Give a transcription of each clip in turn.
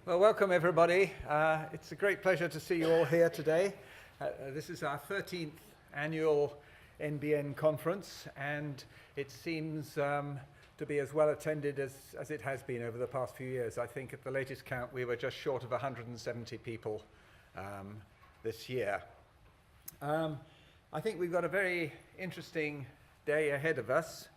Well, welcome everybody. It's a great pleasure to see you all here today. This is our 13th annual NBN Conference, and it seems to be as well attended as it has been over the past few years. I think at the latest count we were just short of 170 people this year. I think we've got a very interesting day ahead of us.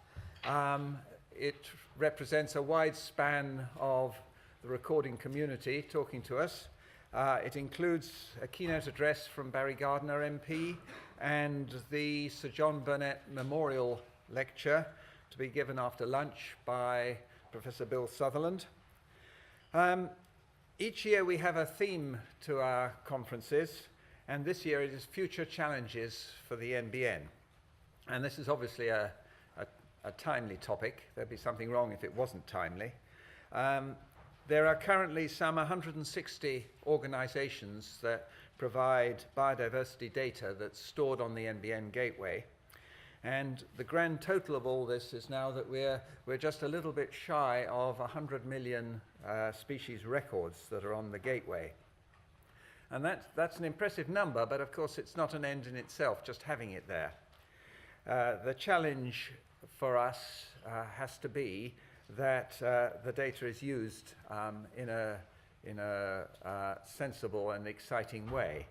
It represents a wide span of the recording community talking to us. It includes a keynote address from Barry Gardiner MP and the Sir John Burnett Memorial Lecture to be given after lunch by Professor Bill Sutherland. Each year we have a theme to our conferences, and this year it is Future Challenges for the NBN. And this is obviously a timely topic. There'd be something wrong if it wasn't timely. There are currently some 160 organizations that provide biodiversity data that's stored on the NBN gateway. And the grand total of all this is now that we're just a little bit shy of 100 million species records that are on the gateway. And that's an impressive number, but of course it's not an end in itself, just having it there. The challenge for us has to be that the data is used in a sensible and exciting way.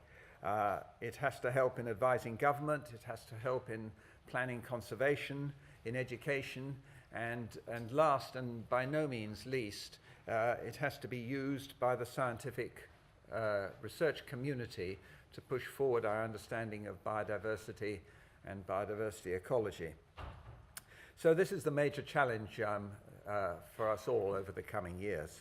It has to help in advising government, it has to help in planning conservation, in education, and last and by no means least, it has to be used by the scientific research community to push forward our understanding of biodiversity and biodiversity ecology. So this is the major challenge for us all over the coming years.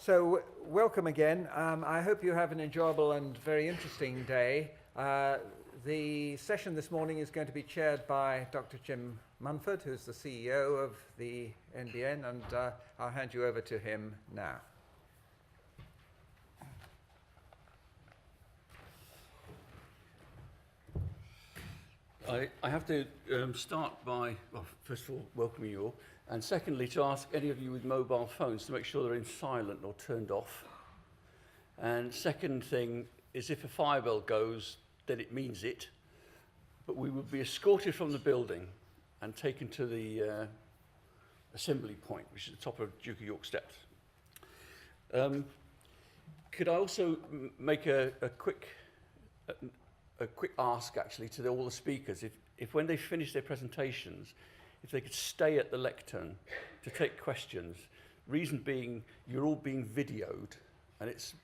So welcome again. I hope you have an enjoyable and very interesting day. The session this morning is going to be chaired by Dr. Jim Munford, who's the CEO of the NBN, and I'll hand you over to him now. I have to start by, well, first of all, welcoming you all, and secondly, to ask any of you with mobile phones to make sure they're in silent or turned off. And second thing is, if a fire bell goes, then it means it, but we would be escorted from the building and taken to the assembly point, which is at the top of Duke of York steps. Could I also make a quick ask, actually, to all the speakers, if when they finish their presentations, if they could stay at the lectern to take questions. Reason being, you're all being videoed, and it's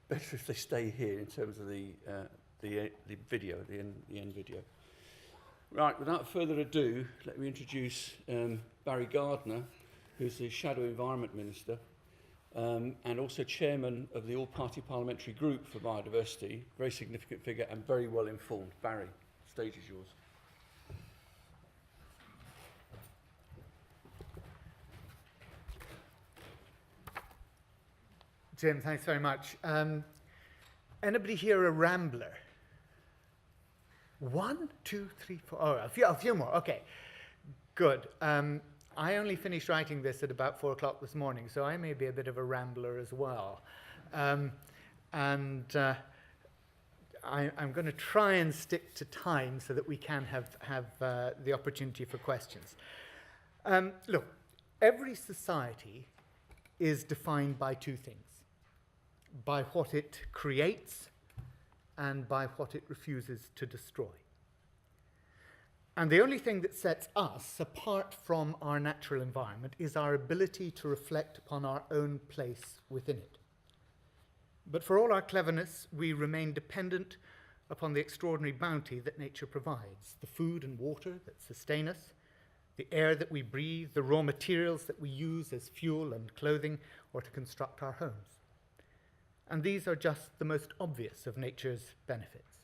better if they stay here in terms of the video, the end video. Right, without further ado, let me introduce Barry Gardiner, who's the Shadow Environment Minister, and also chairman of the All-Party Parliamentary Group for Biodiversity, very significant figure and very well informed. Barry, the stage is yours. Jim, thanks very much. Anybody here a rambler? 1, 2, 3, 4. Oh, a few more. Okay, good. I only finished writing this at about 4 o'clock this morning, so I may be a bit of a rambler as well. I'm going to try and stick to time so that we can have the opportunity for questions. Look, every society is defined by two things: by what it creates and by what it refuses to destroy. And the only thing that sets us apart from our natural environment is our ability to reflect upon our own place within it. But for all our cleverness, we remain dependent upon the extraordinary bounty that nature provides: the food and water that sustain us, the air that we breathe, the raw materials that we use as fuel and clothing or to construct our homes. And these are just the most obvious of nature's benefits.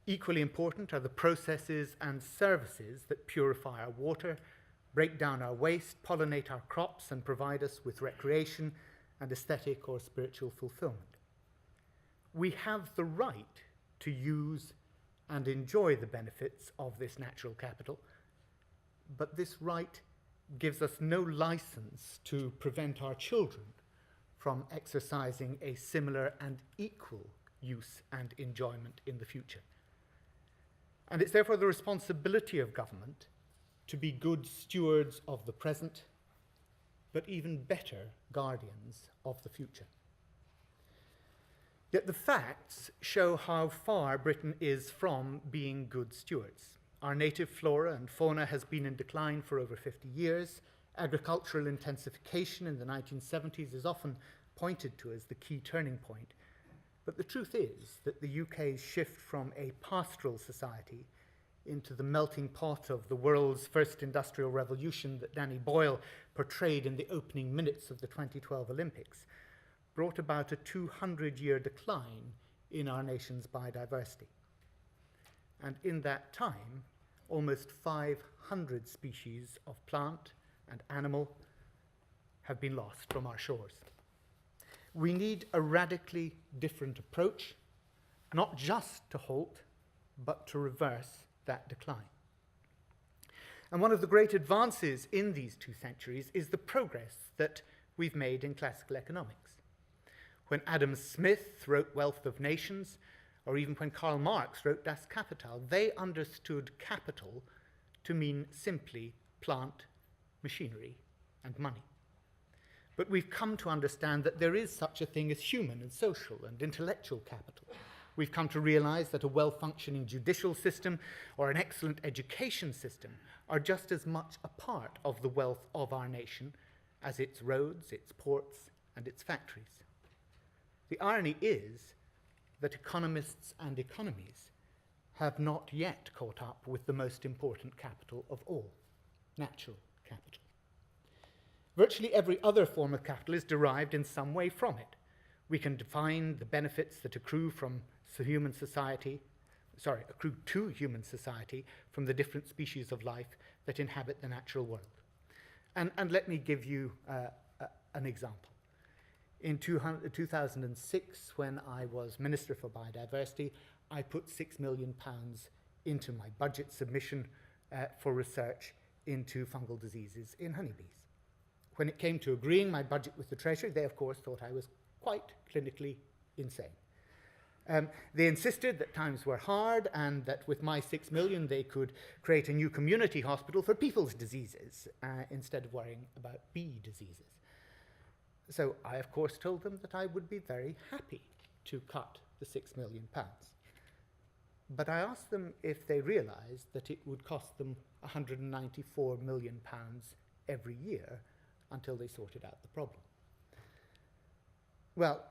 Equally important are the processes and services that purify our water, break down our waste, pollinate our crops, and provide us with recreation and aesthetic or spiritual fulfillment. We have the right to use and enjoy the benefits of this natural capital, but this right gives us no license to prevent our children from exercising a similar and equal use and enjoyment in the future. And it's therefore the responsibility of government to be good stewards of the present, but even better guardians of the future. Yet the facts show how far Britain is from being good stewards. Our native flora and fauna has been in decline for over 50 years. Agricultural intensification in the 1970s is often pointed to as the key turning point. But the truth is that the UK's shift from a pastoral society into the melting pot of the world's first industrial revolution that Danny Boyle portrayed in the opening minutes of the 2012 Olympics brought about a 200-year decline in our nation's biodiversity. And in that time, almost 500 species of plant and animal have been lost from our shores. We need a radically different approach, not just to halt, but to reverse that decline. And one of the great advances in these 2 centuries is the progress that we've made in classical economics. When Adam Smith wrote Wealth of Nations, or even when Karl Marx wrote Das Kapital, they understood capital to mean simply plant, machinery, and money. But we've come to understand that there is such a thing as human and social and intellectual capital. We've come to realize that a well-functioning judicial system or an excellent education system are just as much a part of the wealth of our nation as its roads, its ports, and its factories. The irony is that economists and economies have not yet caught up with the most important capital of all, natural capital. Virtually every other form of capital is derived in some way from it. We can define the benefits that accrue to human society from the different species of life that inhabit the natural world. And let me give you an example. In 2006, when I was Minister for Biodiversity, I put £6 million into my budget submission for research into fungal diseases in honeybees. When it came to agreeing my budget with the Treasury, they of course thought I was quite clinically insane. They insisted that times were hard and that with my £6 million they could create a new community hospital for people's diseases instead of worrying about bee diseases. So I, of course, told them that I would be very happy to cut the £6 million. But I asked them if they realized that it would cost them £194 million every year until they sorted out the problem. Well,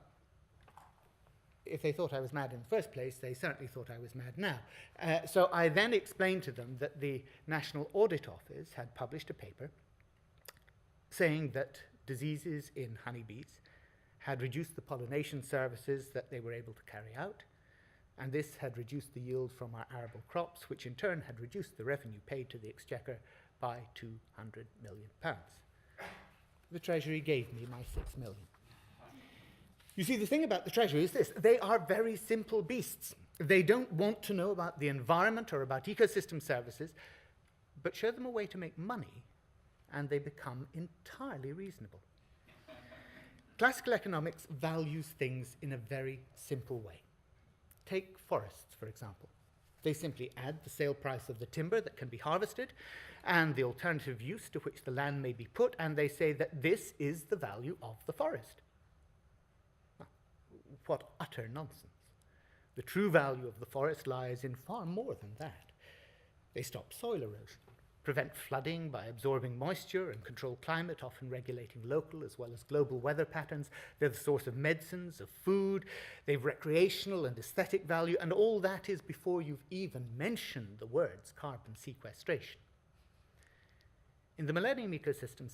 if they thought I was mad in the first place, they certainly thought I was mad now. So I then explained to them that the National Audit Office had published a paper saying that diseases in honeybees had reduced the pollination services that they were able to carry out, and this had reduced the yield from our arable crops, which in turn had reduced the revenue paid to the Exchequer by £200 million. The Treasury gave me my £6 million. You see, the thing about the Treasury is this: they are very simple beasts. They don't want to know about the environment or about ecosystem services, but show them a way to make money, and they become entirely reasonable. Classical economics values things in a very simple way. Take forests, for example. They simply add the sale price of the timber that can be harvested and the alternative use to which the land may be put, and they say that this is the value of the forest. Well, what utter nonsense. The true value of the forest lies in far more than that. They stop soil erosion, prevent flooding by absorbing moisture and control climate, often regulating local as well as global weather patterns. They're the source of medicines, of food. They've recreational and aesthetic value, and all that is before you've even mentioned the words carbon sequestration. In the Millennium Ecosystem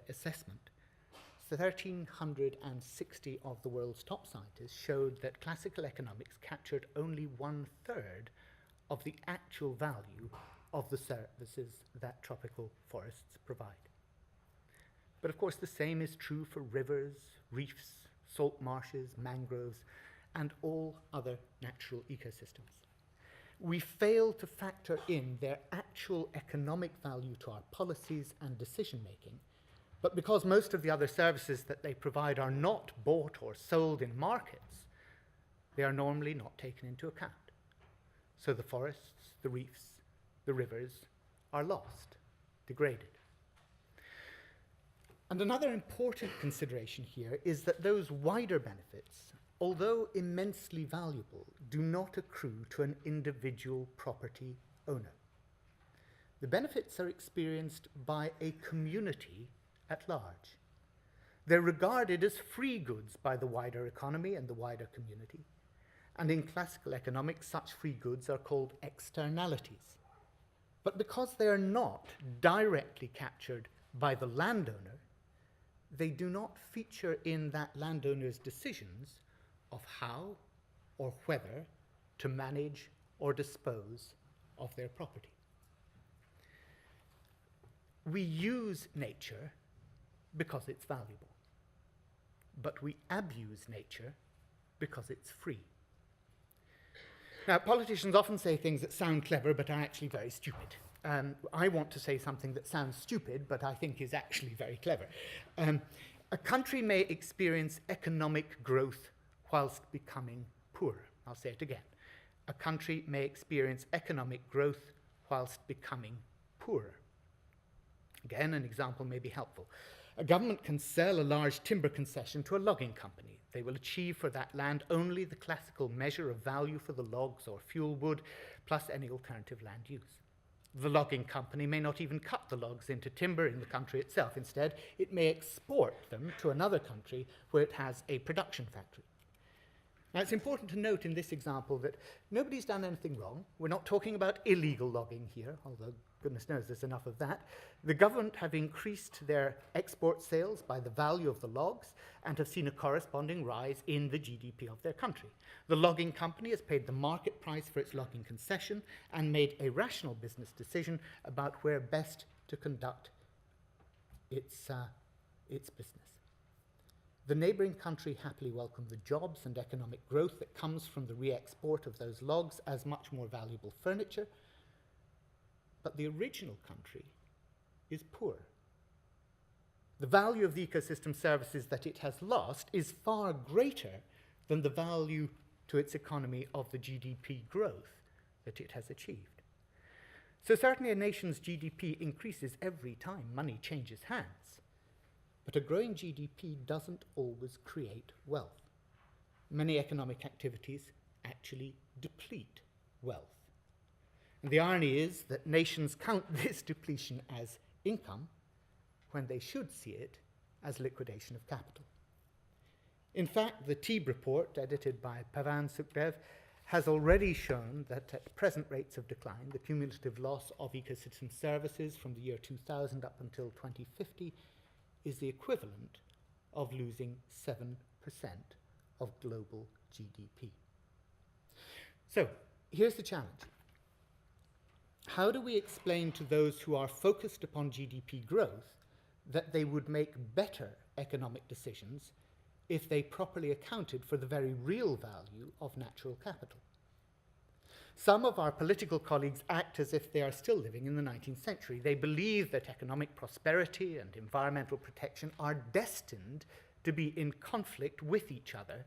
Assessment, 1,360 of the world's top scientists showed that classical economics captured only 1/3 of the actual value of the services that tropical forests provide. But of course, the same is true for rivers, reefs, salt marshes, mangroves, and all other natural ecosystems. We fail to factor in their actual economic value to our policies and decision-making But because most of the other services that they provide are not bought or sold in markets, they are normally not taken into account. So the forests, the reefs, the rivers are lost, degraded. And another important consideration here is that those wider benefits, although immensely valuable, do not accrue to an individual property owner. The benefits are experienced by a community at large. They're regarded as free goods by the wider economy and the wider community. And in classical economics, such free goods are called externalities. But because they are not directly captured by the landowner, they do not feature in that landowner's decisions of how or whether to manage or dispose of their property. We use nature because it's valuable, but we abuse nature because it's free. Now, politicians often say things that sound clever but are actually very stupid. I want to say something that sounds stupid but I think is actually very clever. A country may experience economic growth whilst becoming poorer. I'll say it again. A country may experience economic growth whilst becoming poorer. Again, an example may be helpful. A government can sell a large timber concession to a logging company. They will achieve for that land only the classical measure of value for the logs or fuel wood, plus any alternative land use. The logging company may not even cut the logs into timber in the country itself. Instead, it may export them to another country where it has a production factory. Now, it's important to note in this example that nobody's done anything wrong. We're not talking about illegal logging here, although goodness knows there's enough of that. The government have increased their export sales by the value of the logs and have seen a corresponding rise in the GDP of their country. The logging company has paid the market price for its logging concession and made a rational business decision about where best to conduct its business. The neighbouring country happily welcomed the jobs and economic growth that comes from the re-export of those logs as much more valuable furniture, but the original country is poor. The value of the ecosystem services that it has lost is far greater than the value to its economy of the GDP growth that it has achieved. So certainly a nation's GDP increases every time money changes hands. But a growing GDP doesn't always create wealth. Many economic activities actually deplete wealth. And the irony is that nations count this depletion as income when they should see it as liquidation of capital. In fact, the TEEB report, edited by Pavan Sukhdev, has already shown that at present rates of decline, the cumulative loss of ecosystem services from the year 2000 up until 2050 is the equivalent of losing 7% of global GDP. So, here's the challenge. How do we explain to those who are focused upon GDP growth that they would make better economic decisions if they properly accounted for the very real value of natural capital? Some of our political colleagues act as if they are still living in the 19th century. They believe that economic prosperity and environmental protection are destined to be in conflict with each other,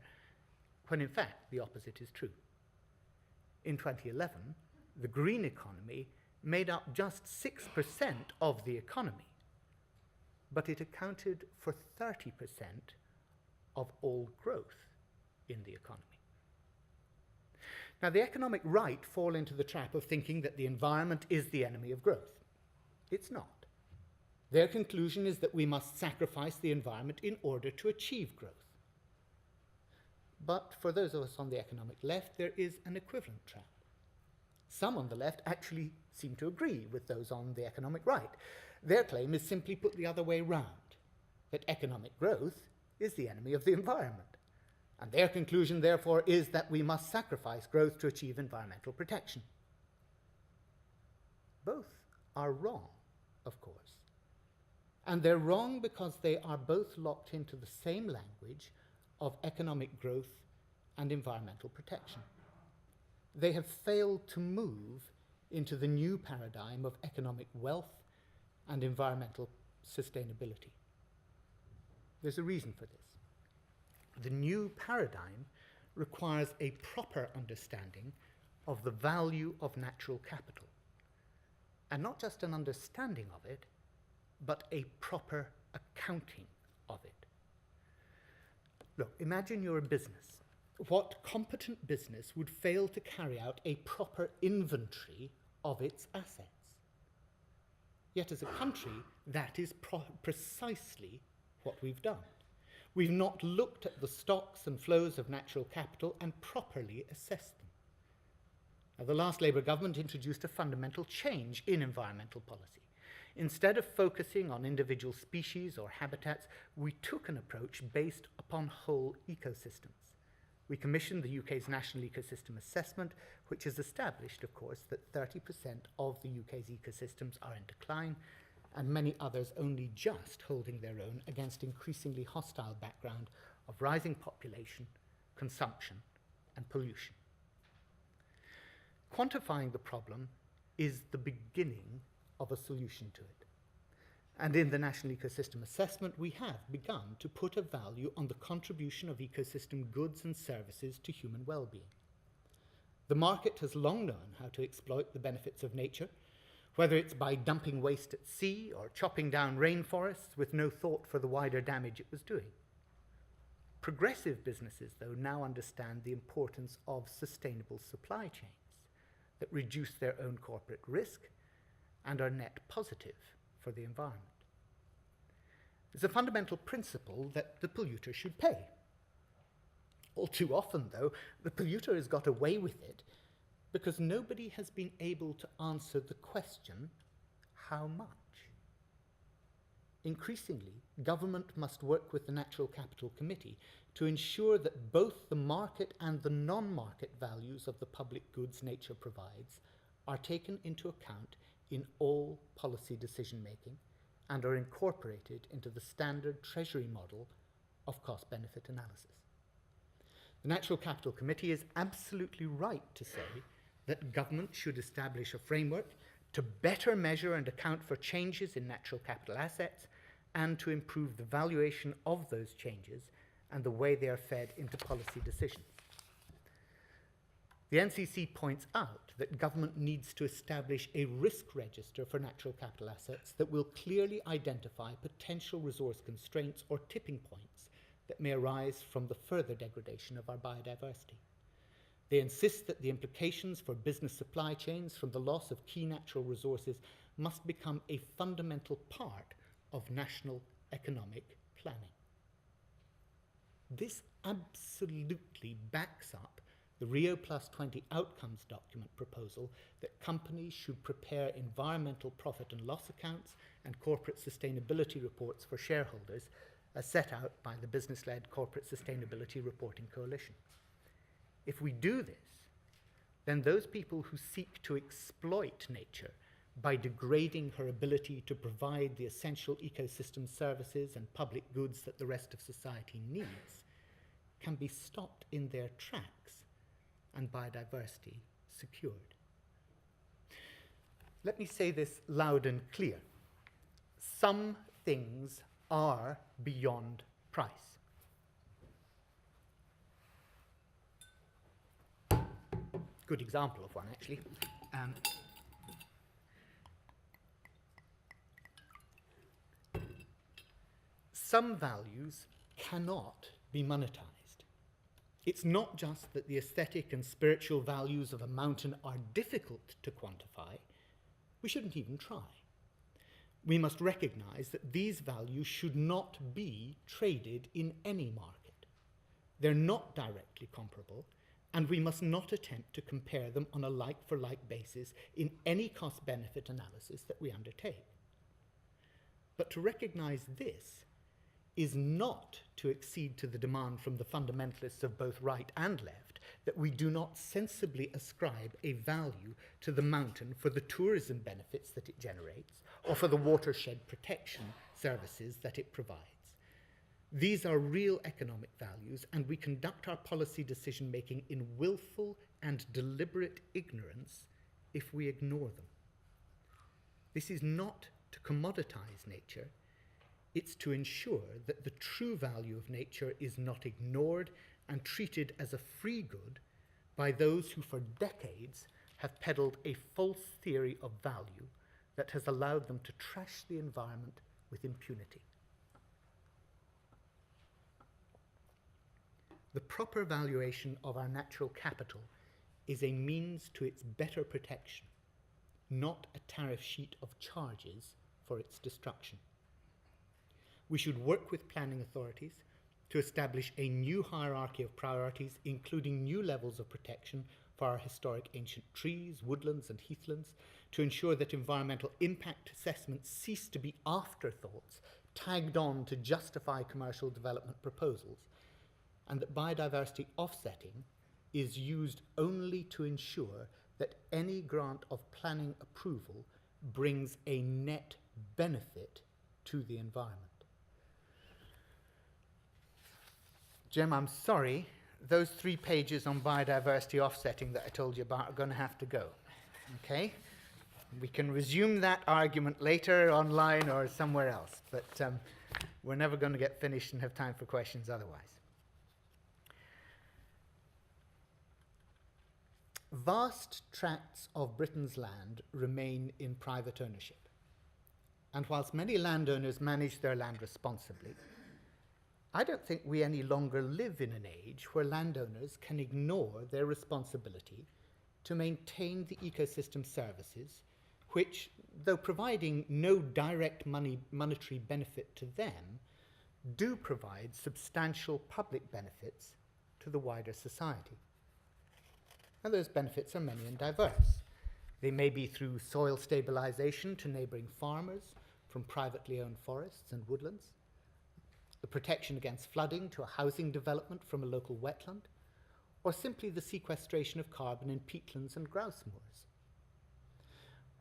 when in fact the opposite is true. In 2011, the green economy made up just 6% of the economy, but it accounted for 30% of all growth in the economy. Now, the economic right fall into the trap of thinking that the environment is the enemy of growth. It's not. Their conclusion is that we must sacrifice the environment in order to achieve growth. But for those of us on the economic left, there is an equivalent trap. Some on the left actually seem to agree with those on the economic right. Their claim is simply put the other way round, that economic growth is the enemy of the environment. And their conclusion, therefore, is that we must sacrifice growth to achieve environmental protection. Both are wrong, of course. And they're wrong because they are both locked into the same language of economic growth and environmental protection. They have failed to move into the new paradigm of economic wealth and environmental sustainability. There's a reason for this. The new paradigm requires a proper understanding of the value of natural capital. And not just an understanding of it, but a proper accounting of it. Look, imagine you're a business. What competent business would fail to carry out a proper inventory of its assets? Yet as a country, that is precisely what we've done. We've not looked at the stocks and flows of natural capital and properly assessed them. Now, the last Labour government introduced a fundamental change in environmental policy. Instead of focusing on individual species or habitats, we took an approach based upon whole ecosystems. We commissioned the UK's National Ecosystem Assessment, which has established, of course, that 30% of the UK's ecosystems are in decline, and many others only just holding their own against increasingly hostile background of rising population, consumption, and pollution. Quantifying the problem is the beginning of a solution to it. And in the National Ecosystem Assessment, we have begun to put a value on the contribution of ecosystem goods and services to human well-being. The market has long known how to exploit the benefits of nature, whether it's by dumping waste at sea or chopping down rainforests with no thought for the wider damage it was doing. Progressive businesses, though, now understand the importance of sustainable supply chains that reduce their own corporate risk and are net positive for the environment. It's a fundamental principle that the polluter should pay. All too often, though, the polluter has got away with it because nobody has been able to answer the question, how much? Increasingly, government must work with the Natural Capital Committee to ensure that both the market and the non-market values of the public goods nature provides are taken into account in all policy decision-making and are incorporated into the standard Treasury model of cost-benefit analysis. The Natural Capital Committee is absolutely right to say that government should establish a framework to better measure and account for changes in natural capital assets and to improve the valuation of those changes and the way they are fed into policy decisions. The NCC points out that government needs to establish a risk register for natural capital assets that will clearly identify potential resource constraints or tipping points that may arise from the further degradation of our biodiversity. They insist that the implications for business supply chains from the loss of key natural resources must become a fundamental part of national economic planning. This absolutely backs up the Rio Plus 20 outcomes document proposal that companies should prepare environmental profit and loss accounts and corporate sustainability reports for shareholders as set out by the business-led Corporate Sustainability Reporting Coalition. If we do this, then those people who seek to exploit nature by degrading her ability to provide the essential ecosystem services and public goods that the rest of society needs can be stopped in their tracks and biodiversity secured. Let me say this loud and clear. Some things are beyond price. Good example of one, actually. Some values cannot be monetized. It's not just that the aesthetic and spiritual values of a mountain are difficult to quantify. We shouldn't even try. We must recognize that these values should not be traded in any market. They're not directly comparable, and we must not attempt to compare them on a like-for-like basis in any cost-benefit analysis that we undertake. But to recognize this is not to accede to the demand from the fundamentalists of both right and left that we do not sensibly ascribe a value to the mountain for the tourism benefits that it generates or for the watershed protection services that it provides. These are real economic values, and we conduct our policy decision-making in willful and deliberate ignorance if we ignore them. This is not to commoditize nature. It's to ensure that the true value of nature is not ignored and treated as a free good by those who for decades have peddled a false theory of value that has allowed them to trash the environment with impunity. The proper valuation of our natural capital is a means to its better protection, not a tariff sheet of charges for its destruction. We should work with planning authorities to establish a new hierarchy of priorities, including new levels of protection for our historic ancient trees, woodlands and heathlands, to ensure that environmental impact assessments cease to be afterthoughts tagged on to justify commercial development proposals, and that biodiversity offsetting is used only to ensure that any grant of planning approval brings a net benefit to the environment. Jim, I'm sorry, those 3 pages on biodiversity offsetting that I told you about are going to have to go, okay? We can resume that argument later online or somewhere else, but we're never going to get finished and have time for questions otherwise. Vast tracts of Britain's land remain in private ownership, and whilst many landowners manage their land responsibly, I don't think we any longer live in an age where landowners can ignore their responsibility to maintain the ecosystem services which, though providing no direct monetary benefit to them, do provide substantial public benefits to the wider society. And those benefits are many and diverse. They may be through soil stabilization to neighboring farmers from privately owned forests and woodlands, the protection against flooding to a housing development from a local wetland, or simply the sequestration of carbon in peatlands and grouse moors.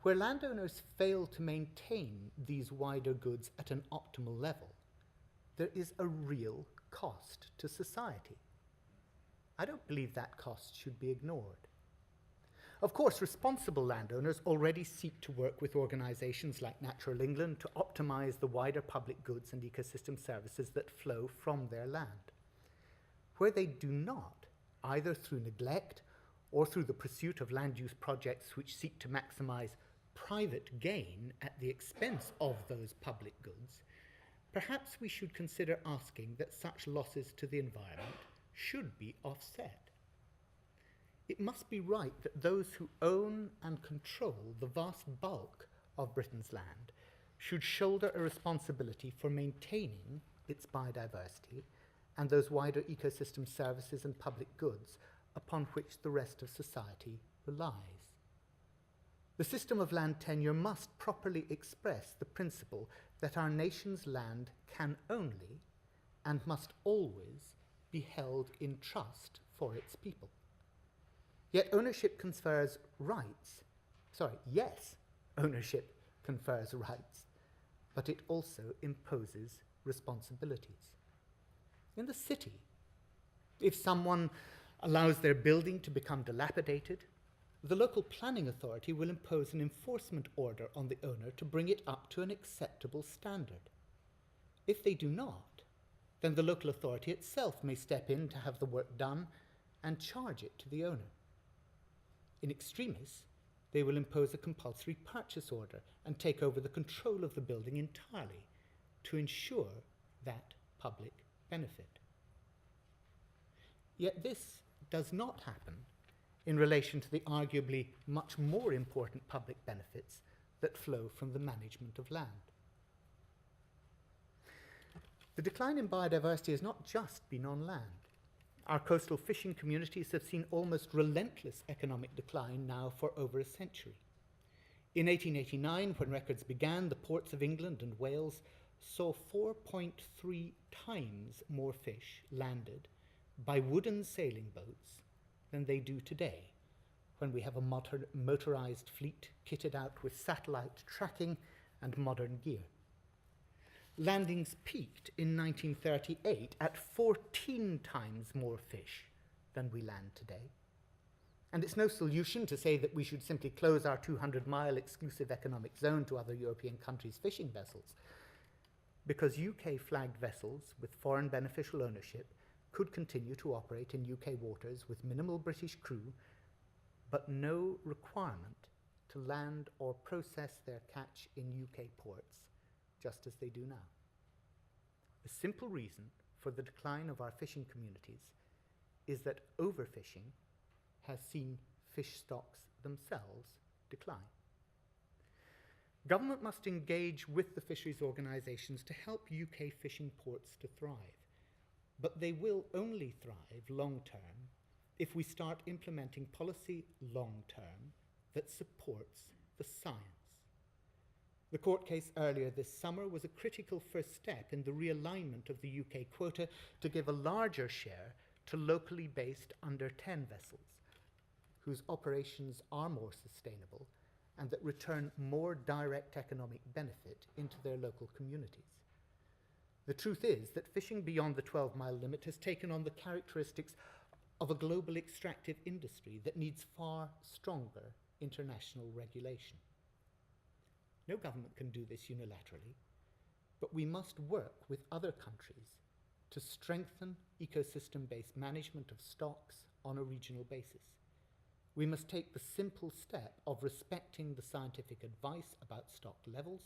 Where landowners fail to maintain these wider goods at an optimal level, there is a real cost to society. I don't believe that cost should be ignored. Of course, responsible landowners already seek to work with organisations like Natural England to optimise the wider public goods and ecosystem services that flow from their land. Where they do not, either through neglect or through the pursuit of land use projects which seek to maximise private gain at the expense of those public goods, perhaps we should consider asking that such losses to the environment should be offset. It must be right that those who own and control the vast bulk of Britain's land should shoulder a responsibility for maintaining its biodiversity and those wider ecosystem services and public goods upon which the rest of society relies. The system of land tenure must properly express the principle that our nation's land can only and must always be held in trust for its people. Yet ownership confers rights. Yes, ownership confers rights, but it also imposes responsibilities. In the city, if someone allows their building to become dilapidated, the local planning authority will impose an enforcement order on the owner to bring it up to an acceptable standard. If they do not, then the local authority itself may step in to have the work done and charge it to the owner. In extremis, they will impose a compulsory purchase order and take over the control of the building entirely to ensure that public benefit. Yet this does not happen in relation to the arguably much more important public benefits that flow from the management of land. The decline in biodiversity has not just been on land. Our coastal fishing communities have seen almost relentless economic decline now for over a century. In 1889, when records began, the ports of England and Wales saw 4.3 times more fish landed by wooden sailing boats than they do today, when we have a motorised fleet kitted out with satellite tracking and modern gear. Landings peaked in 1938 at 14 times more fish than we land today. And it's no solution to say that we should simply close our 200-mile exclusive economic zone to other European countries' fishing vessels. because UK flagged vessels with foreign beneficial ownership could continue to operate in UK waters with minimal British crew, but no requirement to land or process their catch in UK ports, just as they do now. The simple reason for the decline of our fishing communities is that overfishing has seen fish stocks themselves decline. Government must engage with the fisheries organisations to help UK fishing ports to thrive, but they will only thrive long-term if we start implementing policy long-term that supports the science. The court case earlier this summer was a critical first step in the realignment of the UK quota to give a larger share to locally based under 10 vessels, whose operations are more sustainable and that return more direct economic benefit into their local communities. The truth is that fishing beyond the 12-mile limit has taken on the characteristics of a global extractive industry that needs far stronger international regulation. No government can do this unilaterally, but we must work with other countries to strengthen ecosystem-based management of stocks on a regional basis. We must take the simple step of respecting the scientific advice about stock levels,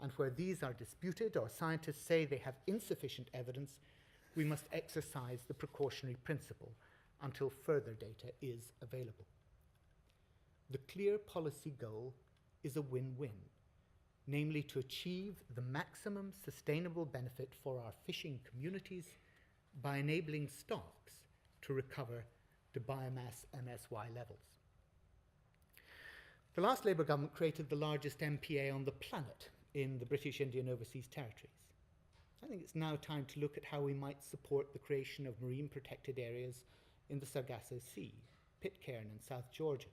and where these are disputed or scientists say they have insufficient evidence, we must exercise the precautionary principle until further data is available. The clear policy goal is a win-win, namely to achieve the maximum sustainable benefit for our fishing communities by enabling stocks to recover to biomass MSY levels. The last Labour government created the largest MPA on the planet in the British Indian Overseas Territories. I think it's now time to look at how we might support the creation of marine protected areas in the Sargasso Sea, Pitcairn and South Georgia.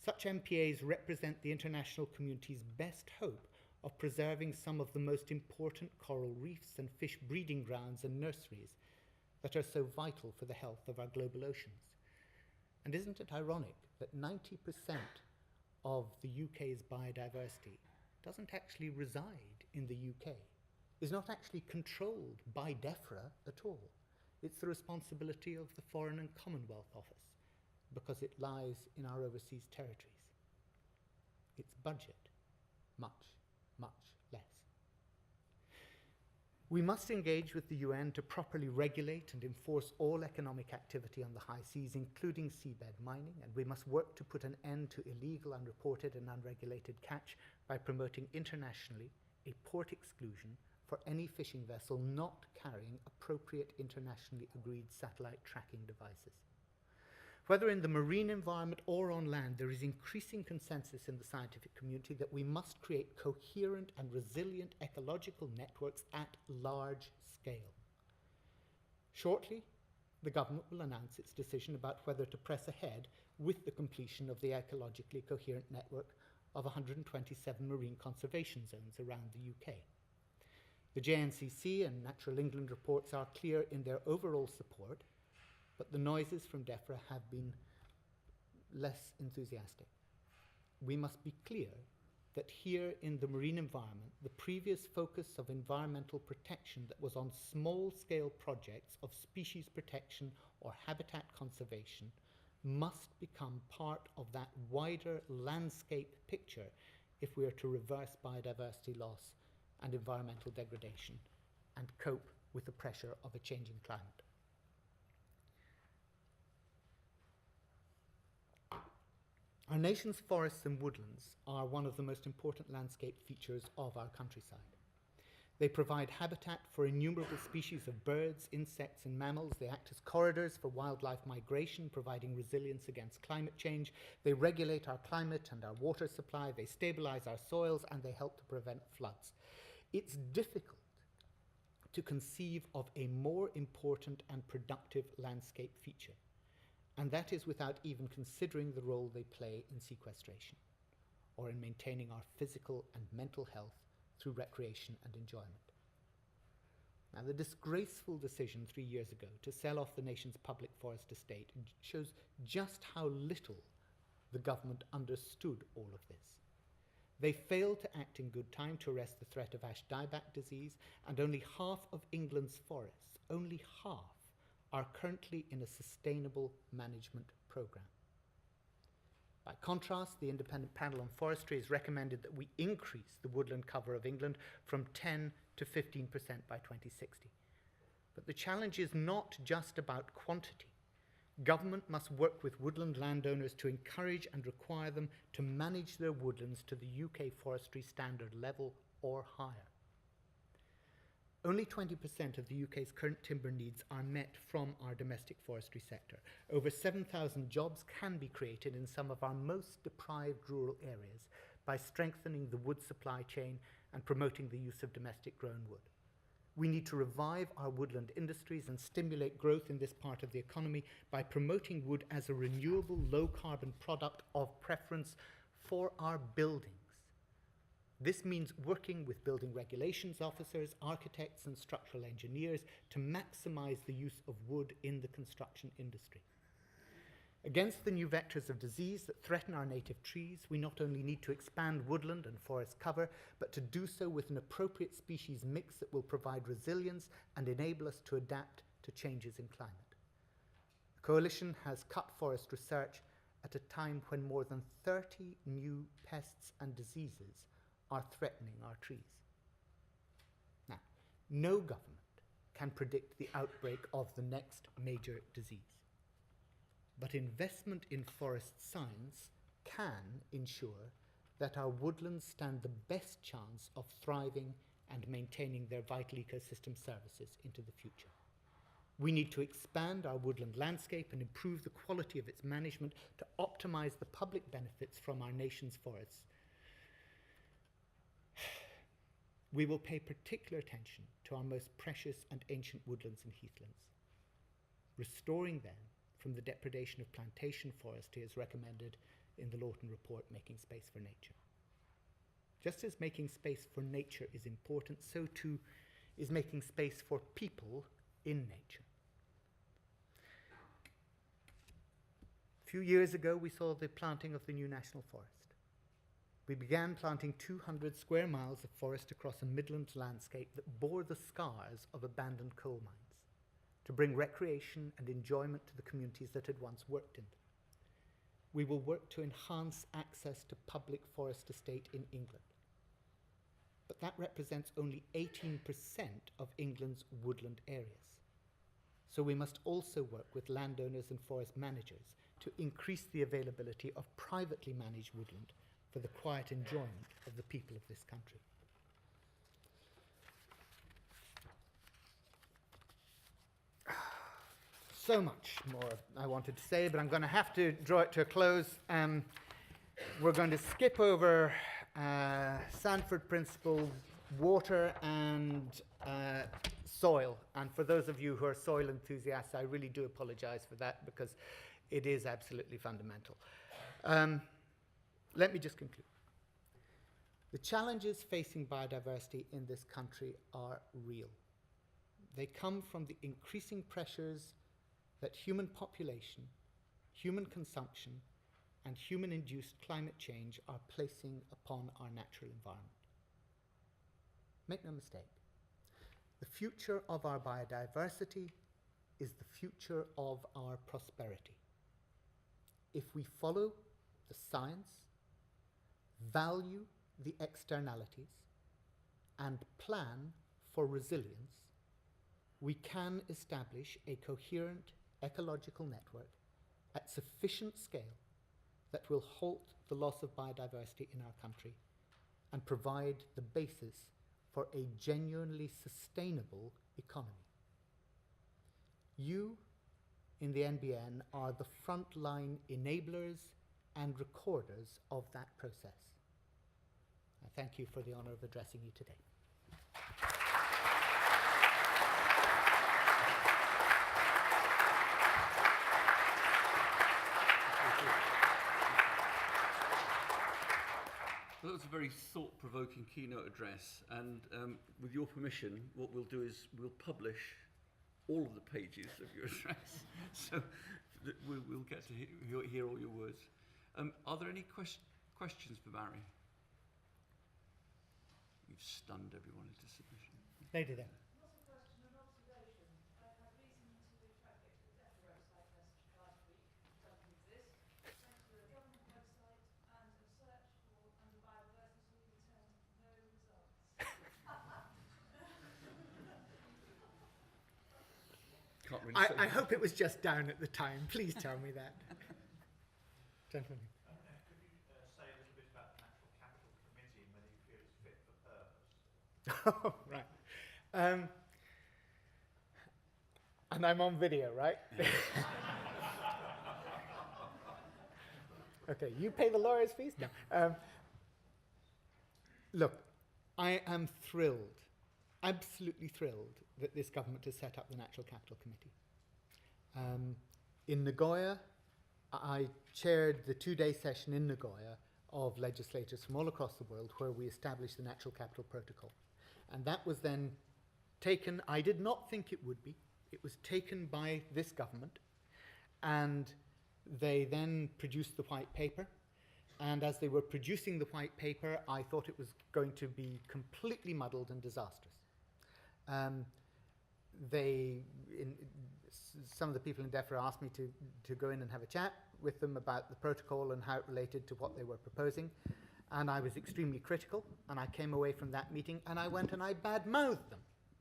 Such MPAs represent the international community's best hope of preserving some of the most important coral reefs and fish breeding grounds and nurseries that are so vital for the health of our global oceans. And isn't it ironic that 90% of the UK's biodiversity doesn't actually reside in the UK, is not actually controlled by DEFRA at all? It's the responsibility of the Foreign and Commonwealth Office, because it lies in our overseas territories. Its budget, much, much less. We must engage with the UN to properly regulate and enforce all economic activity on the high seas, including seabed mining, and we must work to put an end to illegal, unreported and unregulated catch by promoting internationally a port exclusion for any fishing vessel not carrying appropriate internationally agreed satellite tracking devices. Whether in the marine environment or on land, there is increasing consensus in the scientific community that we must create coherent and resilient ecological networks at large scale. Shortly, the government will announce its decision about whether to press ahead with the completion of the ecologically coherent network of 127 marine conservation zones around the UK. The JNCC and Natural England reports are clear in their overall support, but the noises from DEFRA have been less enthusiastic. We must be clear that here in the marine environment, the previous focus of environmental protection that was on small-scale projects of species protection or habitat conservation must become part of that wider landscape picture if we are to reverse biodiversity loss and environmental degradation and cope with the pressure of a changing climate. Our nation's forests and woodlands are one of the most important landscape features of our countryside. They provide habitat for innumerable species of birds, insects, and mammals. They act as corridors for wildlife migration, providing resilience against climate change. They regulate our climate and our water supply. They stabilize our soils, and they help to prevent floods. It's difficult to conceive of a more important and productive landscape feature, and that is without even considering the role they play in sequestration or in maintaining our physical and mental health through recreation and enjoyment. Now, the disgraceful decision 3 years ago to sell off the nation's public forest estate shows just how little the government understood all of this. They failed to act in good time to arrest the threat of ash dieback disease, and only half of England's forests, only half, are currently in a sustainable management programme. By contrast, the Independent Panel on Forestry has recommended that we increase the woodland cover of England from 10 to 15% by 2060. But the challenge is not just about quantity. Government must work with woodland landowners to encourage and require them to manage their woodlands to the UK forestry standard level or higher. Only 20% of the UK's current timber needs are met from our domestic forestry sector. Over 7,000 jobs can be created in some of our most deprived rural areas by strengthening the wood supply chain and promoting the use of domestic grown wood. We need to revive our woodland industries and stimulate growth in this part of the economy by promoting wood as a renewable, low-carbon product of preference for our buildings. This means working with building regulations officers, architects and structural engineers to maximise the use of wood in the construction industry. Against the new vectors of disease that threaten our native trees, we not only need to expand woodland and forest cover, but to do so with an appropriate species mix that will provide resilience and enable us to adapt to changes in climate. The Coalition has cut forest research at a time when more than 30 new pests and diseases are threatening our trees. Now, no government can predict the outbreak of the next major disease. But investment in forest science can ensure that our woodlands stand the best chance of thriving and maintaining their vital ecosystem services into the future. We need to expand our woodland landscape and improve the quality of its management to optimise the public benefits from our nation's forests. We will pay particular attention to our most precious and ancient woodlands and heathlands, restoring them from the depredation of plantation forestry as recommended in the Lawton Report, Making Space for Nature. Just as making space for nature is important, so too is making space for people in nature. A few years ago, we saw the planting of the new National Forest. We began planting 200 square miles of forest across a Midlands landscape that bore the scars of abandoned coal mines, to bring recreation and enjoyment to the communities that had once worked in them. We will work to enhance access to public forest estate in England. But that represents only 18% of England's woodland areas. So we must also work with landowners and forest managers to increase the availability of privately managed woodland for the quiet enjoyment of the people of this country. So much more I wanted to say, but I'm going to have to draw it to a close. We're going to skip over Sanford principles, water and soil. And for those of you who are soil enthusiasts, I really do apologize for that because it is absolutely fundamental. Let me just conclude. The challenges facing biodiversity in this country are real. They come from the increasing pressures that human population, human consumption, and human-induced climate change are placing upon our natural environment. Make no mistake, the future of our biodiversity is the future of our prosperity. If we follow the science, value the externalities, and plan for resilience, we can establish a coherent ecological network at sufficient scale that will halt the loss of biodiversity in our country and provide the basis for a genuinely sustainable economy. You in the NBN are the frontline enablers and recorders of that process. I thank you for the honour of addressing you today. Well, that was a very thought-provoking keynote address, and with your permission, what we'll do is we'll publish all of the pages of your address, so that we'll get to hear all your words. Are there any questions for Barry? You've stunned everyone into submission. Lady there. Not a question, an observation. I've had reason to traffic the DEFRA website last week, it doesn't exist. Went to the government website and a search for under biodiversity returned no results. Can't really say. I hope it was just down at the time. Please tell me that. Gentlemen. Could you say a little bit about the Natural Capital Committee and whether you feel it's fit for purpose? Oh, right. And I'm on video, right? Okay, you pay the lawyer's fees? No. Look, I am thrilled, absolutely thrilled, that this government has set up the Natural Capital Committee. In Nagoya, I chaired the 2-day session in Nagoya of legislators from all across the world where we established the Natural Capital Protocol. And that was then taken, I did not think it would be, it was taken by this government, and they then produced the white paper. And as they were producing the white paper, I thought it was going to be completely muddled and disastrous. Some of the people in DEFRA asked me to go in and have a chat with them about the protocol and how it related to what they were proposing. And I was extremely critical, and I came away from that meeting and I went and I bad-mouthed them.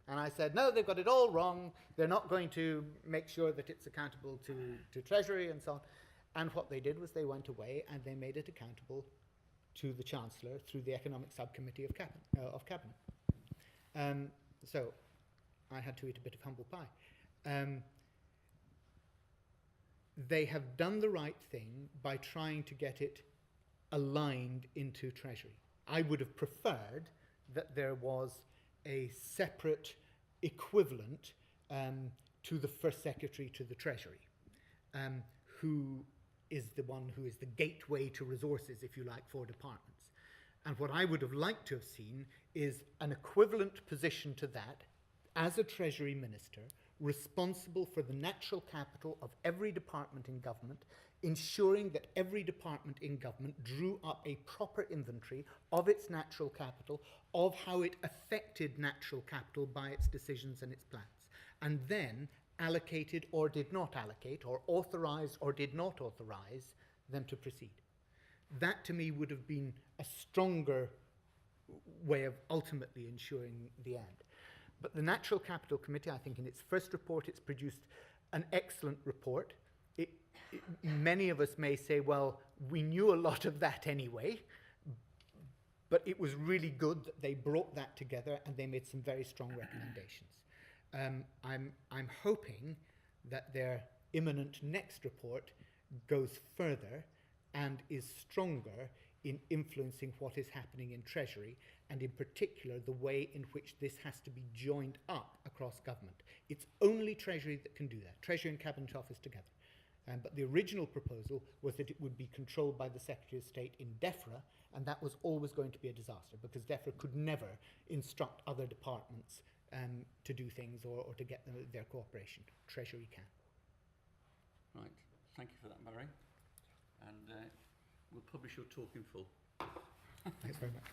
And I said, no, they've got it all wrong. They're not going to make sure that it's accountable to Treasury and so on. And what they did was they went away and they made it accountable to the Chancellor through the Economic Subcommittee of Cabinet. So I had to eat a bit of humble pie. They have done the right thing by trying to get it aligned into Treasury. I would have preferred that there was a separate equivalent to the First Secretary to the Treasury, who is the one who is the gateway to resources, if you like, for departments. And what I would have liked to have seen is an equivalent position to that as a Treasury Minister, responsible for the natural capital of every department in government, ensuring that every department in government drew up a proper inventory of its natural capital, of how it affected natural capital by its decisions and its plans, and then allocated or did not allocate, or authorised or did not authorise them to proceed. That to me would have been a stronger way of ultimately ensuring the end. But the Natural Capital Committee, I think in its first report, it's produced an excellent report. Many of us may say, well, we knew a lot of that anyway, but it was really good that they brought that together and they made some very strong recommendations. I'm hoping that their imminent next report goes further and is stronger in influencing what is happening in Treasury, and in particular the way in which this has to be joined up across government. It's only Treasury that can do that, Treasury and Cabinet Office together. But the original proposal was that it would be controlled by the Secretary of State in DEFRA, and that was always going to be a disaster because DEFRA could never instruct other departments to do things or to get their cooperation. Treasury can. Right. Thank you for that, Murray. And we'll publish your talk in full. Thanks very much.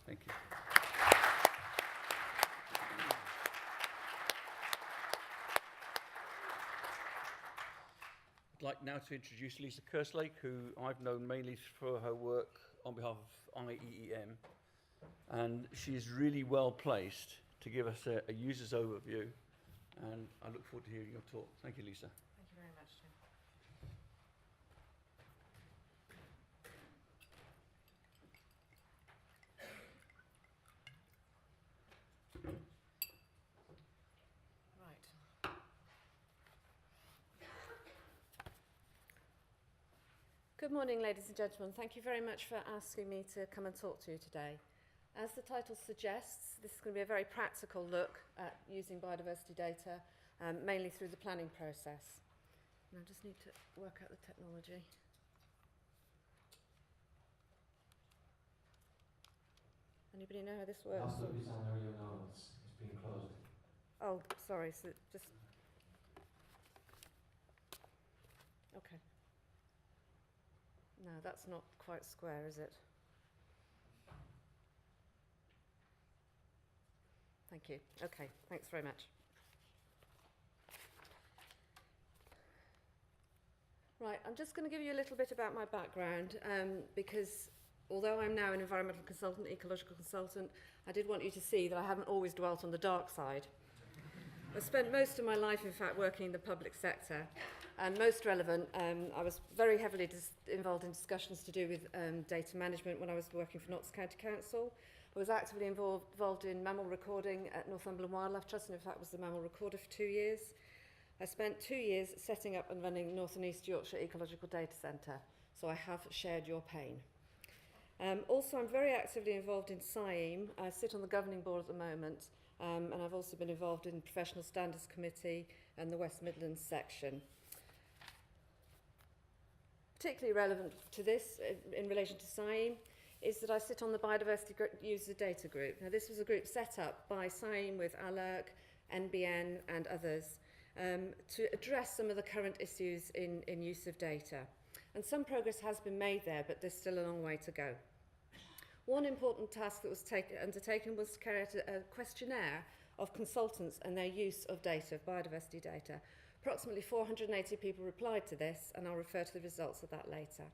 Thank you. I'd like now to introduce Lisa Kerslake, who I've known mainly for her work on behalf of IEEM. And she is really well placed to give us a user's overview. And I look forward to hearing your talk. Thank you, Lisa. Thank you very much, Jim. Right. Good morning, ladies and gentlemen. Thank you very much for asking me to come and talk to you today. As the title suggests, this is going to be a very practical look at using biodiversity data, mainly through the planning process. And I just need to work out the technology. Anybody know how this works? Last look is under your notes. It's been closed. Oh, sorry. So just okay. No, that's not quite square, is it? Thank you. Okay, thanks very much. Right, I'm just going to give you a little bit about my background because although I'm now an environmental consultant, ecological consultant, I did want you to see that I haven't always dwelt on the dark side. I spent most of my life, in fact, working in the public sector. And most relevant, I was very heavily involved in discussions to do with data management when I was working for Notts County Council. I was actively involved in mammal recording at Northumberland Wildlife Trust, and in fact was the mammal recorder for 2 years. I spent 2 years setting up and running North and East Yorkshire Ecological Data Centre, so I have shared your pain. Also, I'm very actively involved in SIEM. I sit on the governing board at the moment, and I've also been involved in the Professional Standards Committee and the West Midlands section. Particularly relevant to this, in relation to SIEM, is that I sit on the Biodiversity User Data Group. Now, this was a group set up by SIEM with ALERC, NBN and others to address some of the current issues in use of data. And some progress has been made there, but there's still a long way to go. One important task that was undertaken was to carry out a questionnaire of consultants and their use of data, of biodiversity data. Approximately 480 people replied to this, and I'll refer to the results of that later.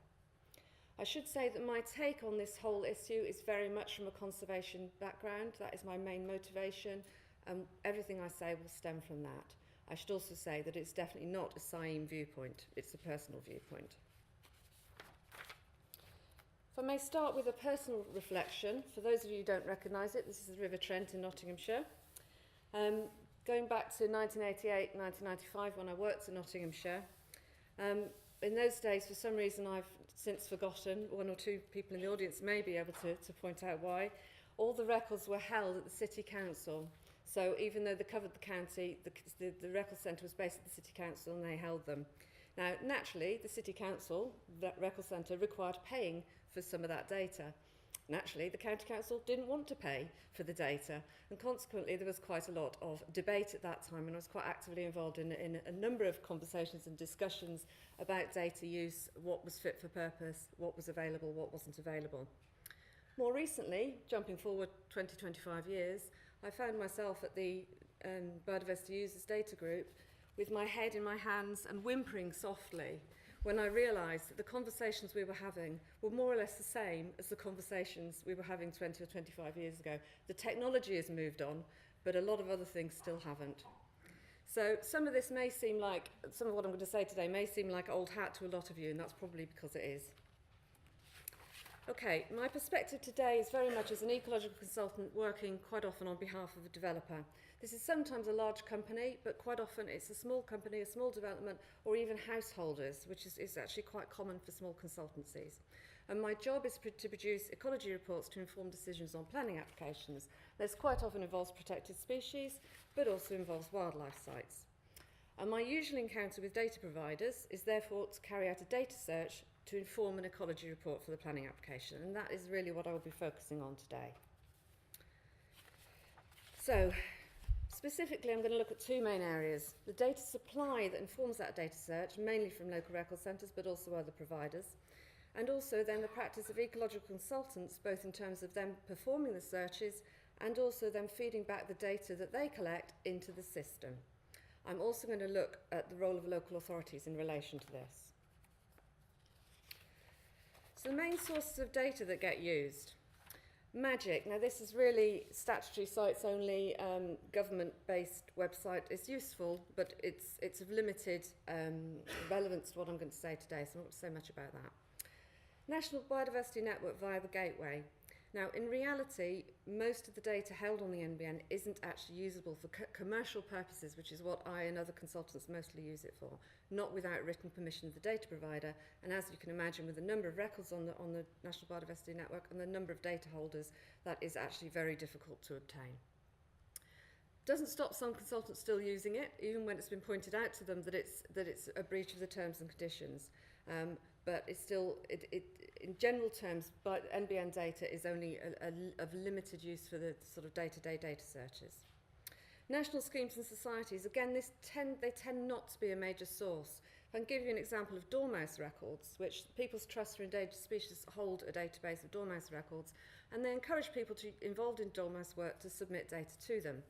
I should say that my take on this whole issue is very much from a conservation background. That is my main motivation, and everything I say will stem from that. I should also say that it's definitely not a SIEM viewpoint, it's a personal viewpoint. If I may start with a personal reflection, for those of you who don't recognise it, this is the River Trent in Nottinghamshire. Going back to 1988, 1995, when I worked in Nottinghamshire, in those days, for some reason I've since forgotten, one or two people in the audience may be able to point out why, all the records were held at the City Council. So even though they covered the county, the record centre was based at the City Council and they held them. Now, naturally, the City Council, that record centre, required paying for some of that data. Naturally, the County Council didn't want to pay for the data, and consequently there was quite a lot of debate at that time, and I was quite actively involved in a number of conversations and discussions about data use, what was fit for purpose, what was available, what wasn't available. More recently, jumping forward 20-25 years, I found myself at the Biodiversity Users Data Group with my head in my hands and whimpering softly when I realised that the conversations we were having were more or less the same as the conversations we were having 20 or 25 years ago. The technology has moved on, but a lot of other things still haven't. So some of this may seem like, some of what I'm going to say today may seem like old hat to a lot of you, and that's probably because it is. Okay, my perspective today is very much as an ecological consultant working quite often on behalf of a developer. This is sometimes a large company, but quite often it's a small company, a small development, or even householders, which is actually quite common for small consultancies. And my job is to produce ecology reports to inform decisions on planning applications. This quite often involves protected species, but also involves wildlife sites. And my usual encounter with data providers is therefore to carry out a data search to inform an ecology report for the planning application, and that is really what I will be focusing on today. So, specifically I'm going to look at two main areas: the data supply that informs that data search, mainly from local record centres but also other providers, and also then the practice of ecological consultants, both in terms of them performing the searches and also them feeding back the data that they collect into the system. I'm also going to look at the role of local authorities in relation to this. So the main sources of data that get used. Magic. Now this is really statutory sites only, government-based website. It's useful, but it's of limited relevance to what I'm going to say today, so I'm not going to say much about that. National Biodiversity Network via the Gateway. Now, in reality, most of the data held on the NBN isn't actually usable for commercial purposes, which is what I and other consultants mostly use it for, not without written permission of the data provider. And as you can imagine, with the number of records on the National Biodiversity Network and the number of data holders, that is actually very difficult to obtain. Doesn't stop some consultants still using it, even when it's been pointed out to them that it's a breach of the terms and conditions. But it's still, in general terms, but NBN data is only of limited use for the sort of day-to-day data searches. National schemes and societies, again, they tend not to be a major source. If I can give you an example of dormouse records, which People's Trust for Endangered Species hold a database of dormouse records, and they encourage people involved in dormouse work to submit data to them.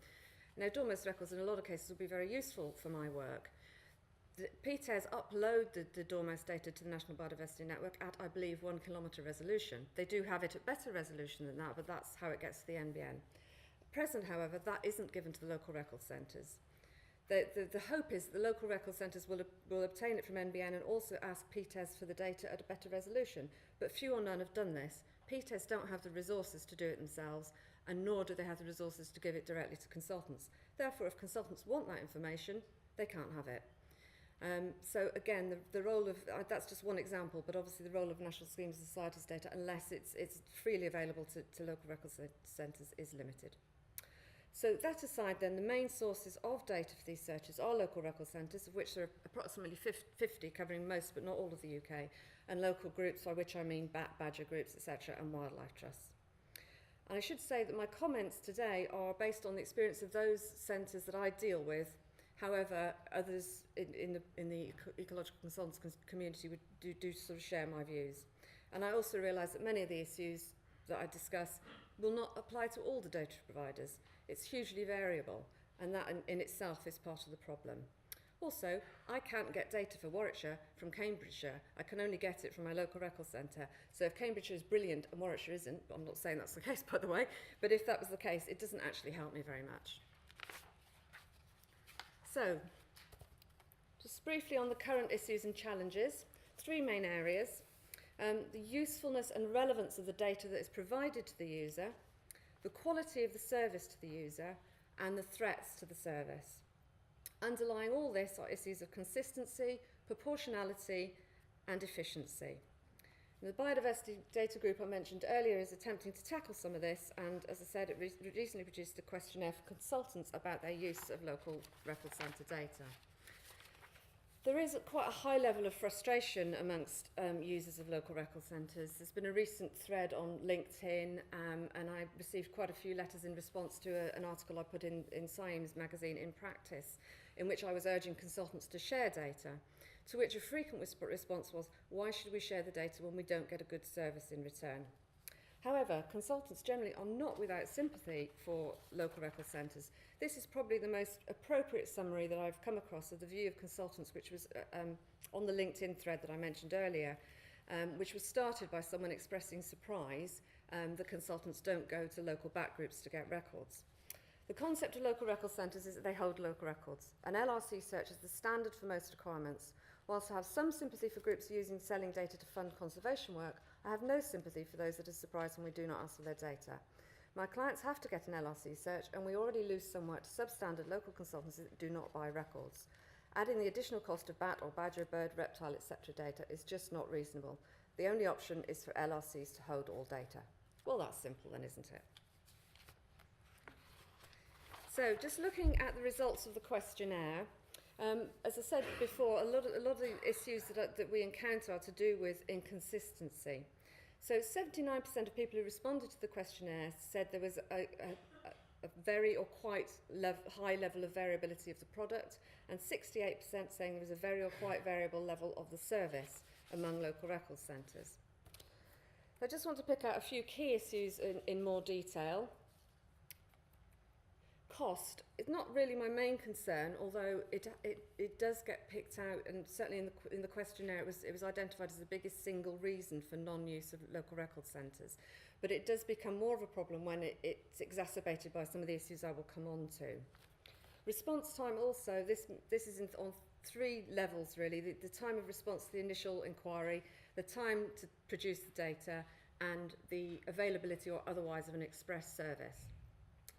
Now, dormouse records in a lot of cases will be very useful for my work. The PTES upload the dormouse data to the National Biodiversity Network at, I believe, 1 kilometre resolution. They do have it at better resolution than that, but that's how it gets to the NBN. At present, however, that isn't given to the local record centres. The hope is that the local record centres will obtain it from NBN and also ask PTES for the data at a better resolution, but few or none have done this. PTES don't have the resources to do it themselves, and nor do they have the resources to give it directly to consultants. Therefore, if consultants want that information, they can't have it. So again, the role of, that's just one example, but obviously the role of National Schemes and Societies data, unless it's freely available to local record centres, is limited. So that aside then, the main sources of data for these searches are local record centres, of which there are approximately 50 covering most but not all of the UK, and local groups, by which I mean bat, badger groups, etc., and wildlife trusts. And I should say that my comments today are based on the experience of those centres that I deal with. However, others in the ecological consultants community do sort of share my views. And I also realise that many of the issues that I discuss will not apply to all the data providers. It's hugely variable, and that in itself is part of the problem. Also, I can't get data for Warwickshire from Cambridgeshire. I can only get it from my local record centre. So if Cambridgeshire is brilliant and Warwickshire isn't, I'm not saying that's the case, by the way, but if that was the case, it doesn't actually help me very much. So, just briefly on the current issues and challenges, 3 main areas. The usefulness and relevance of the data that is provided to the user, the quality of the service to the user, and the threats to the service. Underlying all this are issues of consistency, proportionality, and efficiency. The biodiversity data group I mentioned earlier is attempting to tackle some of this, and as I said, it recently produced a questionnaire for consultants about their use of local record centre data. There is quite a high level of frustration amongst users of local record centres. There's been a recent thread on LinkedIn, and I received quite a few letters in response to an article I put in Science magazine, In Practice, in which I was urging consultants to share data, to which a frequent response was, why should we share the data when we don't get a good service in return? However, consultants generally are not without sympathy for local record centres. This is probably the most appropriate summary that I've come across of the view of consultants, which was on the LinkedIn thread that I mentioned earlier, which was started by someone expressing surprise that consultants don't go to local back groups to get records. The concept of local record centres is that they hold local records. An LRC search is the standard for most requirements. Whilst I have some sympathy for groups using selling data to fund conservation work, I have no sympathy for those that are surprised when we do not ask for their data. My clients have to get an LRC search, and we already lose some work to substandard local consultancies that do not buy records. Adding the additional cost of bat or badger, bird, reptile, etc. data is just not reasonable. The only option is for LRCs to hold all data. Well, that's simple then, isn't it? So, just looking at the results of the questionnaire, as I said before, a lot of the issues that we encounter are to do with inconsistency. So 79% of people who responded to the questionnaire said there was a very or quite high level of variability of the product, and 68% saying there was a very or quite variable level of the service among local record centres. I just want to pick out a few key issues in more detail. Cost is not really my main concern, although it does get picked out, and certainly in the questionnaire it was identified as the biggest single reason for non-use of local record centres. But it does become more of a problem when it's exacerbated by some of the issues I will come on to. Response time also, this is on 3 levels really: the time of response to the initial inquiry, the time to produce the data, and the availability or otherwise of an express service.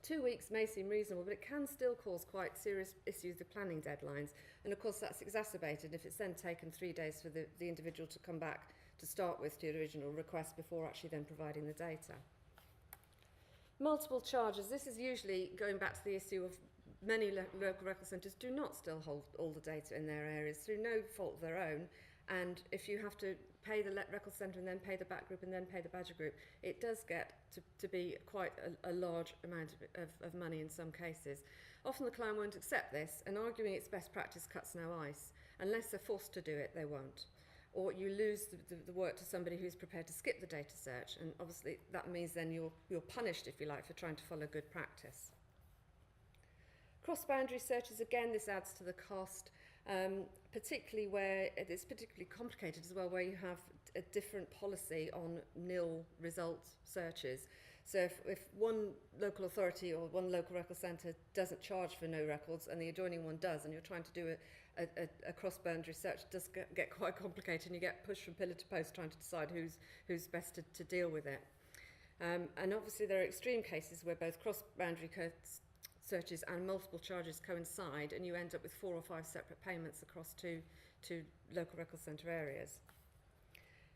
2 weeks may seem reasonable, but it can still cause quite serious issues with planning deadlines. And of course that's exacerbated if it's then taken 3 days for the individual to come back to start with to the original request before actually then providing the data. Multiple charges. This is usually going back to the issue of many local record centres do not still hold all the data in their areas through no fault of their own. And if you have to pay the record centre and then pay the back group and then pay the badger group, it does get to be quite a large amount of money in some cases. Often the client won't accept this, and arguing it's best practice cuts no ice. Unless they're forced to do it, they won't. Or you lose the work to somebody who's prepared to skip the data search, and obviously that means then you're punished, if you like, for trying to follow good practice. Cross-boundary searches, again, this adds to the cost, particularly where it's particularly complicated as well, where you have a different policy on nil result searches. So if one local authority or one local record centre doesn't charge for no records and the adjoining one does, and you're trying to do a cross-boundary search, it does get quite complicated, and you get pushed from pillar to post trying to decide who's best to deal with it. And obviously there are extreme cases where both cross-boundary searches and multiple charges coincide, and you end up with 4 or 5 separate payments across two local record centre areas.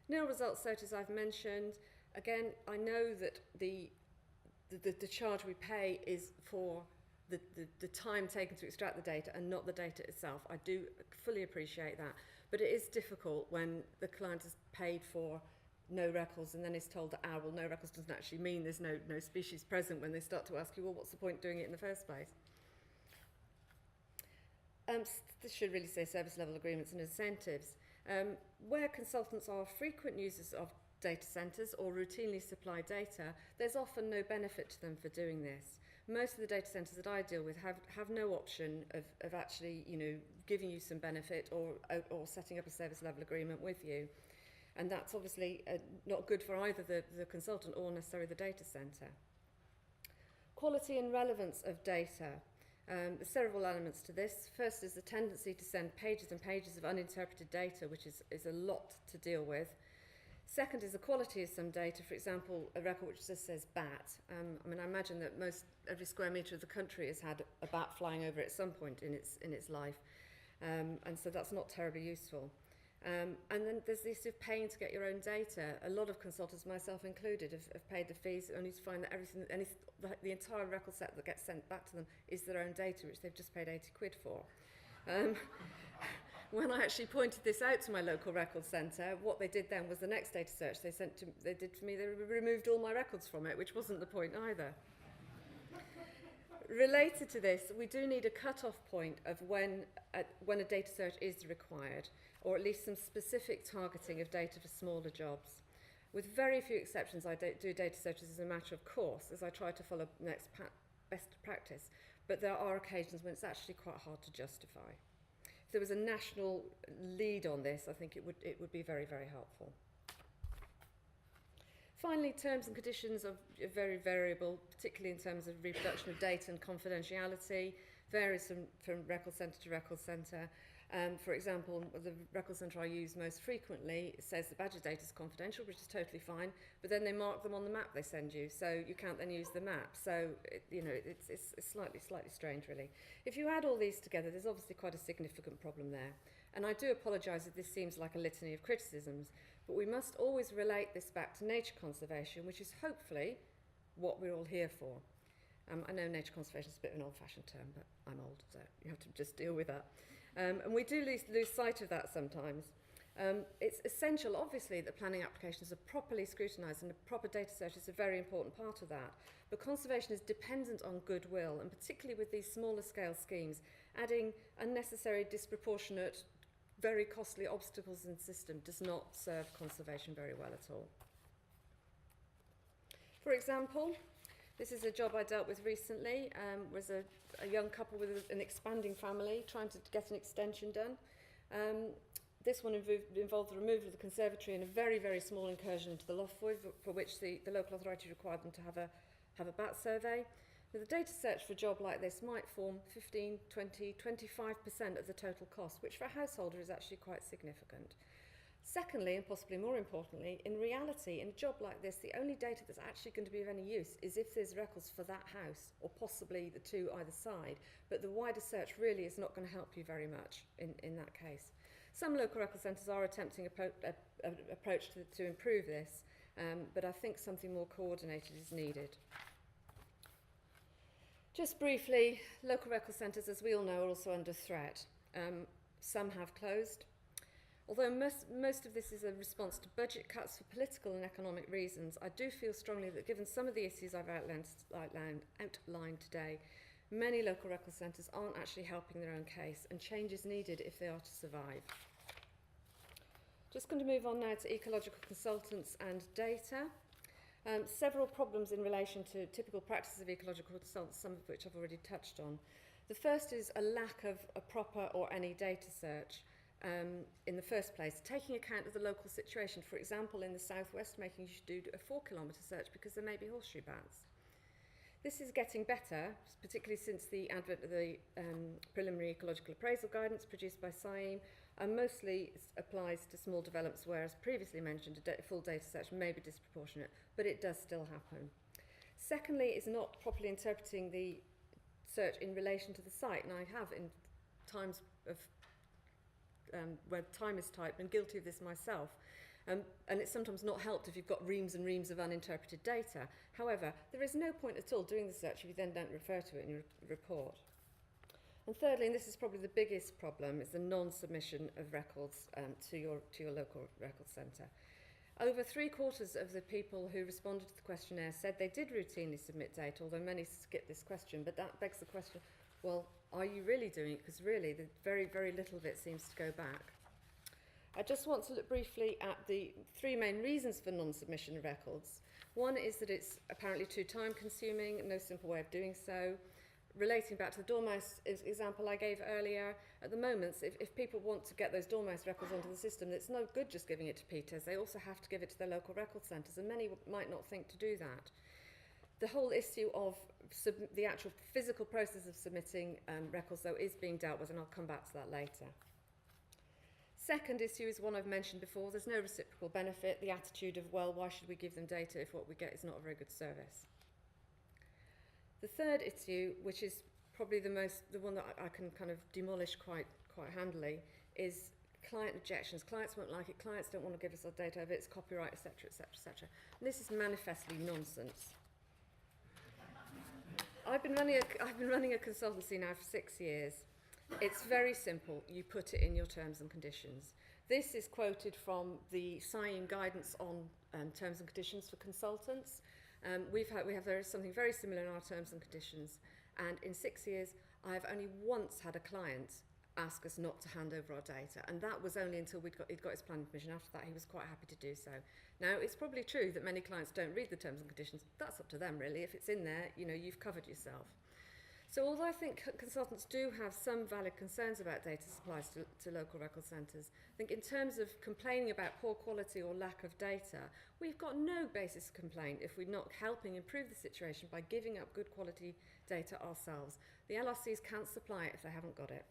Nil result searches I've mentioned. Again, I know that the charge we pay is for the time taken to extract the data and not the data itself. I do fully appreciate that, but it is difficult when the client has paid for no records and then is told that, well, no records doesn't actually mean there's no species present, when they start to ask you, well, what's the point doing it in the first place? This should really say service level agreements and incentives. Where consultants are frequent users of data centres or routinely supply data, there's often no benefit to them for doing this. Most of the data centres that I deal with have no option of actually, giving you some benefit or setting up a service level agreement with you. And that's obviously not good for either the consultant or necessarily the data centre. Quality and relevance of data. There's several elements to this. First is the tendency to send pages and pages of uninterpreted data, which is a lot to deal with. Second is the quality of some data. For example, a record which just says bat. I imagine that every square metre of the country has had a bat flying over it at some point in its life, and so that's not terribly useful. And then there's the issue of paying to get your own data. A lot of consultants, myself included, have paid the fees only to find that the entire record set that gets sent back to them is their own data, which they've just paid 80 quid for. When I actually pointed this out to my local record centre, what they did then was the next data search they did for me, they removed all my records from it, which wasn't the point either. Related to this, we do need a cut-off point of when a data search is required, or at least some specific targeting of data for smaller jobs. With very few exceptions, I do data searches as a matter of course, as I try to follow best practice, but there are occasions when it's actually quite hard to justify. If there was a national lead on this, I think it would be very, very helpful. Finally, terms and conditions are very variable, particularly in terms of reproduction of data and confidentiality, varies from record centre to record centre. For example, the record centre I use most frequently says the badger data is confidential, which is totally fine, but then they mark them on the map they send you, so you can't then use the map. So, it's slightly strange, really. If you add all these together, there's obviously quite a significant problem there. And I do apologise if this seems like a litany of criticisms, but we must always relate this back to nature conservation, which is hopefully what we're all here for. I know nature conservation is a bit of an old-fashioned term, but I'm old, so you have to just deal with that. And we do lose sight of that sometimes. It's essential, obviously, that planning applications are properly scrutinised, and a proper data search is a very important part of that. But conservation is dependent on goodwill, and particularly with these smaller scale schemes, adding unnecessary, disproportionate, very costly obstacles in the system does not serve conservation very well at all. For example, this is a job I dealt with recently. Was a young couple with an expanding family trying to get an extension done. This one involved the removal of the conservatory and a very, very small incursion into the loft void, for which the local authority required them to have a bat survey. Now, the data search for a job like this might form 15, 20, 25% of the total cost, which for a householder is actually quite significant. Secondly, and possibly more importantly, in reality, in a job like this, the only data that's actually going to be of any use is if there's records for that house, or possibly the two either side. But the wider search really is not going to help you very much in that case. Some local record centres are attempting an approach to improve this, but I think something more coordinated is needed. Just briefly, local record centres, as we all know, are also under threat. Some have closed. Although most of this is a response to budget cuts for political and economic reasons, I do feel strongly that given some of the issues I've outlined today, Many local record centres aren't actually helping their own case, and change is needed if they are to survive. Just going to move on now to ecological consultants and data. Several problems in relation to typical practices of ecological consultants, some of which I've already touched on. The first is a lack of a proper or any data search in the first place, taking account of the local situation. For example, in the southwest, making you should do a 4-kilometre search because there may be horseshoe bats. This is getting better, particularly since the advent of the preliminary ecological appraisal guidance produced by Cham, and mostly applies to small developments, whereas previously mentioned a full data search may be disproportionate, but it does still happen. Secondly, is not properly interpreting the search in relation to the site, and I have in times of where time is tight been guilty of this myself. And it's sometimes not helped if you've got reams and reams of uninterpreted data. However, there is no point at all doing the search if you then don't refer to it in your report. And thirdly, and this is probably the biggest problem, is the non-submission of records to your local record centre. Over 3/4 of the people who responded to the questionnaire said they did routinely submit data, although many skipped this question, but that begs the question, well, are you really doing it? Because really, very, very little of it seems to go back. I just want to look briefly at the 3 main reasons for non-submission of records. One is that it's apparently too time-consuming, no simple way of doing so. Relating back to the dormouse example I gave earlier, at the moment, if people want to get those dormouse records onto the system, it's no good just giving it to PETAs. They also have to give it to their local record centres, and many might not think to do that. The whole issue of the actual physical process of submitting records, though, is being dealt with, and I'll come back to that later. Second issue is one I've mentioned before. There's no reciprocal benefit, the attitude of, well, why should we give them data if what we get is not a very good service? The third issue, which is probably the one that I can kind of demolish quite handily, is client objections. Clients won't like it. Clients don't want to give us our data over its copyright, etc., etc., etc. And this is manifestly nonsense. I've been running a consultancy now for 6 years. It's very simple. You put it in your terms and conditions. This is quoted from the Cham guidance on terms and conditions for consultants. We have something very similar in our terms and conditions. And in 6 years, I have only once had a client ask us not to hand over our data. And that was only until he'd got his planning permission. After that, he was quite happy to do so. Now, it's probably true that many clients don't read the terms and conditions. That's up to them, really. If it's in there, you've covered yourself. So although I think consultants do have some valid concerns about data supplies to local record centres, I think in terms of complaining about poor quality or lack of data, we've got no basis to complain if we're not helping improve the situation by giving up good quality data ourselves. The LRCs can't supply it if they haven't got it.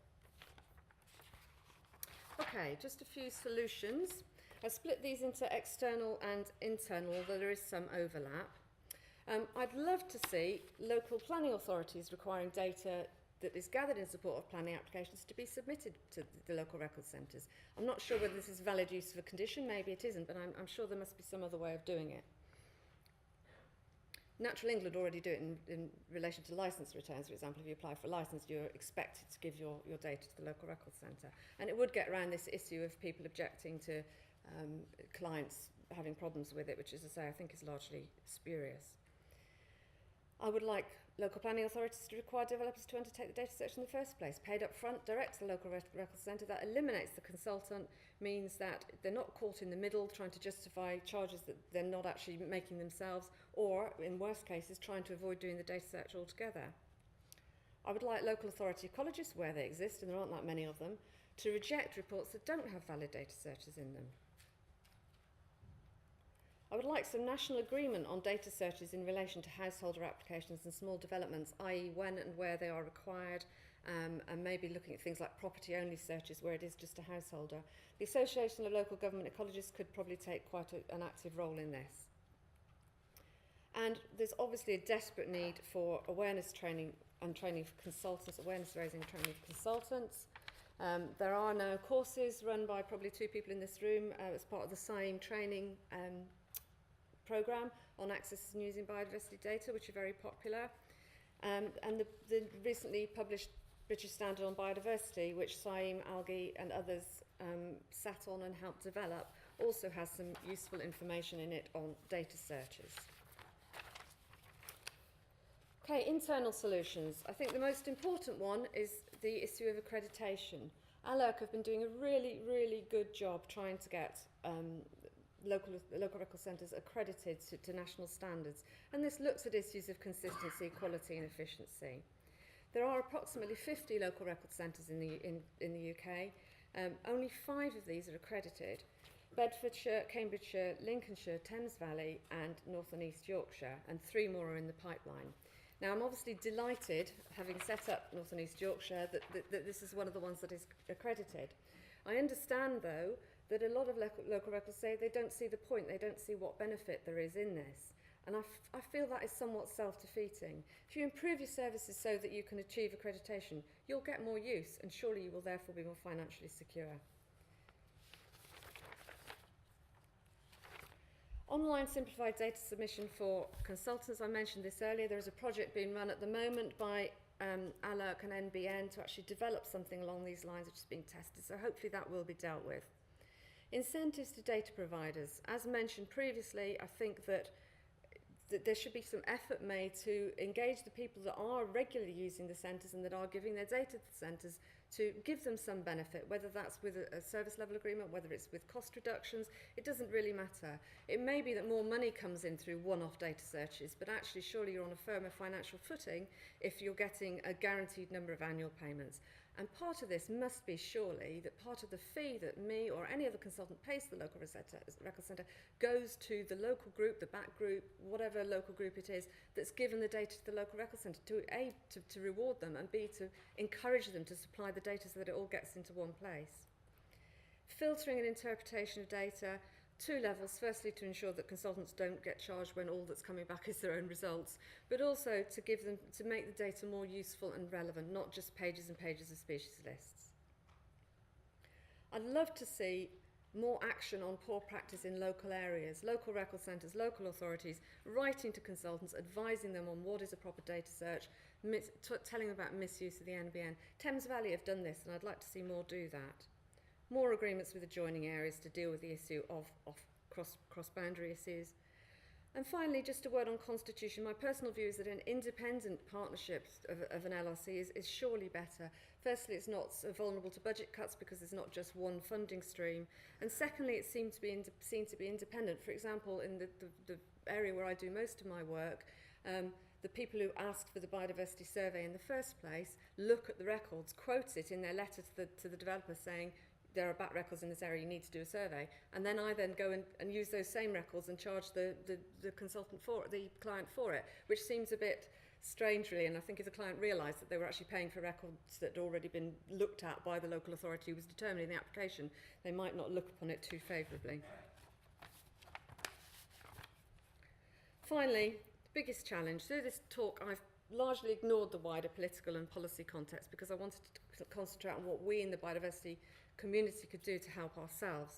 Okay, just a few solutions. I've split these into external and internal, although there is some overlap. I'd love to see local planning authorities requiring data that is gathered in support of planning applications to be submitted to the local record centres. I'm not sure whether this is valid use of a condition, maybe it isn't, but I'm sure there must be some other way of doing it. Natural England already do it in relation to licence returns, for example. If you apply for a licence, you're expected to give your data to the local record centre. And it would get around this issue of people objecting to clients having problems with it, which, as I say, I think is largely spurious. I would like local planning authorities to require developers to undertake the data search in the first place, paid up front, direct to the local record centre. That eliminates the consultant, means that they're not caught in the middle trying to justify charges that they're not actually making themselves, or, in worst cases, trying to avoid doing the data search altogether. I would like local authority ecologists, where they exist, and there aren't that many of them, to reject reports that don't have valid data searches in them. I would like some national agreement on data searches in relation to householder applications and small developments, i.e. when and where they are required, and maybe looking at things like property-only searches where it is just a householder. The Association of Local Government Ecologists could probably take quite an active role in this. And there's obviously a desperate need for awareness training and training for consultants, awareness raising and training for consultants. There are now courses run by probably 2 people in this room as part of the Cham training programme on access and using biodiversity data, which are very popular. And the recently published British Standard on Biodiversity, which Cham, Algae and others sat on and helped develop, also has some useful information in it on data searches. Okay, internal solutions. I think the most important one is the issue of accreditation. ALERC have been doing a really, really good job trying to get local record centres accredited to national standards, and this looks at issues of consistency, quality and efficiency. There are approximately 50 local record centres in the UK. Only 5 of these are accredited: Bedfordshire, Cambridgeshire, Lincolnshire, Thames Valley and North and East Yorkshire, and 3 more are in the pipeline. Now, I'm obviously delighted, having set up North and East Yorkshire, that this is one of the ones that is accredited. I understand, though, that a lot of local records say they don't see the point, they don't see what benefit there is in this. And I feel that is somewhat self-defeating. If you improve your services so that you can achieve accreditation, you'll get more use, and surely you will therefore be more financially secure. Online simplified data submission for consultants. I mentioned this earlier. There is a project being run at the moment by ALERC and NBN to actually develop something along these lines, which is being tested. So hopefully that will be dealt with. Incentives to data providers. As mentioned previously, I think that there should be some effort made to engage the people that are regularly using the centres and that are giving their data to the centres, to give them some benefit, whether that's with a service level agreement, whether it's with cost reductions, it doesn't really matter. It may be that more money comes in through one-off data searches, but actually surely you're on a firmer financial footing if you're getting a guaranteed number of annual payments. And part of this must be surely that part of the fee that me or any other consultant pays to the local record centre goes to the local group, the back group, whatever local group it is, that's given the data to the local record centre, to A, to reward them, and B, to encourage them to supply the data so that it all gets into one place. Filtering and interpretation of data, 2 levels. Firstly, to ensure that consultants don't get charged when all that's coming back is their own results, but also to give them, to make the data more useful and relevant, not just pages and pages of species lists. I'd love to see more action on poor practice in local areas, local record centres, local authorities, writing to consultants, advising them on what is a proper data search, telling them about misuse of the NBN. Thames Valley have done this, and I'd like to see more do that. More agreements with adjoining areas to deal with the issue of cross-boundary issues. And finally, just a word on constitution. My personal view is that an independent partnership of an LRC is surely better. Firstly, it's not so vulnerable to budget cuts because there's not just one funding stream. And secondly, it seems to be seen to be independent. For example, in the area where I do most of my work, the people who asked for the biodiversity survey in the first place look at the records, quote it in their letter to the developer saying, there are bat records in this area, you need to do a survey. And then I then go and use those same records and charge the consultant for it, the client for it, which seems a bit strange really. And I think if the client realised that they were actually paying for records that had already been looked at by the local authority who was determining the application, they might not look upon it too favourably. Finally, the biggest challenge. Through this talk, I've largely ignored the wider political and policy context because I wanted to concentrate on what we in the biodiversity community could do to help ourselves.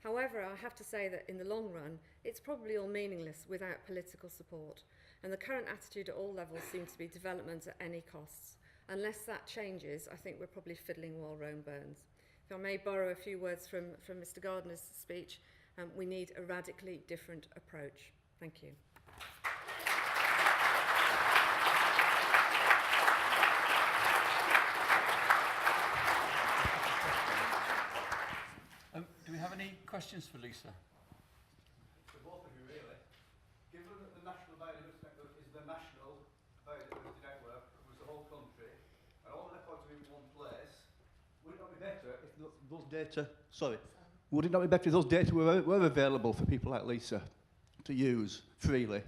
However, I have to say that in the long run, it's probably all meaningless without political support. And the current attitude at all levels seems to be development at any costs. Unless that changes, I think we're probably fiddling while Rome burns. If I may borrow a few words from Mr. Gardner's speech, we need a radically different approach. Thank you. Do we have any questions for Lisa? For both of you, really. Given that the National Biodiversity Network is the national biodiversity network, across the whole country, and all the records are in one place, would it not be better if those data, would it not be better if those data were available for people like Lisa to use freely?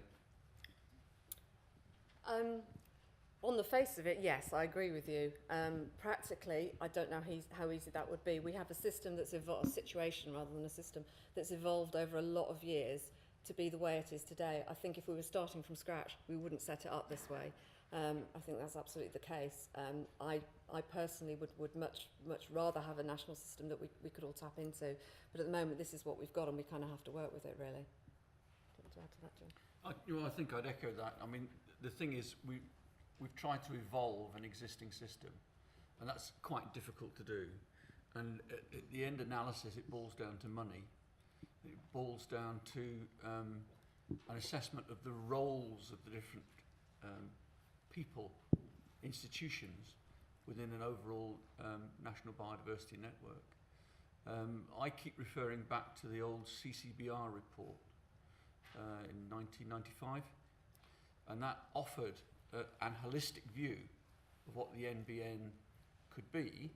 On the face of it, yes, I agree with you. Practically, I don't know how easy that would be. We have a system that's evolved, a situation rather than a system that's evolved over a lot of years to be the way it is today. I think if we were starting from scratch, we wouldn't set it up this way. I think that's absolutely the case. I personally would much rather have a national system that we could all tap into. But at the moment, this is what we've got, and we kind of have to work with it, really. Do you want to add to that, Jim? I think I'd echo that. I mean, the thing is, we've tried to evolve an existing system, and that's quite difficult to do. And at the end analysis, it boils down to money. It boils down to an assessment of the roles of the different people, institutions within an overall national biodiversity network. I keep referring back to the old CCBR report in 1995, and that offered an holistic view of what the NBN could be,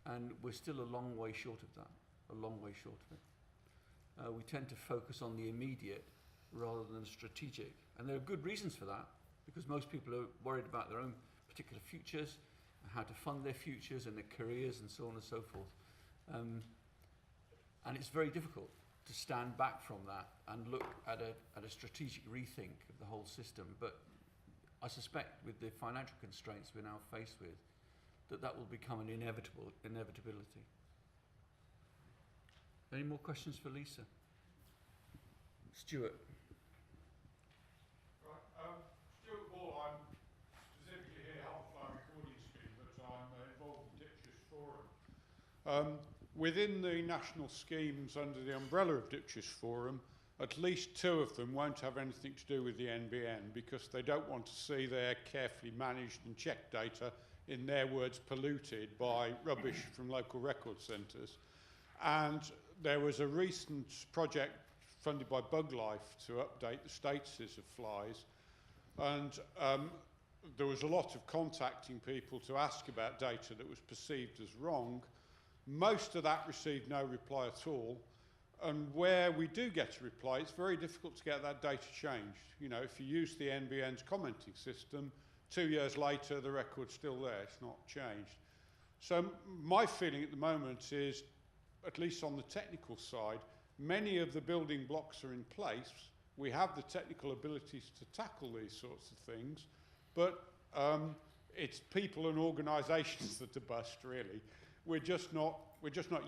and we're still a long way short of that, a long way short of it. We tend to focus on the immediate rather than strategic, and there are good reasons for that, because most people are worried about their own particular futures, how to fund their futures and their careers and so on and so forth. And it's very difficult to stand back from that and look at a strategic rethink of the whole system. But I suspect with the financial constraints we're now faced with, that will become an inevitability. Any more questions for Lisa? Stuart. Right, Stuart Ball, I'm specifically here helping my recording scheme, but I'm involved in Ditches Forum. Within the national schemes under the umbrella of Ditches Forum, at least 2 of them won't have anything to do with the NBN because they don't want to see their carefully managed and checked data, in their words, polluted by rubbish from local record centres. And there was a recent project funded by BugLife to update the statuses of flies. And there was a lot of contacting people to ask about data that was perceived as wrong. Most of that received no reply at all. And where we do get a reply, it's very difficult to get that data changed. You know, if you use the NBN's commenting system, 2 years later, the record's still there, it's not changed. So my feeling at the moment is, at least on the technical side, many of the building blocks are in place. We have the technical abilities to tackle these sorts of things, but it's people and organisations that are bust, really. We're just not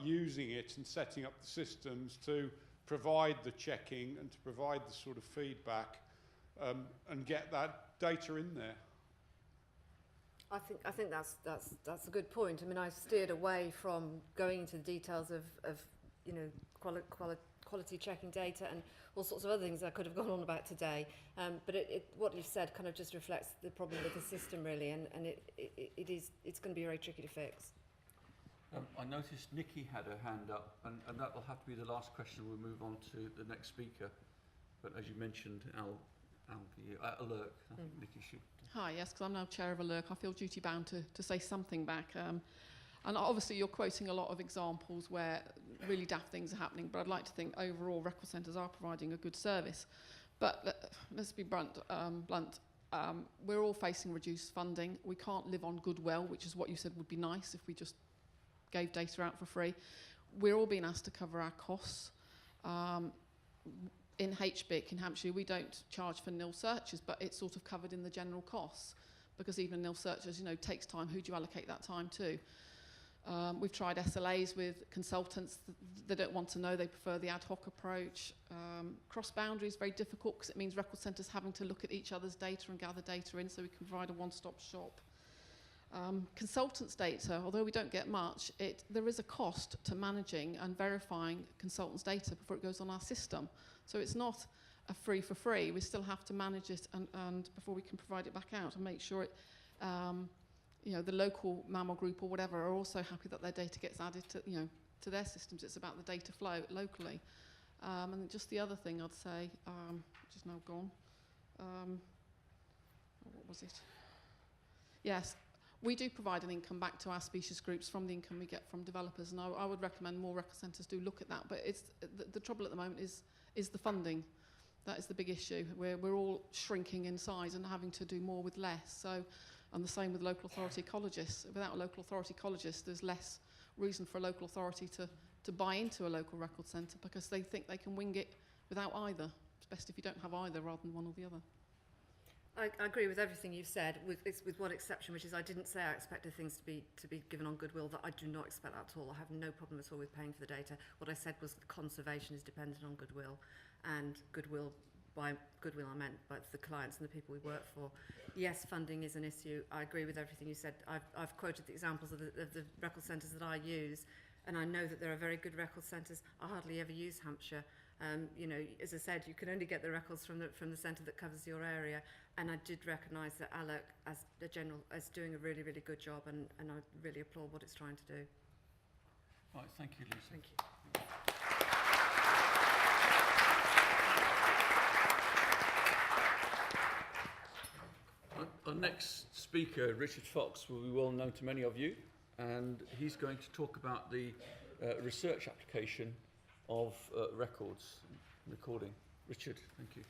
using it and setting up the systems to provide the checking and to provide the sort of feedback and get that data in there. I think that's a good point. I mean, I steered away from going into the details of you know, quality checking data and all sorts of other things I could have gone on about today. But what you've said kind of just reflects the problem with the system, really, and it's going to be very tricky to fix. I noticed Nikki had her hand up, and that will have to be the last question. We'll move on to the next speaker. But as you mentioned, Alert, I think Nikki should. Hi, yes, because I'm now chair of Alert. I feel duty bound to say something back. And obviously you're quoting a lot of examples where really daft things are happening, but I'd like to think overall record centres are providing a good service. But let's be blunt. We're all facing reduced funding. We can't live on goodwill, which is what you said would be nice if we just gave data out for free. We're all being asked to cover our costs. In HBIC in Hampshire, we don't charge for nil searches, but it's sort of covered in the general costs because even nil searches, you know, takes time. Who do you allocate that time to? We've tried SLAs with consultants. They don't want to know. They prefer the ad hoc approach. Cross-boundary is very difficult because it means record centres having to look at each other's data and gather data in so we can provide a one-stop shop. Consultants' data, although we don't get much, there is a cost to managing and verifying consultants' data before it goes on our system. So it's not a free for free. We still have to manage it and before we can provide it back out and make sure it, you know, the local mammal group or whatever are also happy that their data gets added to, you know, to their systems. It's about the data flow locally. And just the other thing I'd say, which is now gone. What was it? Yes. We do provide an income back to our species groups from the income we get from developers, and I would recommend more record centres do look at that. But it's the trouble at the moment is the funding. That is the big issue. We're all shrinking in size and having to do more with less. So, and the same with local authority ecologists. Without a local authority ecologist, there's less reason for a local authority to buy into a local record centre because they think they can wing it without either. It's best if you don't have either rather than one or the other. I agree with everything you've said, with one exception, which is I didn't say I expected things to be given on goodwill. That I do not expect that at all. I have no problem at all with paying for the data. What I said was conservation is dependent on goodwill, and goodwill, by goodwill I meant by the clients and the people we work for. Yes, funding is an issue. I agree with everything you said. I've quoted the examples of the record centres that I use, and I know that there are very good record centres. I hardly ever use Hampshire. You know, as I said, you can only get the records from the centre that covers your area, and I did recognise that ALEC as doing a really, really good job, and I really applaud what it's trying to do. Right, thank you, Lisa. Thank you. Our next speaker, Richard Fox, will be well known to many of you, and he's going to talk about the research application of records recording. Richard, thank you.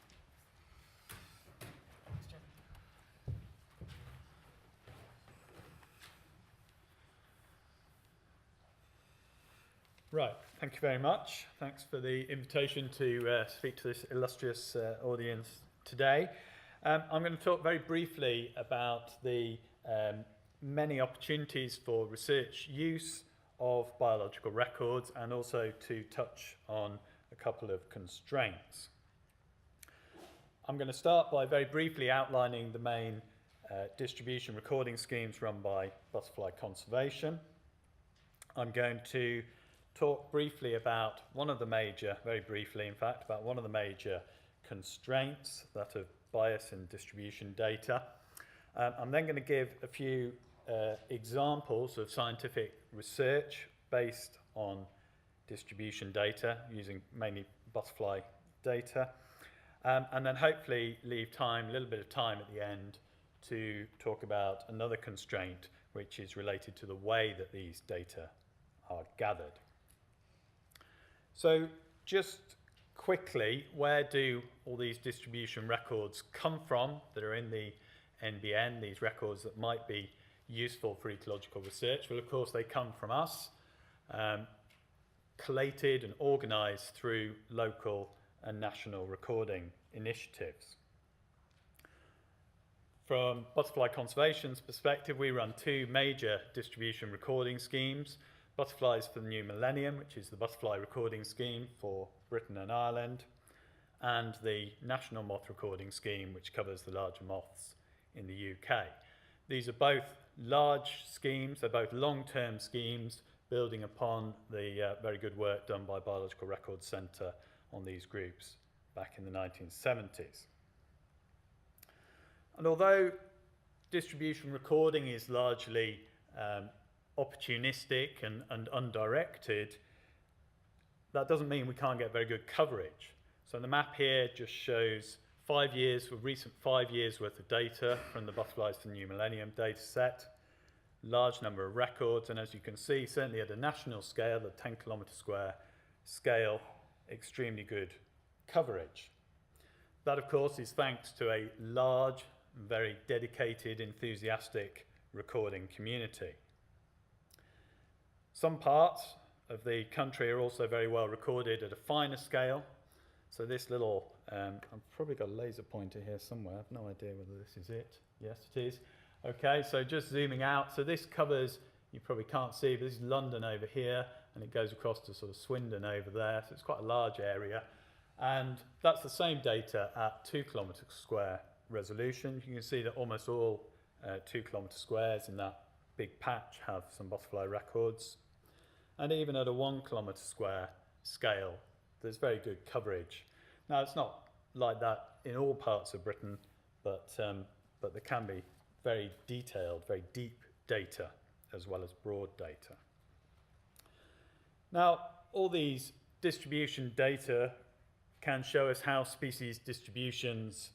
Right, thank you very much. Thanks for the invitation to speak to this illustrious audience today. I'm going to talk very briefly about the many opportunities for research use of biological records, and also to touch on a couple of constraints. I'm going to start by very briefly outlining the main distribution recording schemes run by Butterfly Conservation. I'm going to talk briefly about one of the major, very briefly in fact, about one of the major constraints, that of bias in distribution data. I'm then going to give a few examples of scientific research based on distribution data, using mainly butterfly data, and then hopefully leave time, a little bit of time at the end, to talk about another constraint which is related to the way that these data are gathered. So just quickly, where do all these distribution records come from that are in the NBN, these records that might be useful for ecological research? Well, of course, they come from us, collated and organised through local and national recording initiatives. From Butterfly Conservation's perspective, we run two major distribution recording schemes: Butterflies for the New Millennium, which is the butterfly recording scheme for Britain and Ireland, and the National Moth Recording Scheme, which covers the larger moths in the UK. These are both large schemes, they're both long-term schemes, building upon the very good work done by Biological Records Centre on these groups back in the 1970s. And although distribution recording is largely opportunistic and undirected, that doesn't mean we can't get very good coverage. So the map here just shows 5 years, recent 5 years worth of data from the Butterflies for the New Millennium data set, large number of records, and as you can see, certainly at a national scale, the 10 kilometre square scale, extremely good coverage. That, of course, is thanks to a large, very dedicated, enthusiastic recording community. Some parts of the country are also very well recorded at a finer scale. So this little, I've probably got a laser pointer here somewhere. I've no idea whether this is it. Yes, it is. Okay, so just zooming out. So this covers, you probably can't see, but this is London over here, and it goes across to sort of Swindon over there. So it's quite a large area. And that's the same data at 2 kilometre square resolution. You can see that almost all 2 kilometre squares in that big patch have some butterfly records. And even at a 1 kilometre square scale, there's very good coverage. Now, it's not like that in all parts of Britain, but there can be very detailed, very deep data as well as broad data. Now, all these distribution data can show us how species distributions,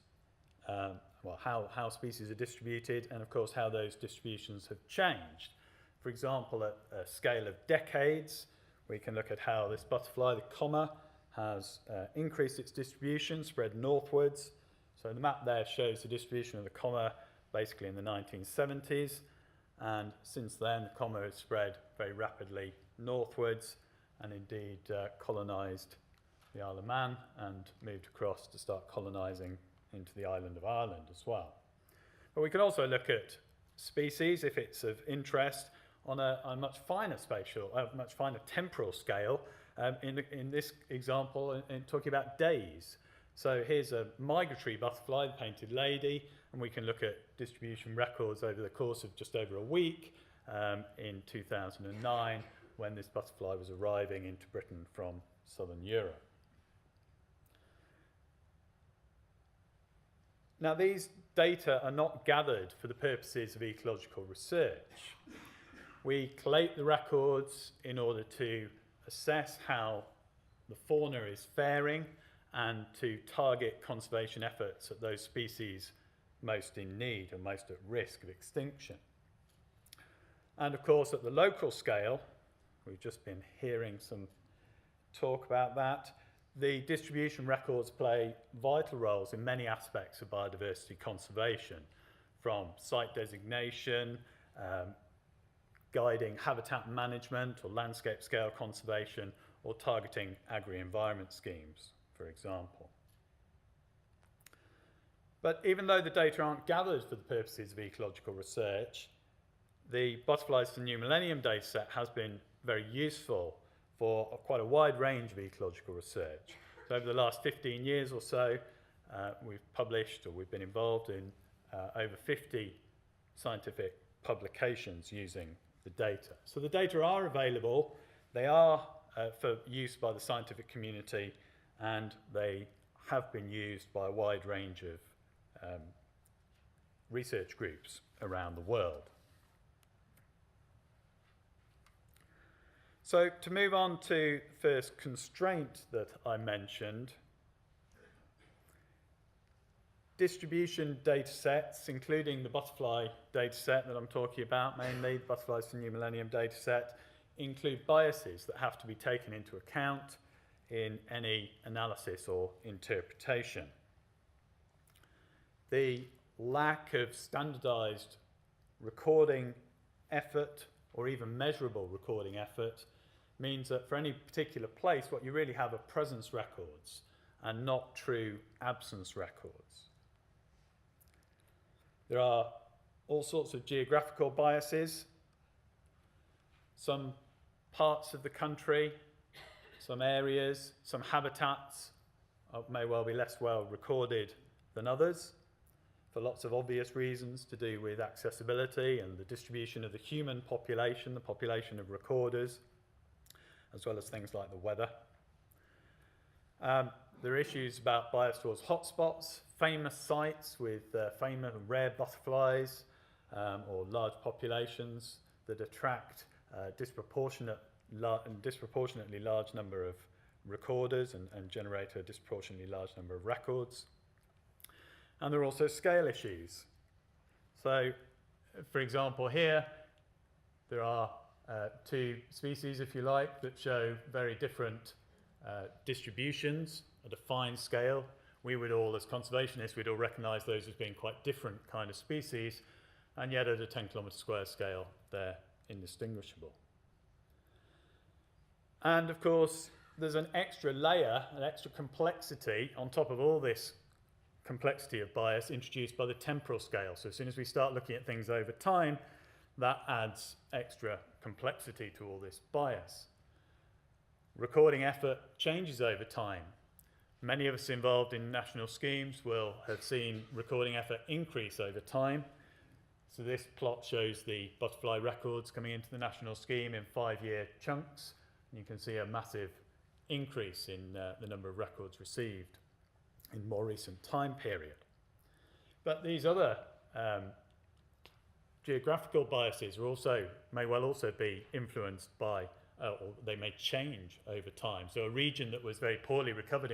how species are distributed, and of course how those distributions have changed. For example, at a scale of decades, we can look at how this butterfly, the comma, has increased its distribution, spread northwards. So the map there shows the distribution of the comma basically in the 1970s, and since then the comma has spread very rapidly northwards and indeed colonised the Isle of Man and moved across to start colonising into the island of Ireland as well. But we can also look at species, if it's of interest, on a much finer spatial, much finer temporal scale. In this example, in talking about days. So here's a migratory butterfly, the painted lady, and we can look at distribution records over the course of just over a week in 2009, when this butterfly was arriving into Britain from southern Europe. Now, these data are not gathered for the purposes of ecological research. We collate the records in order to assess how the fauna is faring and to target conservation efforts at those species most in need and most at risk of extinction. And of course, at the local scale, we've just been hearing some talk about that, the distribution records play vital roles in many aspects of biodiversity conservation, from site designation, guiding habitat management or landscape scale conservation, or targeting agri-environment schemes, for example. But even though the data aren't gathered for the purposes of ecological research, the Butterflies for the New Millennium dataset has been very useful for quite a wide range of ecological research. So over the last 15 years or so, we've published, or we've been involved in over 50 scientific publications using the data. So the data are available, they are for use by the scientific community, and they have been used by a wide range of research groups around the world. So to move on to the first constraint that I mentioned, distribution data sets, including the butterfly data set that I'm talking about, mainly the Butterflies for the New Millennium data set, include biases that have to be taken into account in any analysis or interpretation. The lack of standardized recording effort, or even measurable recording effort, means that for any particular place, what you really have are presence records and not true absence records. There are all sorts of geographical biases. Some parts of the country, some areas, some habitats may well be less well recorded than others, for lots of obvious reasons to do with accessibility and the distribution of the human population, the population of recorders, as well as things like the weather. There are issues about bias towards hotspots, famous sites with famous and rare butterflies, or large populations that attract disproportionately large number of recorders and generate a disproportionately large number of records. And there are also scale issues. So, for example, here there are two species, if you like, that show very different distributions at a fine scale. We would all, as conservationists, we'd all recognise those as being quite different kind of species, and yet at a 10 kilometre square scale, they're indistinguishable. And of course, there's an extra layer, an extra complexity on top of all this complexity of bias introduced by the temporal scale. So as soon as we start looking at things over time, that adds extra complexity to all this bias. Recording effort changes over time. Many of us involved in national schemes will have seen recording effort increase over time. So this plot shows the butterfly records coming into the national scheme in 5-year chunks. You can see a massive increase in the number of records received in more recent time period. But these other geographical biases are may well also be influenced by, or they may change over time. So a region that was very poorly recorded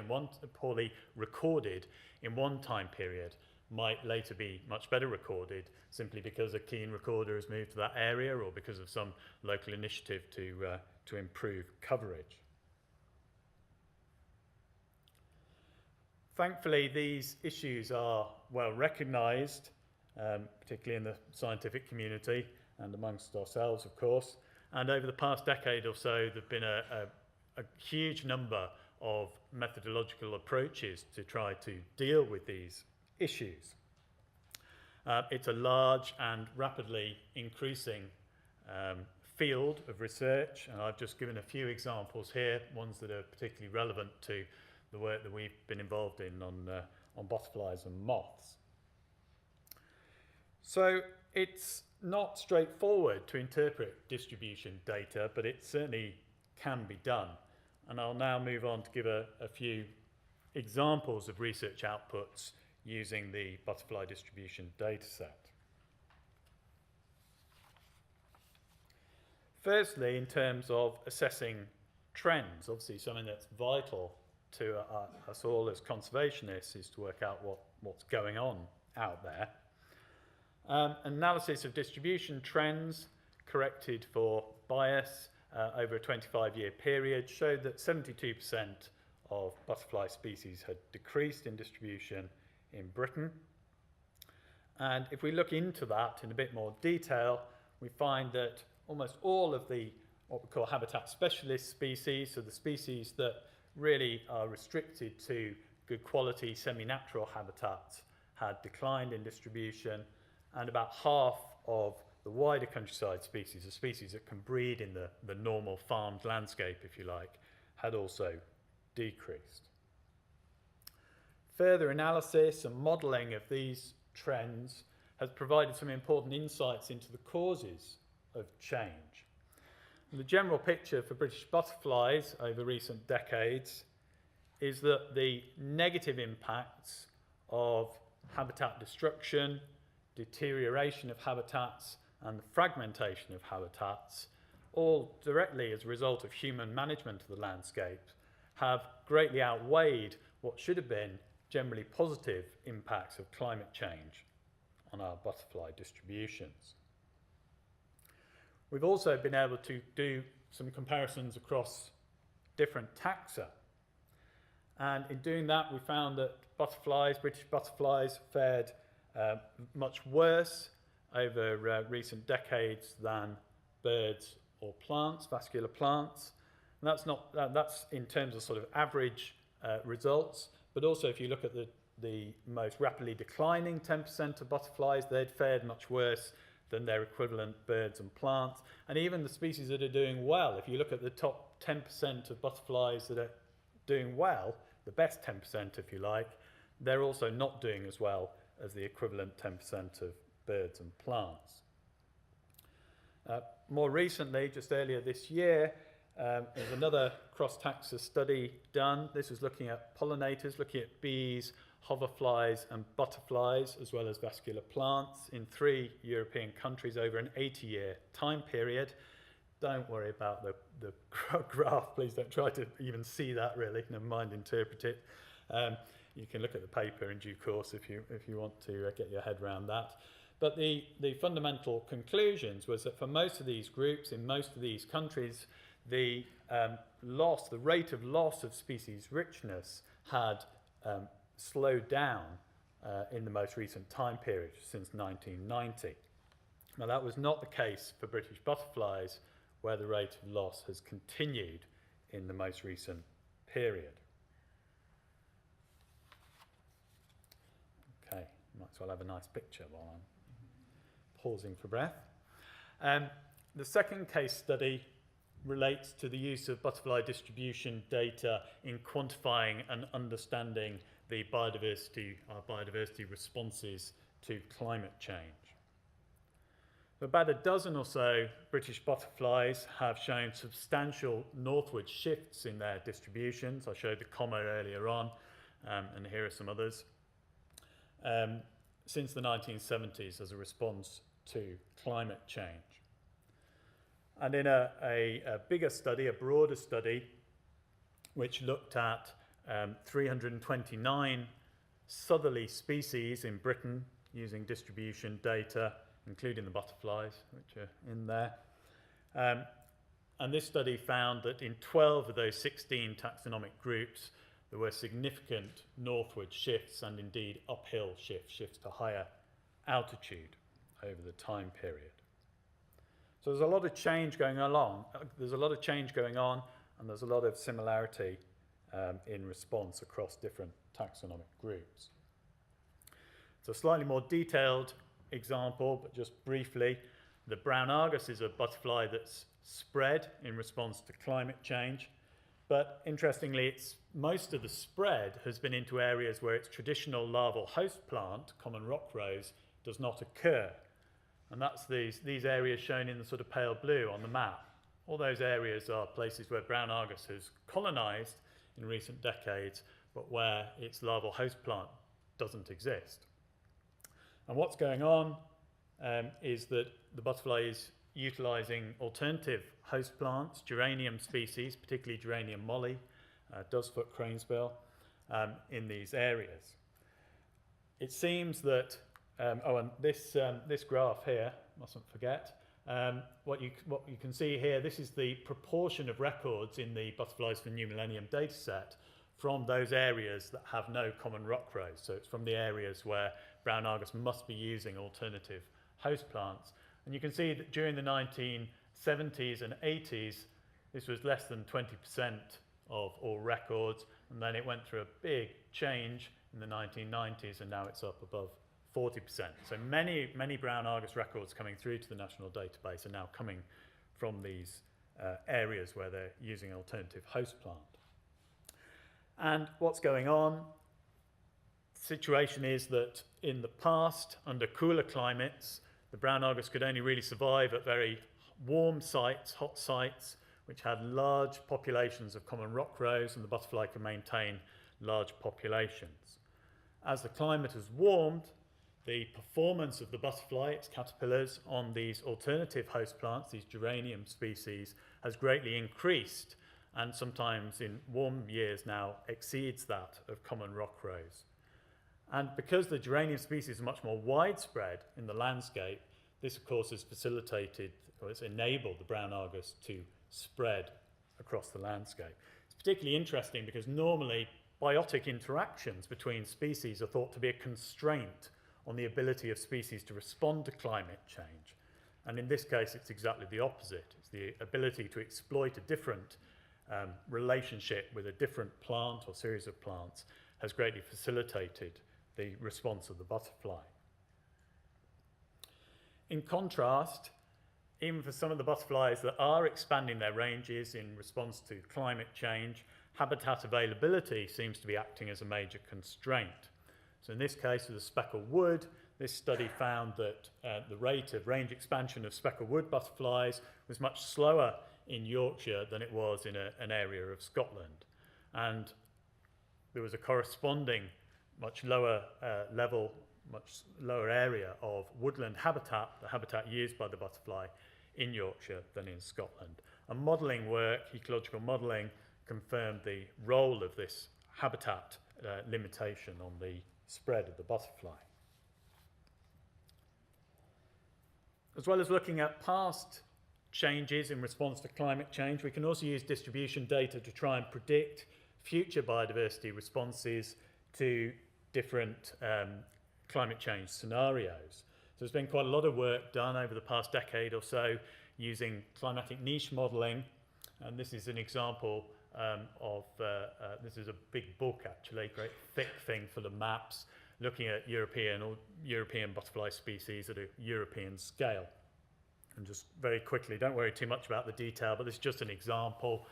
in one time period might later be much better recorded simply because a keen recorder has moved to that area or because of some local initiative to improve coverage. Thankfully, these issues are well recognised, particularly in the scientific community and amongst ourselves, of course. And over the past decade or so, there have been a huge number of methodological approaches to try to deal with these issues. It's a large and rapidly increasing field of research, and I've just given a few examples here, ones that are particularly relevant to the work that we've been involved in on butterflies and moths. So it's not straightforward to interpret distribution data, but it certainly can be done. And I'll now move on to give a few examples of research outputs using the butterfly distribution dataset. Firstly, in terms of assessing trends, obviously something that's vital to us all as conservationists is to work out what's going on out there. Analysis of distribution trends corrected for bias over a 25-year period showed that 72% of butterfly species had decreased in distribution in Britain. And if we look into that in a bit more detail, we find that almost all of the what we call habitat specialist species, so the species that really are restricted to good quality semi-natural habitats, had declined in distribution, and about half of the wider countryside species, the species that can breed in the normal farmed landscape, if you like, had also decreased. Further analysis and modelling of these trends has provided some important insights into the causes of change. And the general picture for British butterflies over recent decades is that the negative impacts of habitat destruction, deterioration of habitats, and the fragmentation of habitats, all directly as a result of human management of the landscape, have greatly outweighed what should have been generally positive impacts of climate change on our butterfly distributions. We've also been able to do some comparisons across different taxa. And in doing that, we found that butterflies, British butterflies, fared much worse over recent decades than birds or plants, vascular plants. And that's in terms of sort of average results, but also if you look at the most rapidly declining 10% of butterflies, they'd fared much worse than their equivalent birds and plants. And even the species that are doing well, if you look at the top 10% of butterflies that are doing well, the best 10% if you like, they're also not doing as well as the equivalent 10% of birds and plants. More recently, just earlier this year, there's another cross-taxa study done. This was looking at pollinators, looking at bees, hoverflies and butterflies, as well as vascular plants in 3 European countries over an 80-year time period. Don't worry about the graph, please don't try to even see that really, never mind interpret it. You can look at the paper in due course if you want to get your head around that. But the fundamental conclusions was that for most of these groups, in most of these countries, the rate of loss of species richness had slowed down in the most recent time period, since 1990. Now that was not the case for British butterflies, where the rate of loss has continued in the most recent period. Okay, might as well have a nice picture while I'm pausing for breath. The second case study relates to the use of butterfly distribution data in quantifying and understanding the our biodiversity responses to climate change. About a dozen or so British butterflies have shown substantial northward shifts in their distributions. I showed the comma earlier on, and here are some others, since the 1970s as a response to climate change. And in a bigger study, a broader study, which looked at 329 southerly species in Britain using distribution data, including the butterflies, which are in there. And this study found that in 12 of those 16 taxonomic groups, there were significant northward shifts and indeed uphill shifts to higher altitude over the time period. So there's a lot of change going on. There's a lot of change going on, and there's a lot of similarity in response across different taxonomic groups. So a slightly more detailed example, but just briefly, the brown argus is a butterfly that's spread in response to climate change. But interestingly, most of the spread has been into areas where its traditional larval host plant, common rock rose, does not occur. And that's these areas shown in the sort of pale blue on the map. All those areas are places where brown argus has colonised in recent decades, but where its larval host plant doesn't exist. And what's going on is that the butterfly is utilising alternative host plants, geranium species, particularly geranium molly, dove's-foot cranesbill, in these areas. It seems that, and this graph here, mustn't forget, what you can see here, this is the proportion of records in the Butterflies for the New Millennium dataset from those areas that have no common rock rose. So it's from the areas where brown argus must be using alternative host plants. And you can see that during the 1970s and 80s, this was less than 20% of all records, and then it went through a big change in the 1990s, and now it's up above 40%. So many brown argus records coming through to the national database are now coming from these areas where they're using alternative host plant. And what's going on? The situation is that in the past, under cooler climates, the brown argus could only really survive at very warm sites, hot sites, which had large populations of common rock rose, and the butterfly could maintain large populations. As the climate has warmed, the performance of the butterfly, its caterpillars, on these alternative host plants, these geranium species, has greatly increased, and sometimes in warm years now exceeds that of common rock rose. And because the geranium species are much more widespread in the landscape, this of course has facilitated, or it's enabled the brown argus to spread across the landscape. It's particularly interesting because normally biotic interactions between species are thought to be a constraint on the ability of species to respond to climate change. And in this case, it's exactly the opposite. It's the ability to exploit a different relationship with a different plant or series of plants has greatly facilitated the response of the butterfly. In contrast, even for some of the butterflies that are expanding their ranges in response to climate change, habitat availability seems to be acting as a major constraint. So in this case, with the speckled wood, this study found that the rate of range expansion of speckled wood butterflies was much slower in Yorkshire than it was in an area of Scotland. And there was a corresponding much lower much lower area of woodland habitat, the habitat used by the butterfly in Yorkshire than in Scotland. And modelling work, ecological modelling, confirmed the role of this habitat limitation on the spread of the butterfly. As well as looking at past changes in response to climate change, we can also use distribution data to try and predict future biodiversity responses to different climate change scenarios. So there's been quite a lot of work done over the past decade or so using climatic niche modelling, and this is an example this is a big book actually, great thick thing full of maps looking at European butterfly species at a European scale. And just very quickly, don't worry too much about the detail, but this is just an example.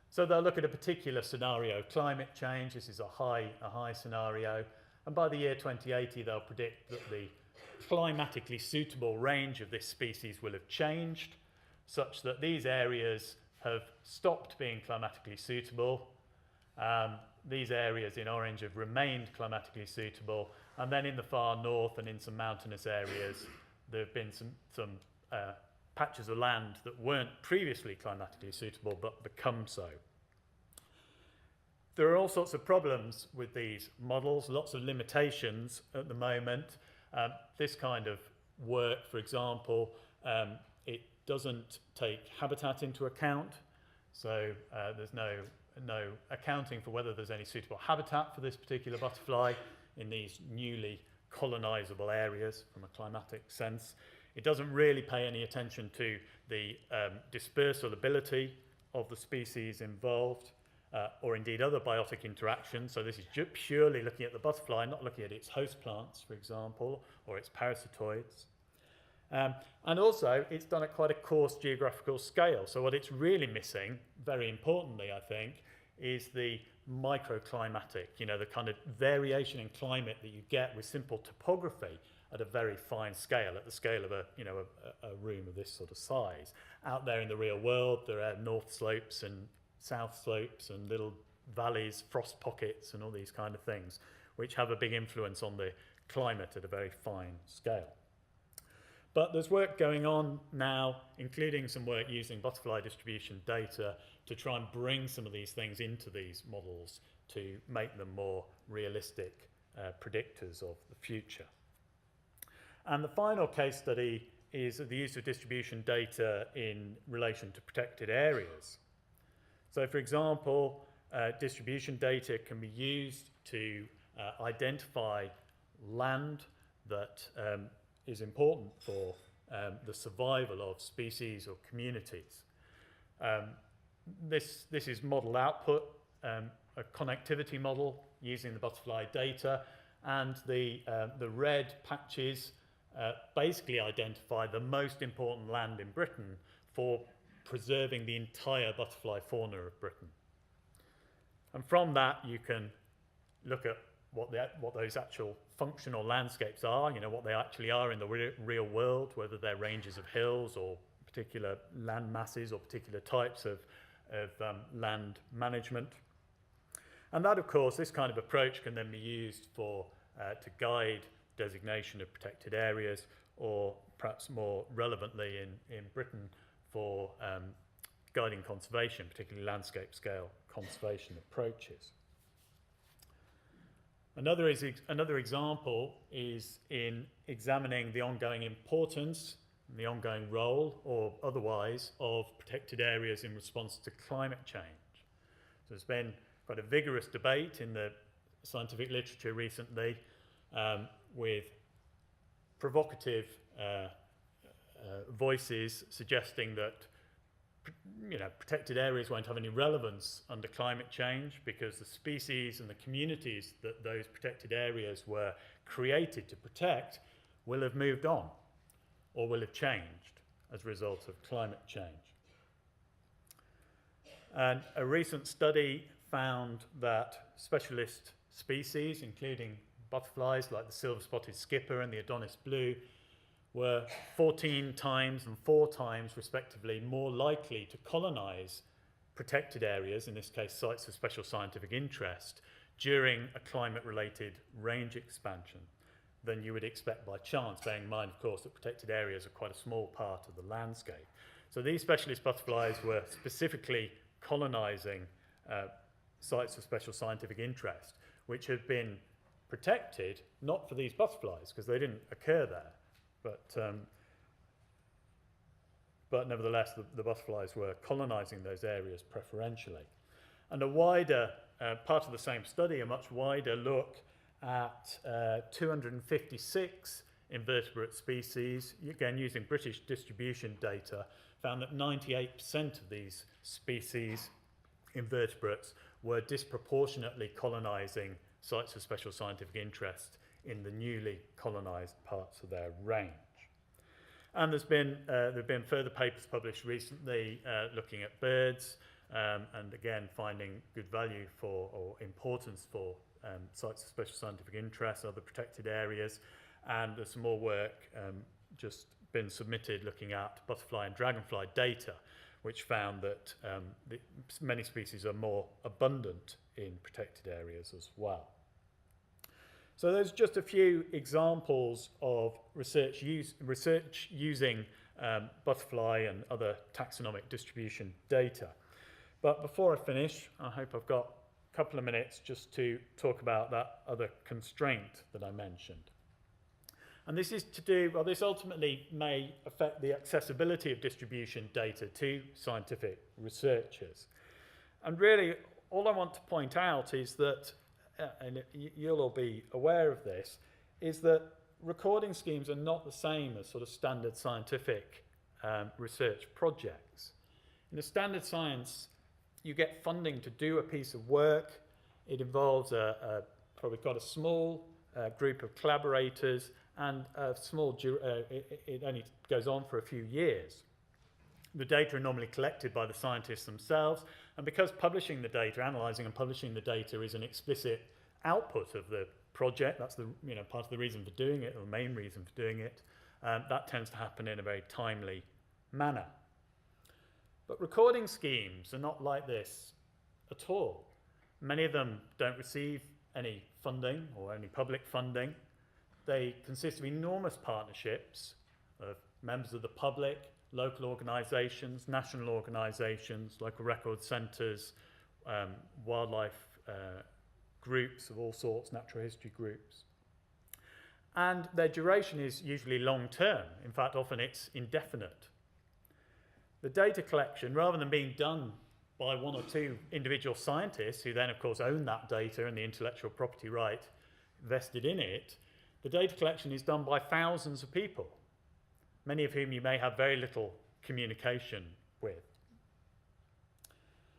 So they'll look at a particular scenario, climate change. This is a high scenario. And by the year 2080, they'll predict that the climatically suitable range of this species will have changed, such that these areas have stopped being climatically suitable. These areas in orange have remained climatically suitable. And then in the far north and in some mountainous areas, there have been some patches of land that weren't previously climatically suitable but become so. There are all sorts of problems with these models, lots of limitations at the moment. This kind of work, for example, it doesn't take habitat into account, so there's no accounting for whether there's any suitable habitat for this particular butterfly in these newly colonizable areas from a climatic sense. It doesn't really pay any attention to the dispersal ability of the species involved, or indeed other biotic interactions. So this is purely looking at the butterfly, not looking at its host plants, for example, or its parasitoids. And also, it's done at quite a coarse geographical scale. So what it's really missing, very importantly, I think, is the microclimatic, the kind of variation in climate that you get with simple topography at a very fine scale, at the scale of a room of this sort of size. Out there in the real world, there are north slopes and south slopes and little valleys, frost pockets and all these kind of things, which have a big influence on the climate at a very fine scale. But there's work going on now, including some work using butterfly distribution data to try and bring some of these things into these models to make them more realistic predictors of the future. And the final case study is the use of distribution data in relation to protected areas. So, for example, distribution data can be used to identify land that is important for the survival of species or communities. This is model output, a connectivity model using the butterfly data, and the red patches basically identify the most important land in Britain for preserving the entire butterfly fauna of Britain. And from that you can look at what those actual functional landscapes are, you know, what they actually are in the real world, whether they're ranges of hills or particular land masses or particular types of land management. And that, of course, this kind of approach can then be used for to guide designation of protected areas, or perhaps more relevantly in Britain for guiding conservation, particularly landscape scale conservation approaches. Another example is in examining the ongoing importance and the ongoing role, or otherwise, of protected areas in response to climate change. So there's been quite a vigorous debate in the scientific literature recently with provocative voices suggesting that protected areas won't have any relevance under climate change because the species and the communities that those protected areas were created to protect will have moved on or will have changed as a result of climate change. And a recent study found that specialist species, including butterflies like the silver-spotted skipper and the Adonis blue, were 14 times and 4 times, respectively, more likely to colonise protected areas, in this case sites of special scientific interest, during a climate-related range expansion than you would expect by chance, bearing in mind, of course, that protected areas are quite a small part of the landscape. So these specialist butterflies were specifically colonising sites of special scientific interest, which had been protected not for these butterflies, because they didn't occur there, but nevertheless the butterflies were colonising those areas preferentially. And a wider, part of the same study, a much wider look at 256 invertebrate species, again using British distribution data, found that 98% of these species, invertebrates, were disproportionately colonising sites of special scientific interest in the newly colonised parts of their range. And there have been further papers published recently looking at birds and again finding good value for or importance for sites of special scientific interest, other protected areas, and there's some more work just been submitted looking at butterfly and dragonfly data, which found that many species are more abundant in protected areas as well. So there's just a few examples of research using butterfly and other taxonomic distribution data. But before I finish, I hope I've got a couple of minutes just to talk about that other constraint that I mentioned. And this is to do, well, this ultimately may affect the accessibility of distribution data to scientific researchers. And really, all I want to point out is that, and you'll all be aware of this, is that recording schemes are not the same as sort of standard scientific research projects. In a standard science, you get funding to do a piece of work. It involves probably quite a small group of collaborators, and a small, it only goes on for a few years. The data are normally collected by the scientists themselves, and because publishing the data, analysing and publishing the data is an explicit output of the project, that's the part of the reason for doing it, or the main reason for doing it, that tends to happen in a very timely manner. But recording schemes are not like this at all. Many of them don't receive any funding or any public funding. They consist of enormous partnerships of members of the public, local organisations, national organisations, local record centres, wildlife groups of all sorts, natural history groups. And their duration is usually long term. In fact, often it's indefinite. The data collection, rather than being done by one or two individual scientists who then, of course, own that data and the intellectual property right vested in it, the data collection is done by thousands of people, many of whom you may have very little communication with.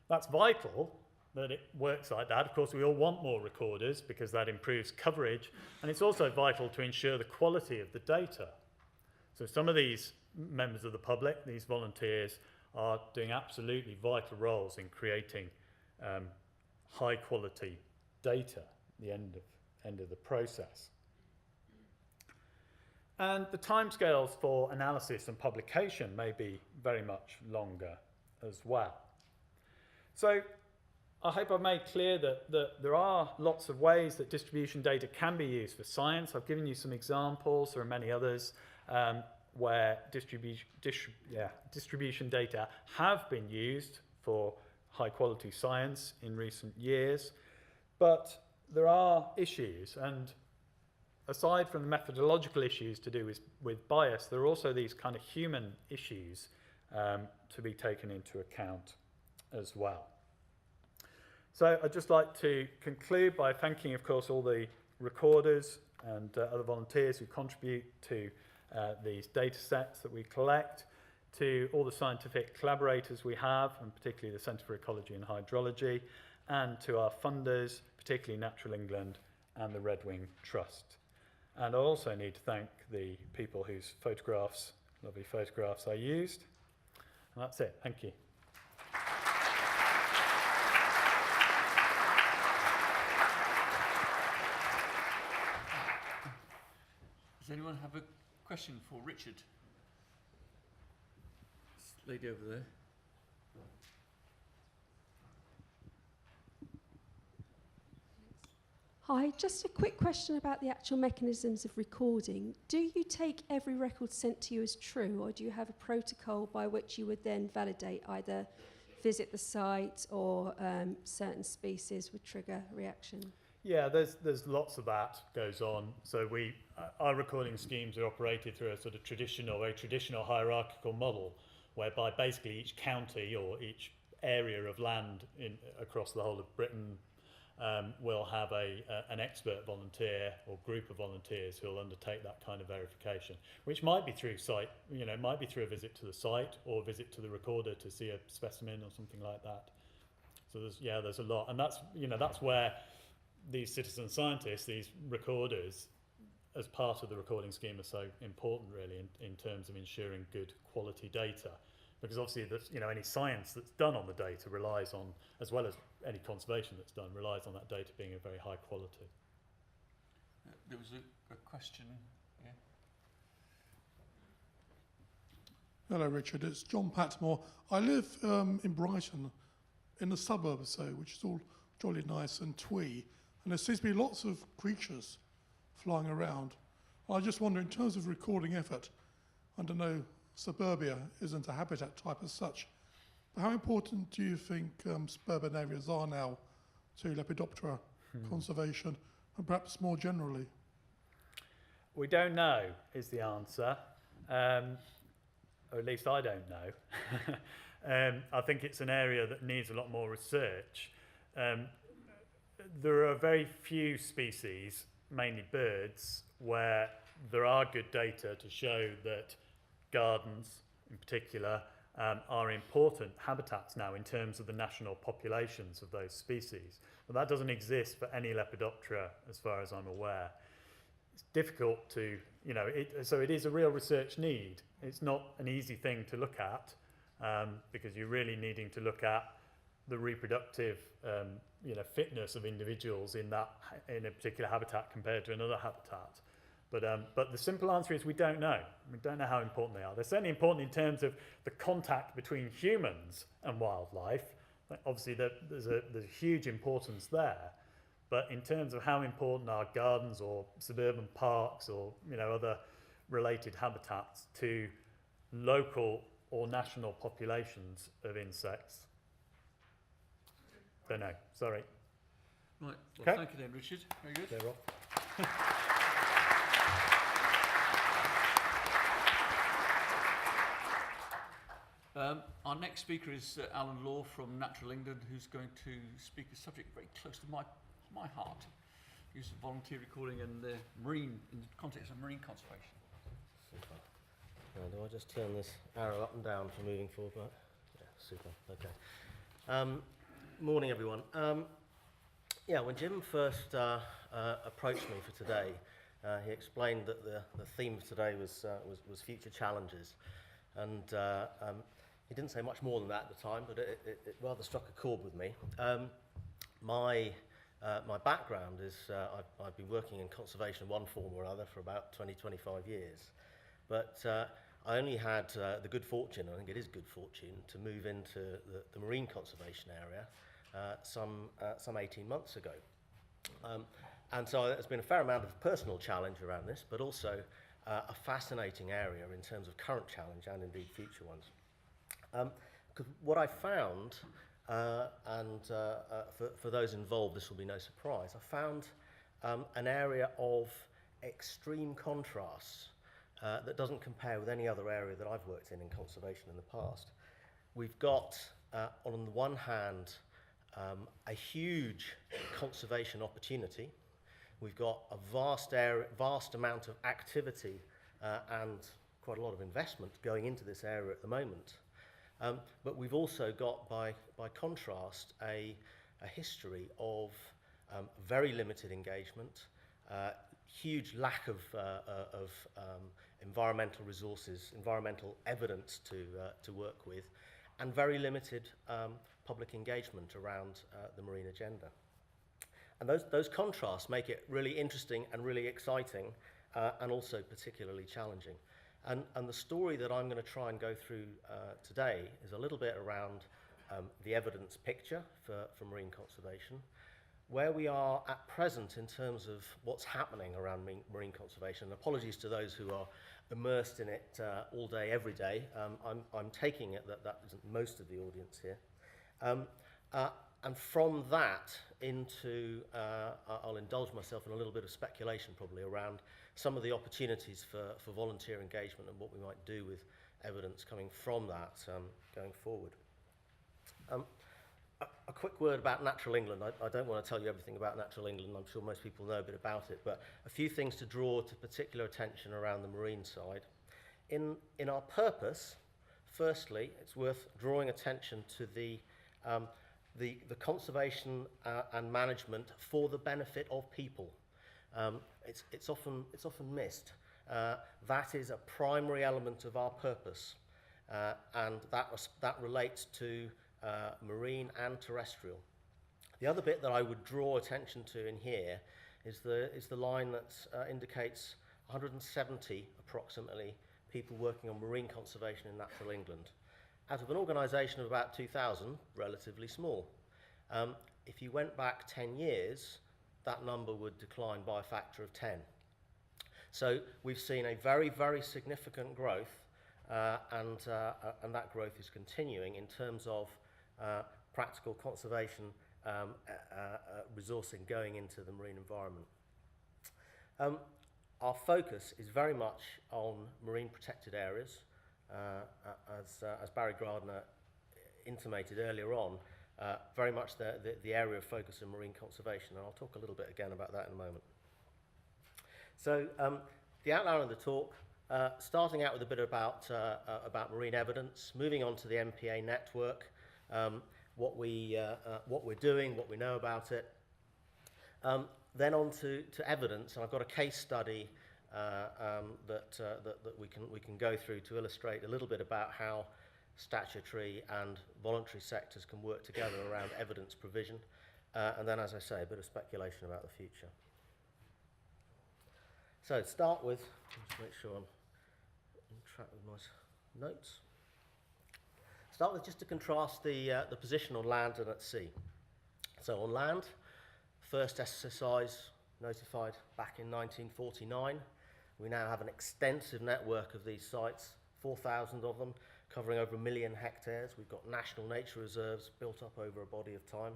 That's vital that it works like that. Of course, we all want more recorders because that improves coverage, and it's also vital to ensure the quality of the data. So some of these members of the public, these volunteers, are doing absolutely vital roles in creating high quality data at the end of the process. And the timescales for analysis and publication may be very much longer as well. So I hope I've made clear that there are lots of ways that distribution data can be used for science. I've given you some examples. There are many others where distribution data have been used for high quality science in recent years. But there are issues, and aside from the methodological issues to do with bias, there are also these kind of human issues to be taken into account as well. So I'd just like to conclude by thanking, of course, all the recorders and other volunteers who contribute to these data sets that we collect, to all the scientific collaborators we have, and particularly the Centre for Ecology and Hydrology, and to our funders, particularly Natural England and the Red Wing Trust. And I also need to thank the people whose photographs, lovely photographs, I used. And that's it. Thank you. Does anyone have a question for Richard? This lady over there. Hi, just a quick question about the actual mechanisms of recording. Do you take every record sent to you as true, or do you have a protocol by which you would then validate either visit the site or certain species would trigger a reaction? Yeah, there's lots of that goes on. So our recording schemes are operated through a sort of very traditional hierarchical model, whereby basically each county or each area of land across the whole of Britain will have an expert volunteer or group of volunteers who will undertake that kind of verification, which might be through site, might be through a visit to the site or a visit to the recorder to see a specimen or something like that. So there's a lot, and that's where these citizen scientists, these recorders, as part of the recording scheme, are so important, really, in terms of ensuring good quality data. Because obviously, any science that's done on the data relies on, as well as any conservation that's done, relies on that data being of very high quality. There was a question. Yeah. Hello, Richard. It's John Patmore. I live in Brighton, in the suburbs, which is all jolly nice and twee. And there seems to be lots of creatures flying around. I just wonder, in terms of recording effort, I don't know, suburbia isn't a habitat type as such, but how important do you think suburban areas are now to Lepidoptera conservation, and perhaps more generally? We don't know, is the answer. Or at least I don't know. I think it's an area that needs a lot more research. There are very few species, mainly birds, where there are good data to show that gardens, in particular, are important habitats now in terms of the national populations of those species. But that doesn't exist for any Lepidoptera, as far as I'm aware. It's difficult to, so it is a real research need. It's not an easy thing to look at, because you're really needing to look at the reproductive fitness of individuals in a particular habitat compared to another habitat. But the simple answer is we don't know. We don't know how important they are. They're certainly important in terms of the contact between humans and wildlife. Obviously, there's a huge importance there. But in terms of how important are gardens or suburban parks or other related habitats to local or national populations of insects, don't know. Sorry. Right. Well, Okay. thank you then, Richard. Very good. They're off. Our next speaker is Alan Law from Natural England, who's going to speak a subject very close to my heart: use of volunteer recording and marine in the context of marine conservation. Super. Now, do I just turn this arrow up and down for moving forward? Right? Yeah, super. Okay. Morning, everyone. Yeah, when Jim first approached me for today, he explained that the theme of today was future challenges, and he didn't say much more than that at the time, but it rather struck a chord with me. My background is I've been working in conservation in one form or other for about 20-25 years, but I only had the good fortune, I think it is good fortune, to move into the marine conservation area some 18 months ago. And so there's been a fair amount of personal challenge around this, but also a fascinating area in terms of current challenge and indeed future ones. Because what I found, for those involved this will be no surprise, I found an area of extreme contrasts that doesn't compare with any other area that I've worked in conservation in the past. We've got, on the one hand, a huge conservation opportunity. We've got a vast amount of activity and quite a lot of investment going into this area at the moment. But we've also got, by contrast, a history of very limited engagement, huge lack of environmental resources, environmental evidence to work with, and very limited public engagement around the marine agenda. And those contrasts make it really interesting and really exciting, and also particularly challenging. And the story that I'm going to try and go through today is a little bit around the evidence picture for marine conservation, where we are at present in terms of what's happening around marine conservation. And apologies to those who are immersed in it all day, every day. I'm taking it that isn't most of the audience here. And from that into, I'll indulge myself in a little bit of speculation probably around some of the opportunities for volunteer engagement and what we might do with evidence coming from that going forward. A quick word about Natural England. I don't want to tell you everything about Natural England. I'm sure most people know a bit about it, but a few things to draw to particular attention around the marine side. In our purpose, firstly, it's worth drawing attention to the conservation and management for the benefit of people. It's often missed. That is a primary element of our purpose, and that relates to marine and terrestrial. The other bit that I would draw attention to in here is the line that indicates 170 approximately people working on marine conservation in Natural England, out of an organisation of about 2,000, relatively small. If you went back 10 years, that number would decline by a factor of 10. So we've seen a very, very significant growth, and that growth is continuing in terms of practical conservation resourcing going into the marine environment. Our focus is very much on marine protected areas, as Barry Gardiner intimated earlier on, very much the area of focus in marine conservation, and I'll talk a little bit again about that in a moment. So the outline of the talk, starting out with a bit about marine evidence, moving on to the MPA network, what we're doing, what we know about it, then on to evidence, and I've got a case study that we can go through to illustrate a little bit about how statutory and voluntary sectors can work together around evidence provision, and then, as I say, a bit of speculation about the future. So to start with, just make sure I'm on track with my notes. Start with just to contrast the position on land and at sea. So on land, First SSIs notified back in 1949. We now have an extensive network of these sites, 4,000 of them, covering over 1 million hectares. We've got national nature reserves built up over a body of time.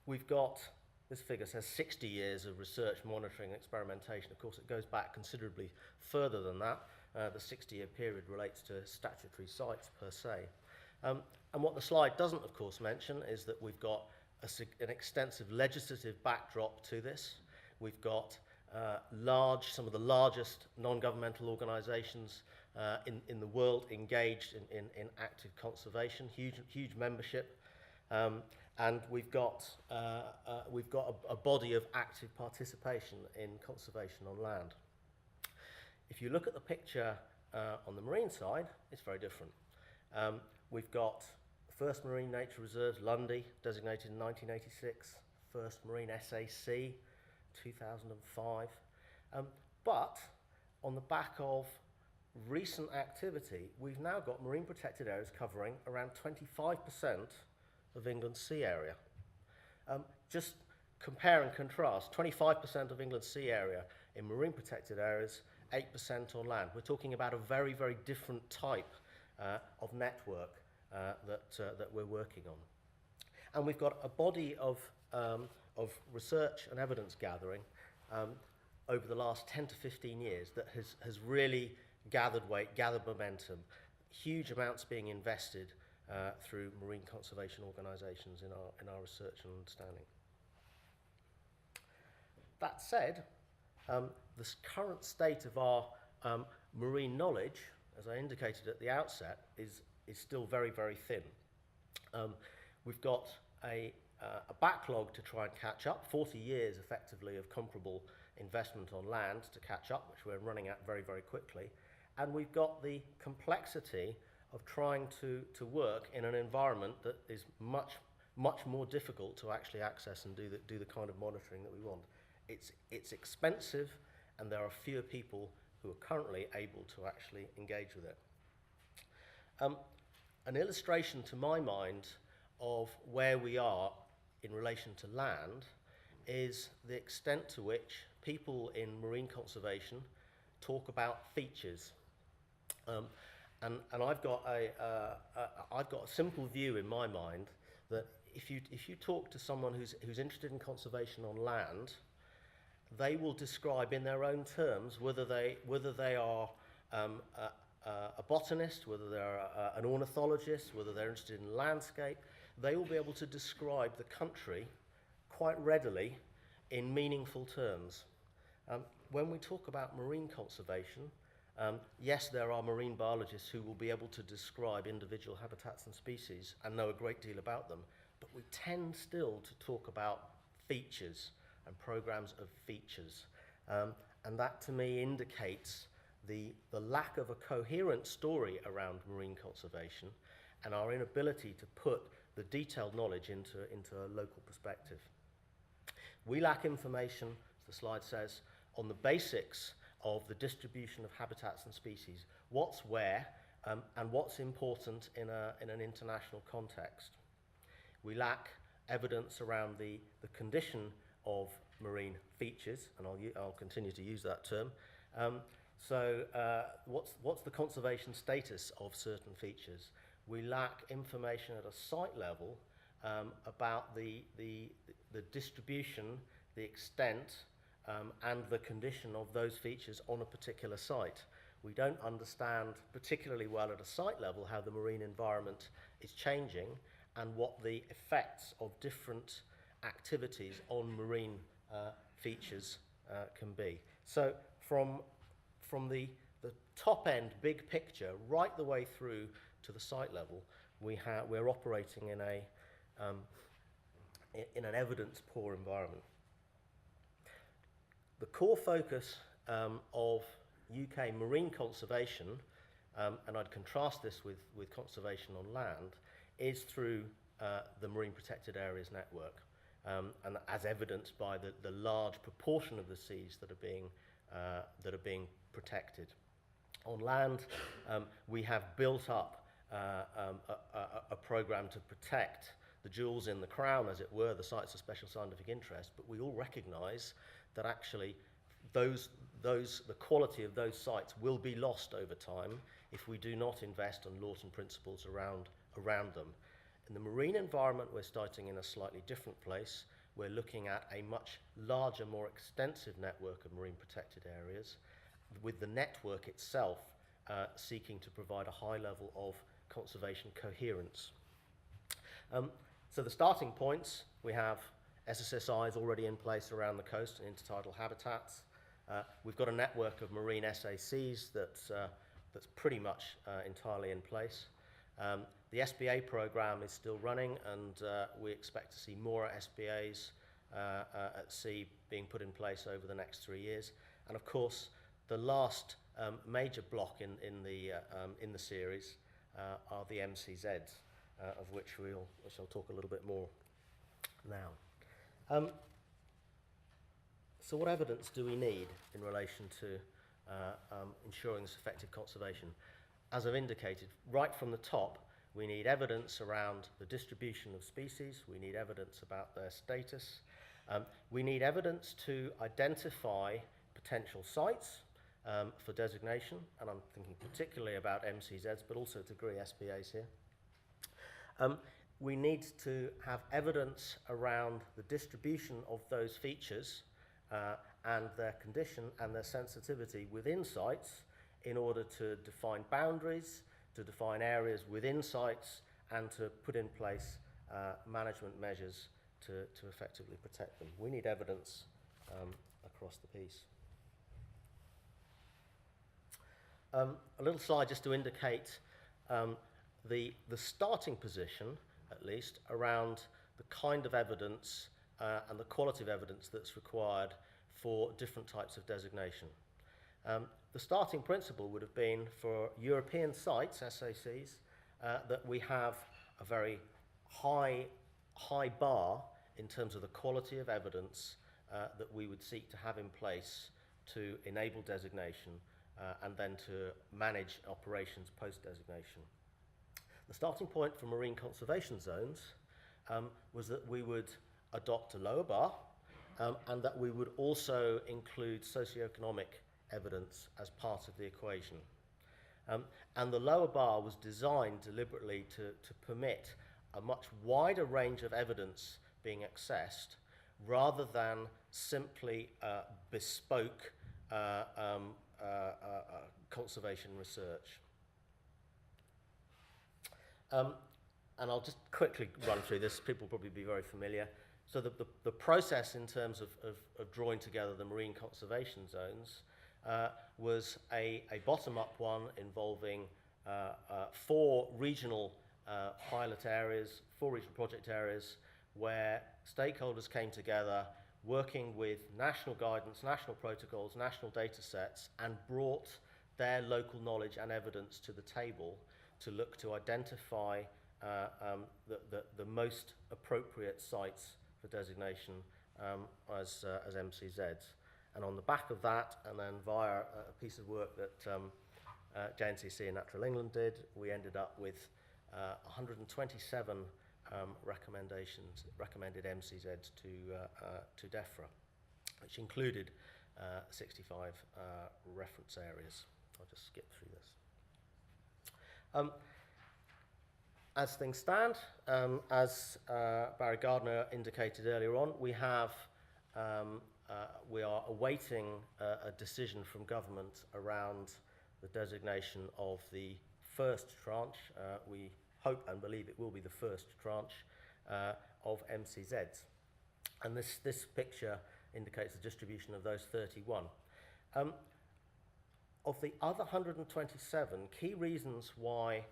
We've got, this figure says 60 years of research, monitoring, and experimentation. Of course, it goes back considerably further than that. The 60-year period relates to statutory sites per se. And what the slide doesn't, of course, mention is that we've got an extensive legislative backdrop to this. We've got some of the largest non-governmental organisations in the world engaged in active conservation, huge membership, and we've got a body of active participation in conservation on land. If you look at the picture on the marine side, it's very different. We've got first marine nature reserves, Lundy, designated in 1986, first marine SAC, 2005. But on the back of recent activity, we've now got marine protected areas covering around 25% of England's sea area. Just compare and contrast, 25% of England's sea area in marine protected areas, 8% on land. We're talking about a very, very different type of network that we're working on. And we've got a body of research and evidence gathering over the last 10 to 15 years that has really gathered weight, gathered momentum, huge amounts being invested through marine conservation organisations in our research and understanding. That said, the current state of our marine knowledge, as I indicated at the outset, is still very, very thin. We've got a backlog to try and catch up, 40 years effectively of comparable investment on land to catch up, which we're running at very, very quickly. And we've got the complexity of trying to work in an environment that is much more difficult to actually access and do the kind of monitoring that we want. It's expensive, and there are fewer people who are currently able to actually engage with it. An illustration to my mind of where we are in relation to land is the extent to which people in marine conservation talk about features. And I've got a simple view in my mind that if you talk to someone who's interested in conservation on land, they will describe in their own terms whether they are a botanist, whether they're an ornithologist, whether they're interested in landscape. They will be able to describe the country quite readily in meaningful terms. When we talk about marine conservation, yes, there are marine biologists who will be able to describe individual habitats and species and know a great deal about them, but we tend still to talk about features and programs of features. And that to me indicates the lack of a coherent story around marine conservation and our inability to put the detailed knowledge into a local perspective. We lack information, as the slide says, on the basics of the distribution of habitats and species, what's where, and what's important in an international context. We lack evidence around the condition of marine features, and I'll continue to use that term. So what's the conservation status of certain features? We lack information at a site level about the distribution, the extent, and the condition of those features on a particular site. We don't understand particularly well at a site level how the marine environment is changing and what the effects of different activities on marine features can be. So from the top end, big picture, right the way through to the site level, we're operating in an evidence-poor environment. The core focus of UK marine conservation, and I'd contrast this with conservation on land, is through the Marine Protected Areas Network, and as evidenced by the large proportion of the seas that are being protected. On land, we have built up a program to protect the jewels in the crown, as it were, the sites of special scientific interest, but we all recognise that actually the quality of those sites will be lost over time if we do not invest on Lawton principles around them. In the marine environment, we're starting in a slightly different place. We're looking at a much larger, more extensive network of marine protected areas, with the network itself seeking to provide a high level of conservation coherence. So the starting points, we have SSSIs already in place around the coast and intertidal habitats. We've got a network of marine SACs that's pretty much entirely in place. The SBA program is still running, and we expect to see more SBAs at sea being put in place over the next 3 years. And of course, the last major block in the series are the MCZs, of which I'll talk a little bit more now. So what evidence do we need in relation to ensuring this effective conservation? As I've indicated, right from the top, we need evidence around the distribution of species. We need evidence about their status. We need evidence to identify potential sites for designation, and I'm thinking particularly about MCZs, but also to a degree SPAs here. We need to have evidence around the distribution of those features and their condition and their sensitivity within sites in order to define boundaries, to define areas within sites, and to put in place management measures to effectively protect them. We need evidence across the piece. A little slide just to indicate the starting position, at least, around the kind of evidence and the quality of evidence that's required for different types of designation. The starting principle would have been for European sites, SACs, that we have a very high bar in terms of the quality of evidence that we would seek to have in place to enable designation and then to manage operations post-designation. The starting point for marine conservation zones was that we would adopt a lower bar and that we would also include socioeconomic evidence as part of the equation. And the lower bar was designed deliberately to permit a much wider range of evidence being accessed rather than simply bespoke conservation research. And I'll just quickly run through this. People will probably be very familiar. So the process in terms of drawing together the marine conservation zones was a bottom-up one involving 4 regional pilot areas, 4 regional project areas, where stakeholders came together working with national guidance, national protocols, national data sets, and brought their local knowledge and evidence to the table to look to identify the most appropriate sites for designation as MCZs. And on the back of that, and then via a piece of work that JNCC and Natural England did, we ended up with 127 recommended MCZs to DEFRA, which included 65 reference areas. I'll just skip through this. As things stand, as Barry Gardiner indicated earlier on, we are awaiting a decision from government around the designation of the first tranche. We hope and believe it will be the first tranche of MCZs. And this picture indicates the distribution of those 31. Of the other 127, key reasons why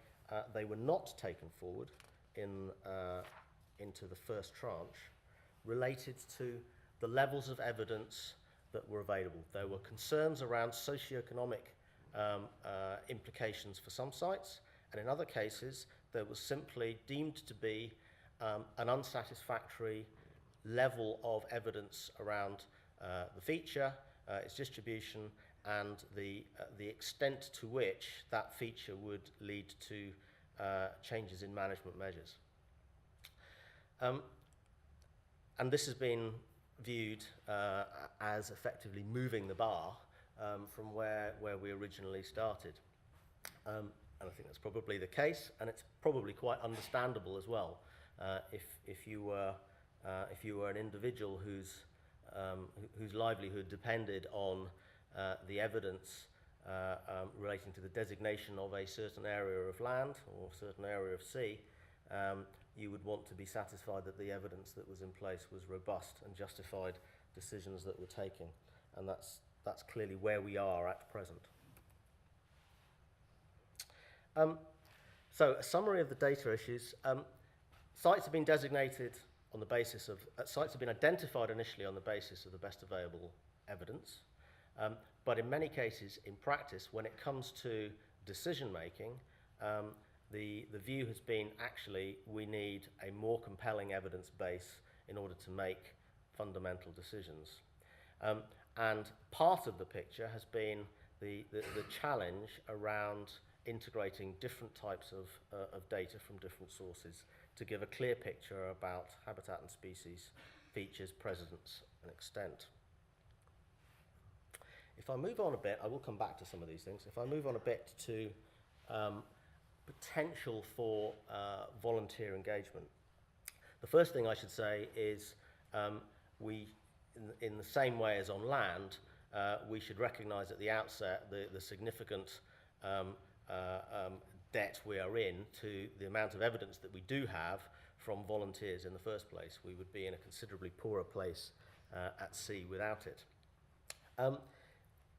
they were not taken forward into the first tranche related to the levels of evidence that were available. There were concerns around socioeconomic implications for some sites, and in other cases, there was simply deemed to be an unsatisfactory level of evidence around the feature, its distribution, and the extent to which that feature would lead to changes in management measures. And this has been viewed as effectively moving the bar from where we originally started. And I think that's probably the case, and it's probably quite understandable as well. If you were an individual whose livelihood depended on the evidence relating to the designation of a certain area of land or a certain area of sea, you would want to be satisfied that the evidence that was in place was robust and justified decisions that were taken, and that's clearly where we are at present. So a summary of the data issues. Sites have been designated on the basis of, sites have been identified initially on the basis of the best available evidence, but in many cases in practice, when it comes to decision making, the view has been actually we need a more compelling evidence base in order to make fundamental decisions. And part of the picture has been the challenge around integrating different types of data from different sources to give a clear picture about habitat and species, features, presence, and extent. If I move on a bit, I will come back to some of these things. If I move on a bit to potential for volunteer engagement. The first thing I should say is we, in the same way as on land, we should recognise at the outset the significant debt we are in to the amount of evidence that we do have from volunteers in the first place. We would be in a considerably poorer place at sea without it.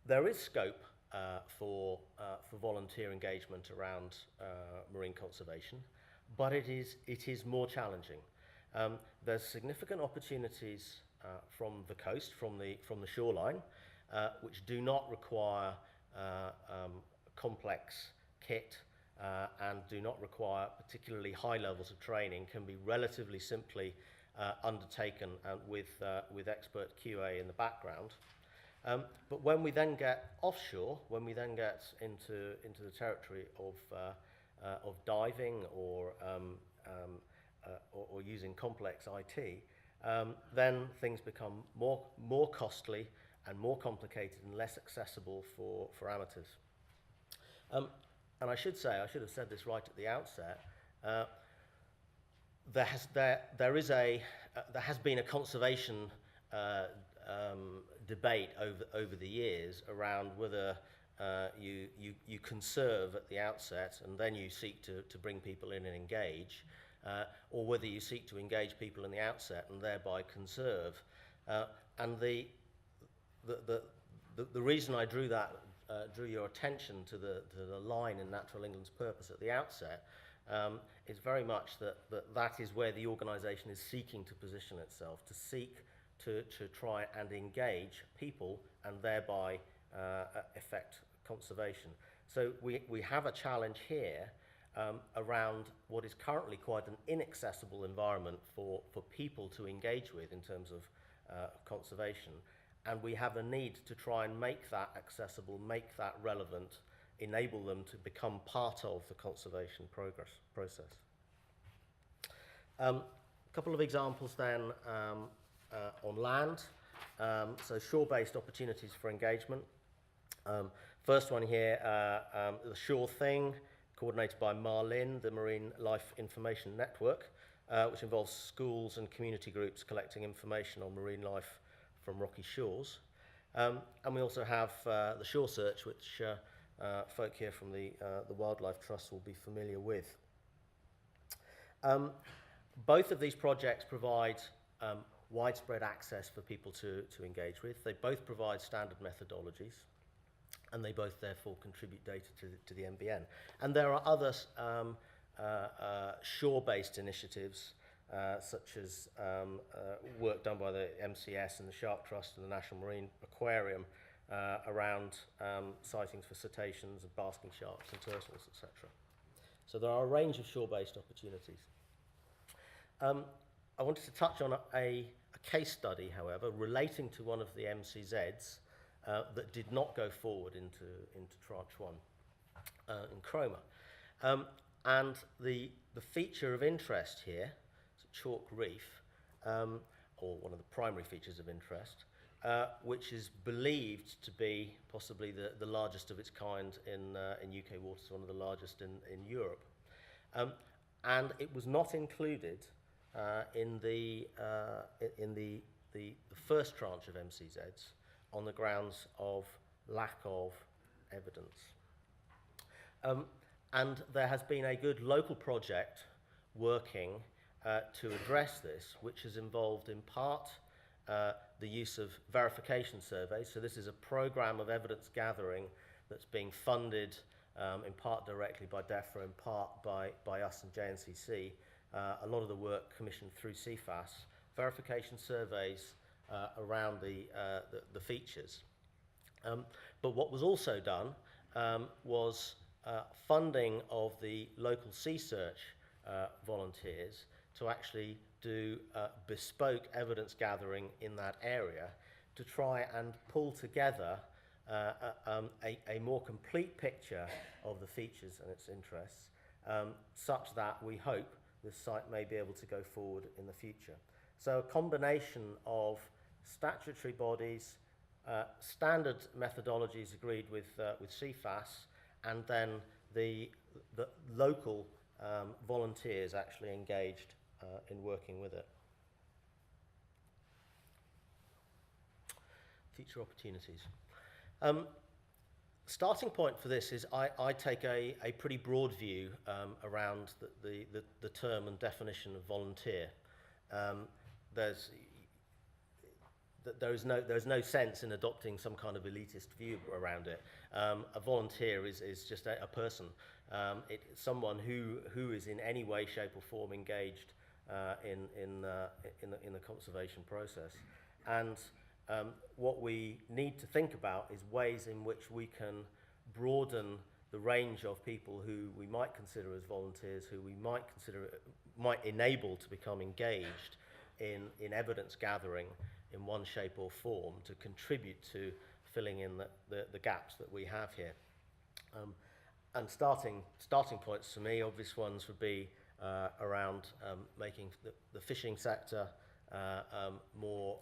There is scope for volunteer engagement around marine conservation, but it is more challenging. There's significant opportunities from the coast, from the shoreline, which do not require complex kit and do not require particularly high levels of training, can be relatively simply undertaken with expert QA in the background. But when we then get offshore, when we then get into the territory of diving or using complex IT, then things become more costly and more complicated and less accessible for amateurs. And I should have said this right at the outset. There has been a conservation debate over the years around whether you conserve at the outset and then you seek to bring people in and engage, or whether you seek to engage people in the outset and thereby conserve. And the reason I drew your attention to the line in Natural England's purpose at the outset is very much that is where the organisation is seeking to position itself, to seek to try and engage people and thereby effect conservation. So we have a challenge here around what is currently quite an inaccessible environment for people to engage with in terms of conservation. And we have a need to try and make that accessible, make that relevant, enable them to become part of the conservation process. A couple of examples then on land. So shore-based opportunities for engagement. First one here, the Shore Thing, coordinated by Marlin, the Marine Life Information Network, which involves schools and community groups collecting information on marine life from rocky shores. And we also have the Shore Search, which folk here from the Wildlife Trust will be familiar with. Both of these projects provide widespread access for people to engage with. They both provide standard methodologies, and they both therefore contribute data to the NBN. And there are other shore-based initiatives such as work done by the MCS and the Shark Trust and the National Marine Aquarium around sightings for cetaceans and basking sharks and turtles, etc. So there are a range of shore-based opportunities. I wanted to touch on a case study, however, relating to one of the MCZs that did not go forward into Tranche 1 in Cromer. And the feature of interest here, so chalk reef, or one of the primary features of interest, which is believed to be possibly the largest of its kind in UK waters, one of the largest in Europe. And it was not included in the first tranche of MCZs on the grounds of lack of evidence. And there has been a good local project working to address this, which has involved in part the use of verification surveys. So this is a program of evidence gathering that's being funded in part directly by DEFRA, in part by us and JNCC. A lot of the work commissioned through CFAS, verification surveys around the features. But what was also done was funding of the local sea search volunteers to actually do bespoke evidence gathering in that area to try and pull together a more complete picture of the features and its interests, such that we hope this site may be able to go forward in the future. So a combination of statutory bodies, standard methodologies agreed with CFAS, and then the local volunteers actually engaged in working with it. Future opportunities. Starting point for this is I take a pretty broad view around the term and definition of volunteer. There's no sense in adopting some kind of elitist view around it. A volunteer is just a person. It's someone who is in any way, shape or form engaged in the conservation process. And what we need to think about is ways in which we can broaden the range of people who we might consider as volunteers, who we might enable to become engaged in evidence gathering in one shape or form to contribute to filling in the gaps that we have here. And starting points for me, obvious ones would be around making the fishing sector more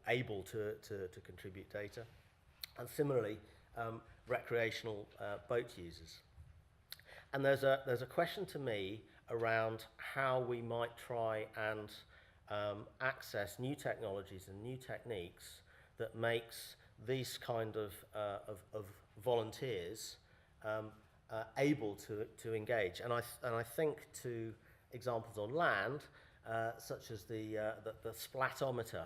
able to contribute data, and similarly recreational boat users. And there's a question to me around how we might try and access new technologies and new techniques that makes these kind of volunteers able to engage. And I think to examples on land, such as the splatometer,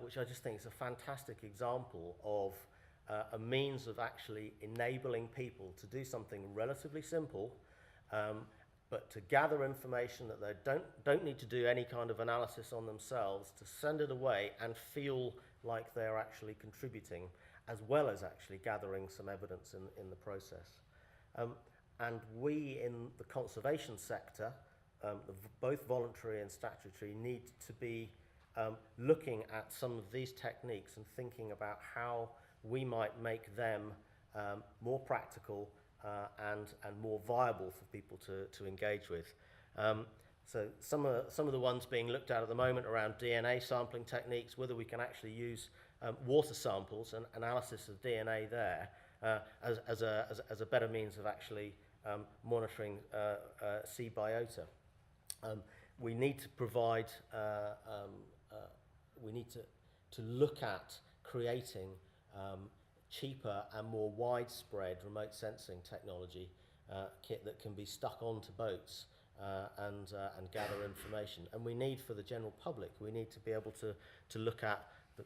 which I just think is a fantastic example of a means of actually enabling people to do something relatively simple, but to gather information that they don't need to do any kind of analysis on themselves, to send it away and feel like they're actually contributing, as well as actually gathering some evidence in the process. And we in the conservation sector, both voluntary and statutory, need to be looking at some of these techniques and thinking about how we might make them more practical and more viable for people to engage with. So some of the ones being looked at the moment around DNA sampling techniques, whether we can actually use water samples and analysis of DNA there as a better means of actually monitoring sea biota. We need to provide, we need to look at creating cheaper and more widespread remote sensing technology kit that can be stuck onto boats and gather information. And we need, for the general public, we need to be able to look at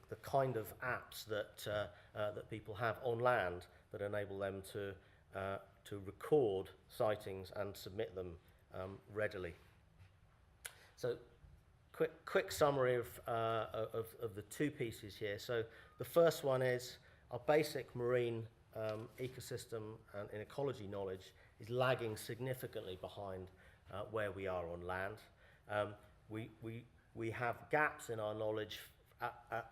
the kind of apps that people have on land that enable them to record sightings and submit them readily. So, quick summary of the two pieces here. So, the first one is our basic marine ecosystem and ecology knowledge is lagging significantly behind where we are on land. We have gaps in our knowledge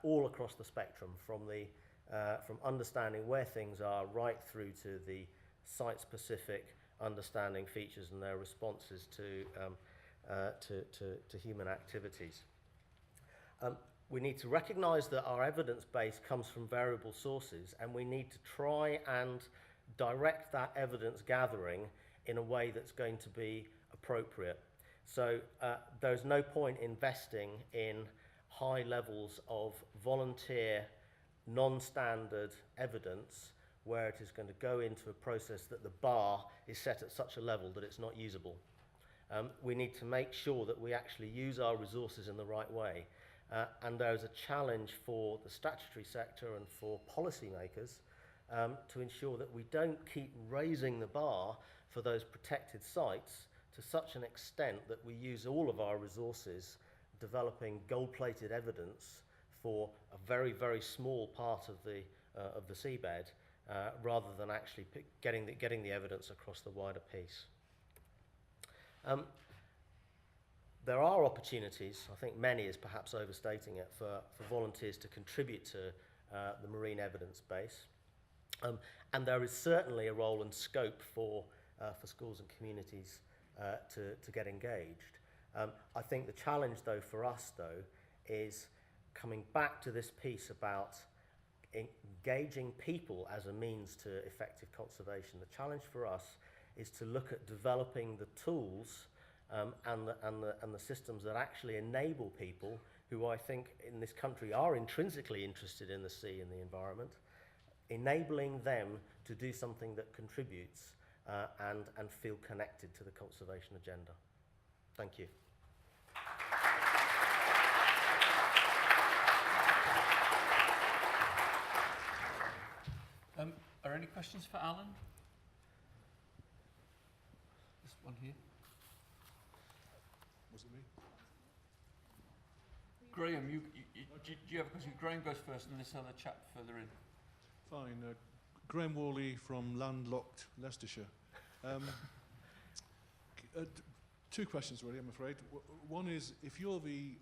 all across the spectrum, from understanding where things are right through to the site-specific understanding features and their responses to to human activities. We need to recognise that our evidence base comes from variable sources, and we need to try and direct that evidence gathering in a way that's going to be appropriate. So there's no point investing in high levels of volunteer, non-standard evidence where it is going to go into a process that the bar is set at such a level that it's not usable. We need to make sure that we actually use our resources in the right way. And there is a challenge for the statutory sector and for policymakers to ensure that we don't keep raising the bar for those protected sites to such an extent that we use all of our resources developing gold-plated evidence for a very, very small part of the seabed, rather than actually getting the evidence across the wider piece. There are opportunities, I think many is perhaps overstating it, for volunteers to contribute to the marine evidence base. And there is certainly a role and scope for schools and communities to get engaged. I think the challenge, though, for us, though, is coming back to this piece about engaging people as a means to effective conservation. The challenge for us is to look at developing the tools and the systems that actually enable people who I think in this country are intrinsically interested in the sea and the environment, enabling them to do something that contributes and feel connected to the conservation agenda. Thank you. Are any questions for Alan? This one here. Was it me? Graham, do you have a question? Graham goes first and this other chap further in. Fine. Graham Worley from landlocked Leicestershire. Two questions really, I'm afraid. One is, if you're the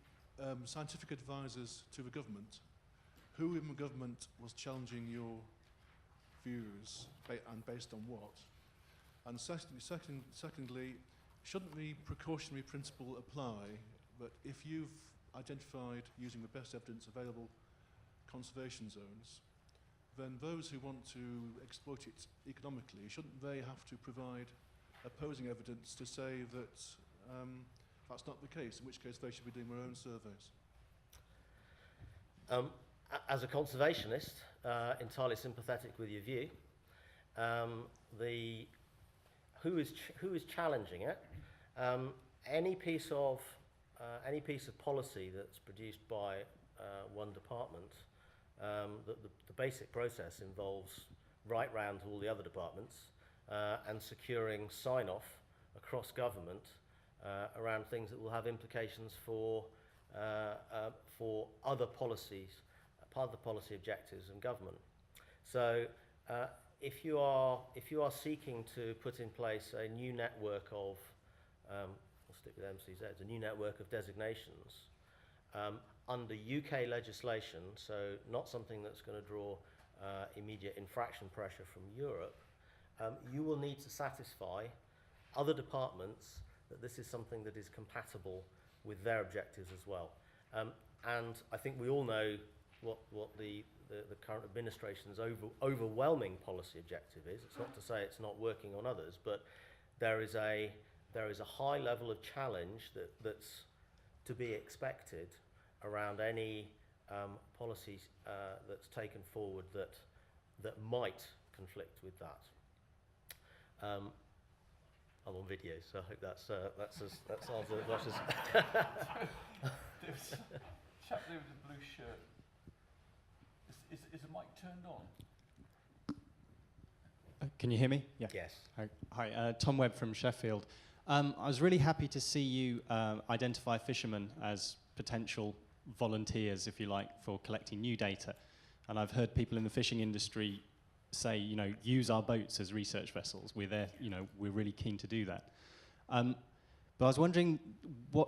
scientific advisors to the government, who in the government was challenging your views and based on what? And secondly, shouldn't the precautionary principle apply that if you've identified, using the best evidence available, conservation zones, then those who want to exploit it economically, shouldn't they have to provide opposing evidence to say that that's not the case, in which case they should be doing their own surveys? As a conservationist, entirely sympathetic with your view. Who is challenging it? Any piece of policy that's produced by one department, the basic process involves right round to all the other departments and securing sign-off across government around things that will have implications for other policies, part of the policy objectives in government. So if you are seeking to put in place a new network of, I'll stick with MCZs, a new network of designations under UK legislation, so not something that's going to draw immediate infraction pressure from Europe, you will need to satisfy other departments that this is something that is compatible with their objectives as well. And I think we all know what the current administration's overwhelming policy objective is. It's not to say it's not working on others, but there is a high level of challenge that's to be expected around any policies that's taken forward that might conflict with that. I'm on video, so I hope that's answered as much as. There's a chap there with the blue shirt. Is the mic turned on? Can you hear me? Yeah. Yes. Hi, Tom Webb from Sheffield. I was really happy to see you identify fishermen as potential volunteers, if you like, for collecting new data. And I've heard people in the fishing industry say, use our boats as research vessels. We're there, we're really keen to do that. But I was wondering,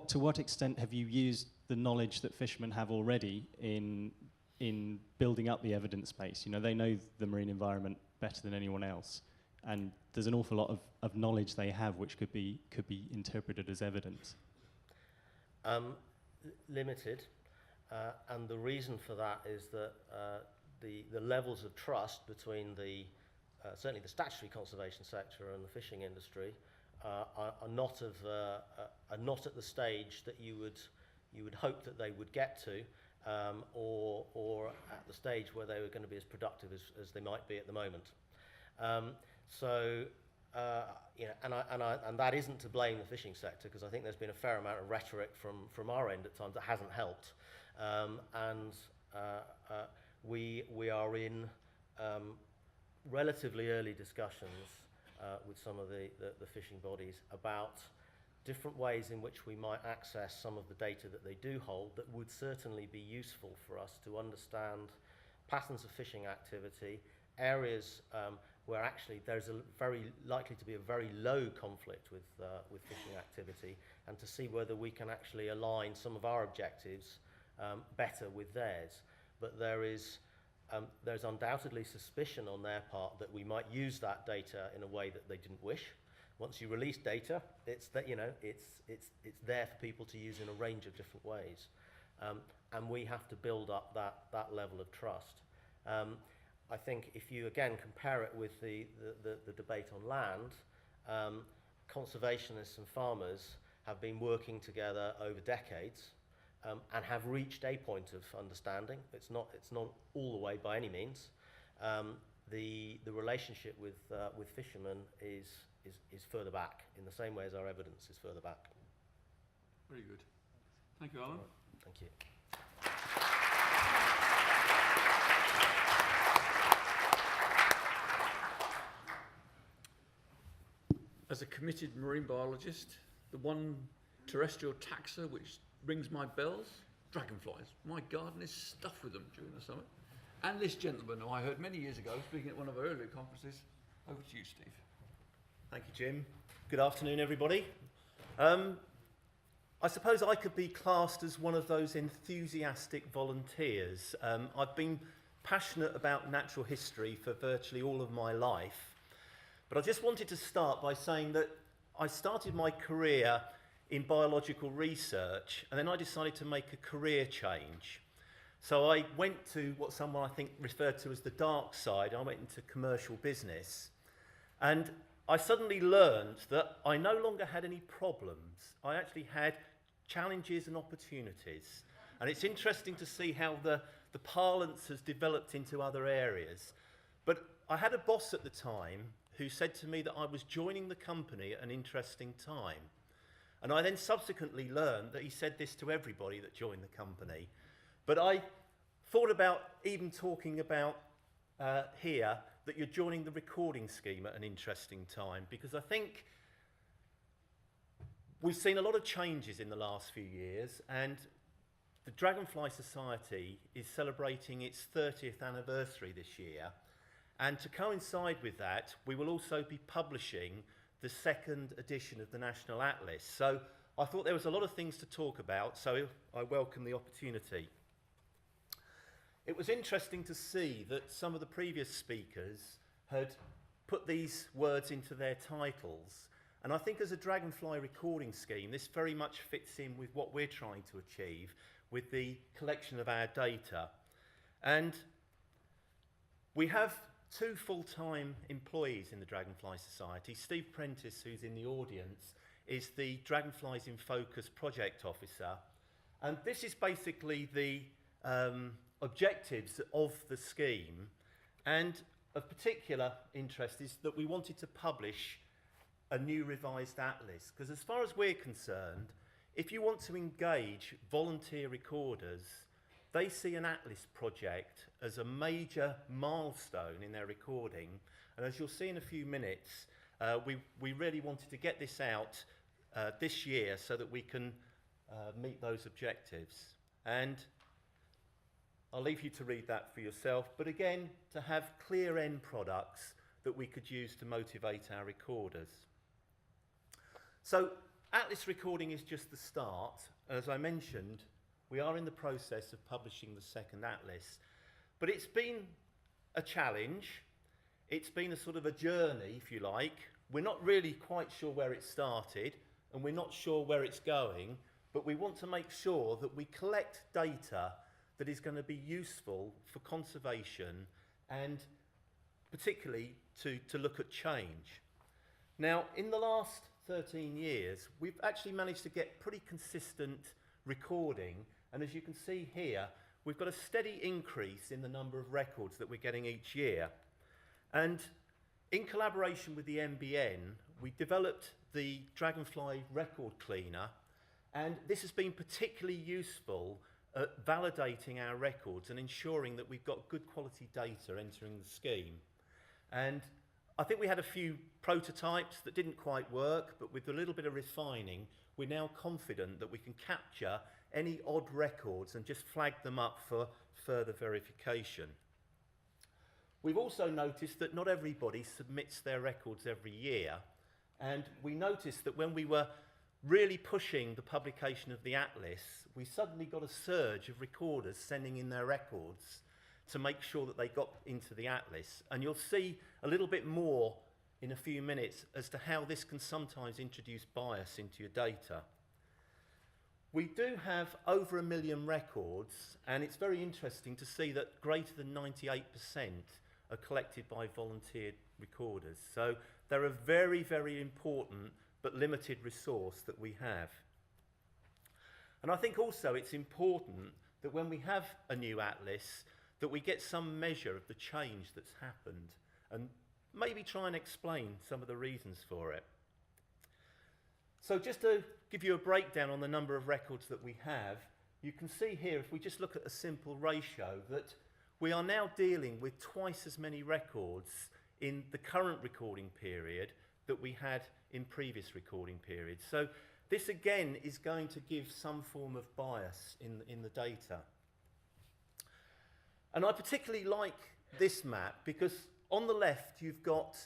to what extent have you used the knowledge that fishermen have already in building up the evidence base? They know the marine environment better than anyone else, and there's an awful lot of knowledge they have which could be interpreted as evidence. Limited, and the reason for that is that the levels of trust between certainly the statutory conservation sector and the fishing industry are not at the stage that you would hope that they would get to, or at the stage where they were going to be as productive as they might be at the moment. And that isn't to blame the fishing sector, because I think there's been a fair amount of rhetoric from our end at times that hasn't helped. We are in relatively early discussions with some of the fishing bodies about different ways in which we might access some of the data that they do hold that would certainly be useful for us to understand patterns of fishing activity, areas where actually there's very likely to be a very low conflict with fishing activity, and to see whether we can actually align some of our objectives better with theirs. But there's undoubtedly suspicion on their part that we might use that data in a way that they didn't wish. Once you release data, it's there for people to use in a range of different ways, and we have to build up that level of trust. I think if you again compare it with the debate on land, conservationists and farmers have been working together over decades and have reached a point of understanding. It's not all the way by any means. The relationship with fishermen is further back, in the same way as our evidence is further back. Very good. Thank you, Alan. Thank you. As a committed marine biologist, the one terrestrial taxa which rings my bells, dragonflies. My garden is stuffed with them during the summer. And this gentleman, who I heard many years ago, speaking at one of our earlier conferences. Over to you, Steve. Thank you, Jim. Good afternoon, everybody. I suppose I could be classed as one of those enthusiastic volunteers. I've been passionate about natural history for virtually all of my life. But I just wanted to start by saying that I started my career in biological research, and then I decided to make a career change. So I went to what someone I think referred to as the dark side. I went into commercial business. And I suddenly learned that I no longer had any problems. I actually had challenges and opportunities. And it's interesting to see how the parlance has developed into other areas. But I had a boss at the time who said to me that I was joining the company at an interesting time. And I then subsequently learned that he said this to everybody that joined the company. But I thought about even talking about here that you're joining the recording scheme at an interesting time, because I think we've seen a lot of changes in the last few years, and the Dragonfly Society is celebrating its 30th anniversary this year. And to coincide with that, we will also be publishing the second edition of the National Atlas. So I thought there was a lot of things to talk about, so I welcome the opportunity. It was interesting to see that some of the previous speakers had put these words into their titles. And I think as a Dragonfly recording scheme, this very much fits in with what we're trying to achieve with the collection of our data. And we have 2 full-time employees in the Dragonfly Society. Steve Prentice, who's in the audience, is the Dragonflies in Focus project officer. And this is basically the objectives of the scheme. And of particular interest is that we wanted to publish a new revised atlas, because as far as we're concerned, if you want to engage volunteer recorders, they see an atlas project as a major milestone in their recording. And as you'll see in a few minutes, we really wanted to get this out this year so that we can meet those objectives. And I'll leave you to read that for yourself, but again, to have clear end products that we could use to motivate our recorders. So atlas recording is just the start. As I mentioned, we are in the process of publishing the second atlas, but it's been a challenge. It's been a sort of a journey, if you like. We're not really quite sure where it started, and we're not sure where it's going, but we want to make sure that we collect data that is going to be useful for conservation and particularly to look at change. Now, in the last 13 years, we've actually managed to get pretty consistent recording, and as you can see here, we've got a steady increase in the number of records that we're getting each year. And in collaboration with the NBN, we developed the Dragonfly record cleaner, and this has been particularly useful at validating our records and ensuring that we've got good quality data entering the scheme. And I think we had a few prototypes that didn't quite work, but with a little bit of refining, we're now confident that we can capture any odd records and just flag them up for further verification. We've also noticed that not everybody submits their records every year, and we noticed that when we were really pushing the publication of the Atlas, we suddenly got a surge of recorders sending in their records to make sure that they got into the Atlas. And you'll see a little bit more in a few minutes as to how this can sometimes introduce bias into your data. We do have over 1 million records, and it's very interesting to see that greater than 98% are collected by volunteered recorders. So they're a very, very important but limited resource that we have. And I think also it's important that when we have a new Atlas, that we get some measure of the change that's happened and maybe try and explain some of the reasons for it. So just to give you a breakdown on the number of records that we have, you can see here, if we just look at a simple ratio, that we are now dealing with twice as many records in the current recording period that we had in previous recording periods. So this again is going to give some form of bias in the data. And I particularly like this map because on the left you've got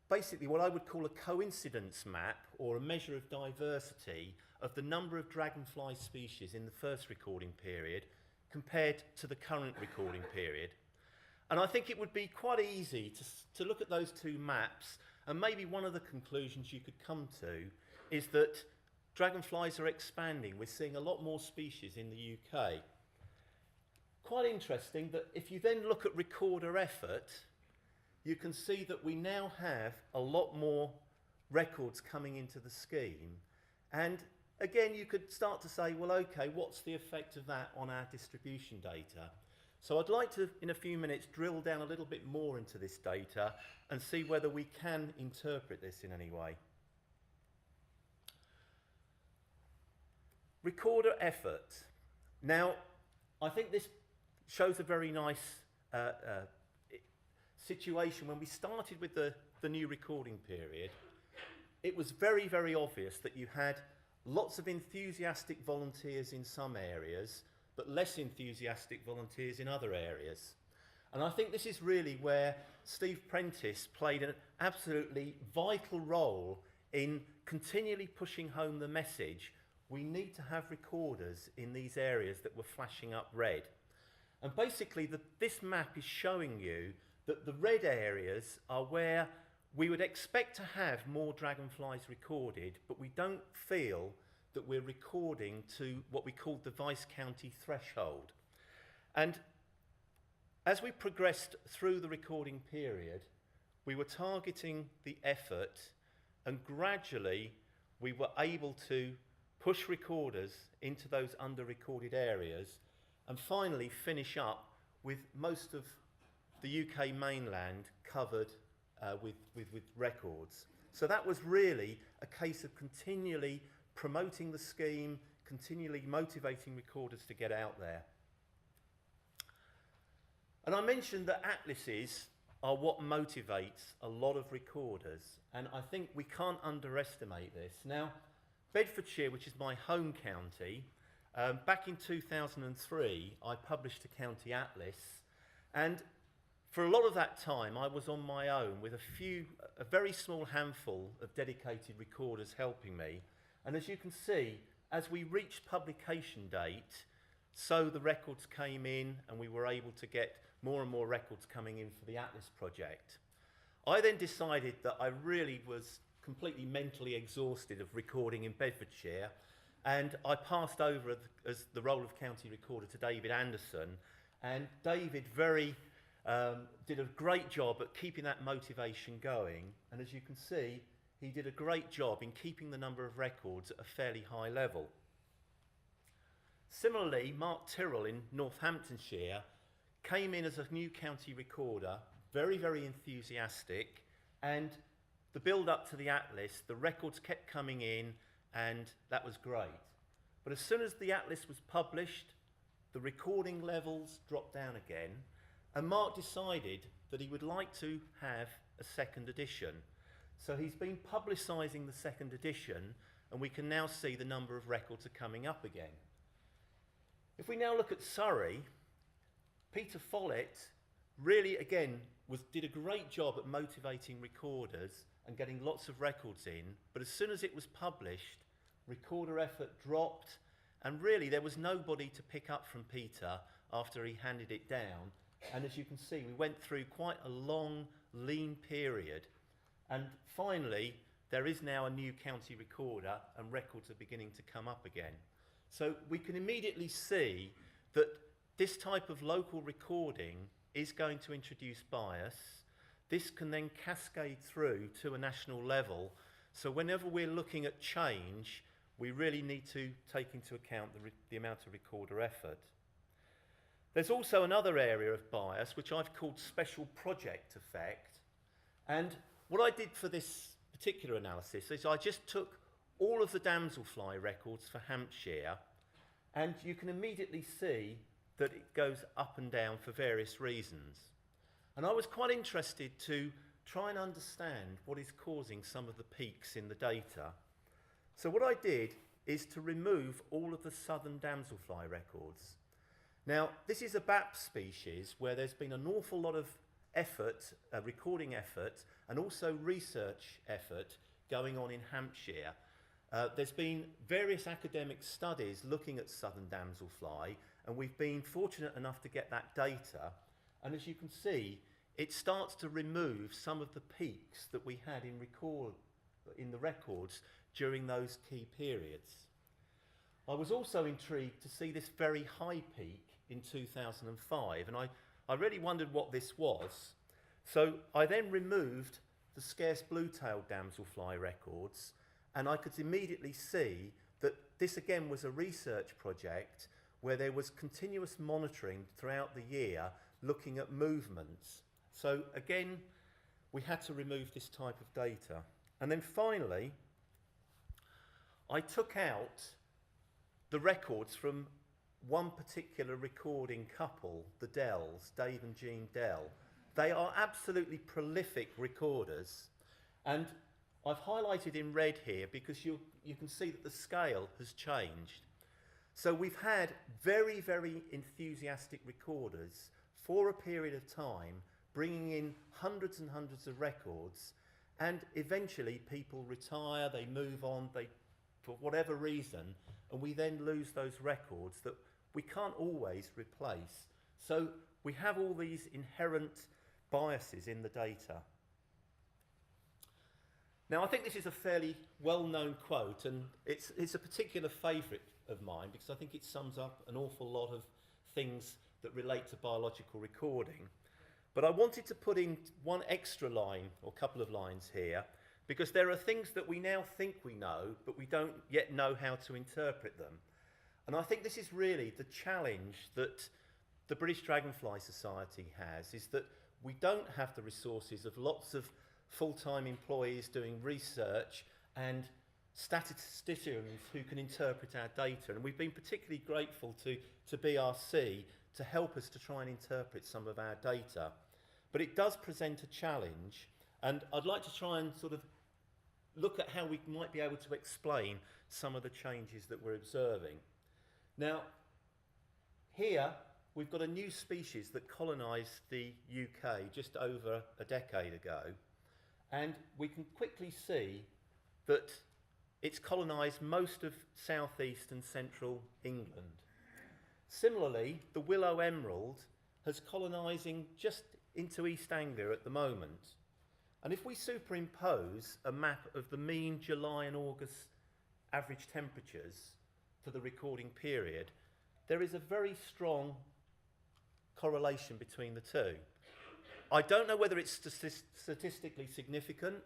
basically what I would call a coincidence map or a measure of diversity of the number of dragonfly species in the first recording period compared to the current recording period. And I think it would be quite easy to look at those two maps, and maybe one of the conclusions you could come to is that dragonflies are expanding. We're seeing a lot more species in the UK. Quite interesting that if you then look at recorder effort, you can see that we now have a lot more records coming into the scheme. And again, you could start to say, well, okay, what's the effect of that on our distribution data? So I'd like to, in a few minutes, drill down a little bit more into this data and see whether we can interpret this in any way. Recorder effort. Now, I think this shows a very nice situation. When we started with the new recording period, it was very, very obvious that you had lots of enthusiastic volunteers in some areas, but less enthusiastic volunteers in other areas. And I think this is really where Steve Prentice played an absolutely vital role in continually pushing home the message, we need to have recorders in these areas that were flashing up red. And basically this map is showing you that the red areas are where we would expect to have more dragonflies recorded, but we don't feel that we're recording to what we call the Vice County threshold. And as we progressed through the recording period, we were targeting the effort, and gradually we were able to push recorders into those under-recorded areas and finally finish up with most of the UK mainland covered with records. So that was really a case of continually promoting the scheme, continually motivating recorders to get out there. And I mentioned that atlases are what motivates a lot of recorders, and I think we can't underestimate this. Now, Bedfordshire, which is my home county, back in 2003, I published a county atlas, and for a lot of that time, I was on my own with a very small handful of dedicated recorders helping me. And as you can see, as we reached publication date, so the records came in and we were able to get more and more records coming in for the Atlas project. I then decided that I really was completely mentally exhausted of recording in Bedfordshire, and I passed over as the role of county recorder to David Anderson, and David did a great job at keeping that motivation going, and as you can see, he did a great job in keeping the number of records at a fairly high level. Similarly, Mark Tyrrell in Northamptonshire came in as a new county recorder, very, very enthusiastic, and the build up to the Atlas, the records kept coming in, and that was great. But as soon as the Atlas was published, the recording levels dropped down again, and Mark decided that he would like to have a second edition. So he's been publicising the second edition, and we can now see the number of records are coming up again. If we now look at Surrey, Peter Follett really, again, did a great job at motivating recorders and getting lots of records in, but as soon as it was published, recorder effort dropped, and really there was nobody to pick up from Peter after he handed it down. And as you can see, we went through quite a long, lean period, and finally there is now a new county recorder and records are beginning to come up again. So we can immediately see that this type of local recording is going to introduce bias. This can then cascade through to a national level. So whenever we're looking at change, we really need to take into account the amount of recorder effort. There's also another area of bias, which I've called special project effect. And what I did for this particular analysis is I just took all of the damselfly records for Hampshire, and you can immediately see that it goes up and down for various reasons. And I was quite interested to try and understand what is causing some of the peaks in the data. So what I did is to remove all of the southern damselfly records. Now, this is a BAP species where there's been an awful lot of effort, recording effort, and also research effort going on in Hampshire. There's been various academic studies looking at southern damselfly, and we've been fortunate enough to get that data. And as you can see, it starts to remove some of the peaks that we had in the records during those key periods. I was also intrigued to see this very high peak in 2005, and I really wondered what this was. So I then removed the scarce blue-tailed damselfly records, and I could immediately see that this again was a research project where there was continuous monitoring throughout the year looking at movements. So again, we had to remove this type of data. And then finally, I took out the records from one particular recording couple, the Dells, Dave and Jean Dell. They are absolutely prolific recorders, and I've highlighted in red here because you can see that the scale has changed. So we've had very, very enthusiastic recorders for a period of time, bringing in hundreds and hundreds of records, and eventually people retire, they move on, for whatever reason, and we then lose those records that we can't always replace. So we have all these inherent biases in the data. Now, I think this is a fairly well-known quote, and it's a particular favourite of mine because I think it sums up an awful lot of things that relate to biological recording. But I wanted to put in one extra line, or a couple of lines here, because there are things that we now think we know, but we don't yet know how to interpret them. And I think this is really the challenge that the British Dragonfly Society has, is that we don't have the resources of lots of full-time employees doing research and statisticians who can interpret our data. And we've been particularly grateful to BRC to help us to try and interpret some of our data. But it does present a challenge, and I'd like to try and sort of look at how we might be able to explain some of the changes that we're observing. Now, here we've got a new species that colonised the UK just over a decade ago, and we can quickly see that it's colonised most of southeast and central England. Similarly, the willow emerald has colonising just into East Anglia at the moment. And if we superimpose a map of the mean July and August average temperatures for the recording period, there is a very strong correlation between the two. I don't know whether it's statistically significant.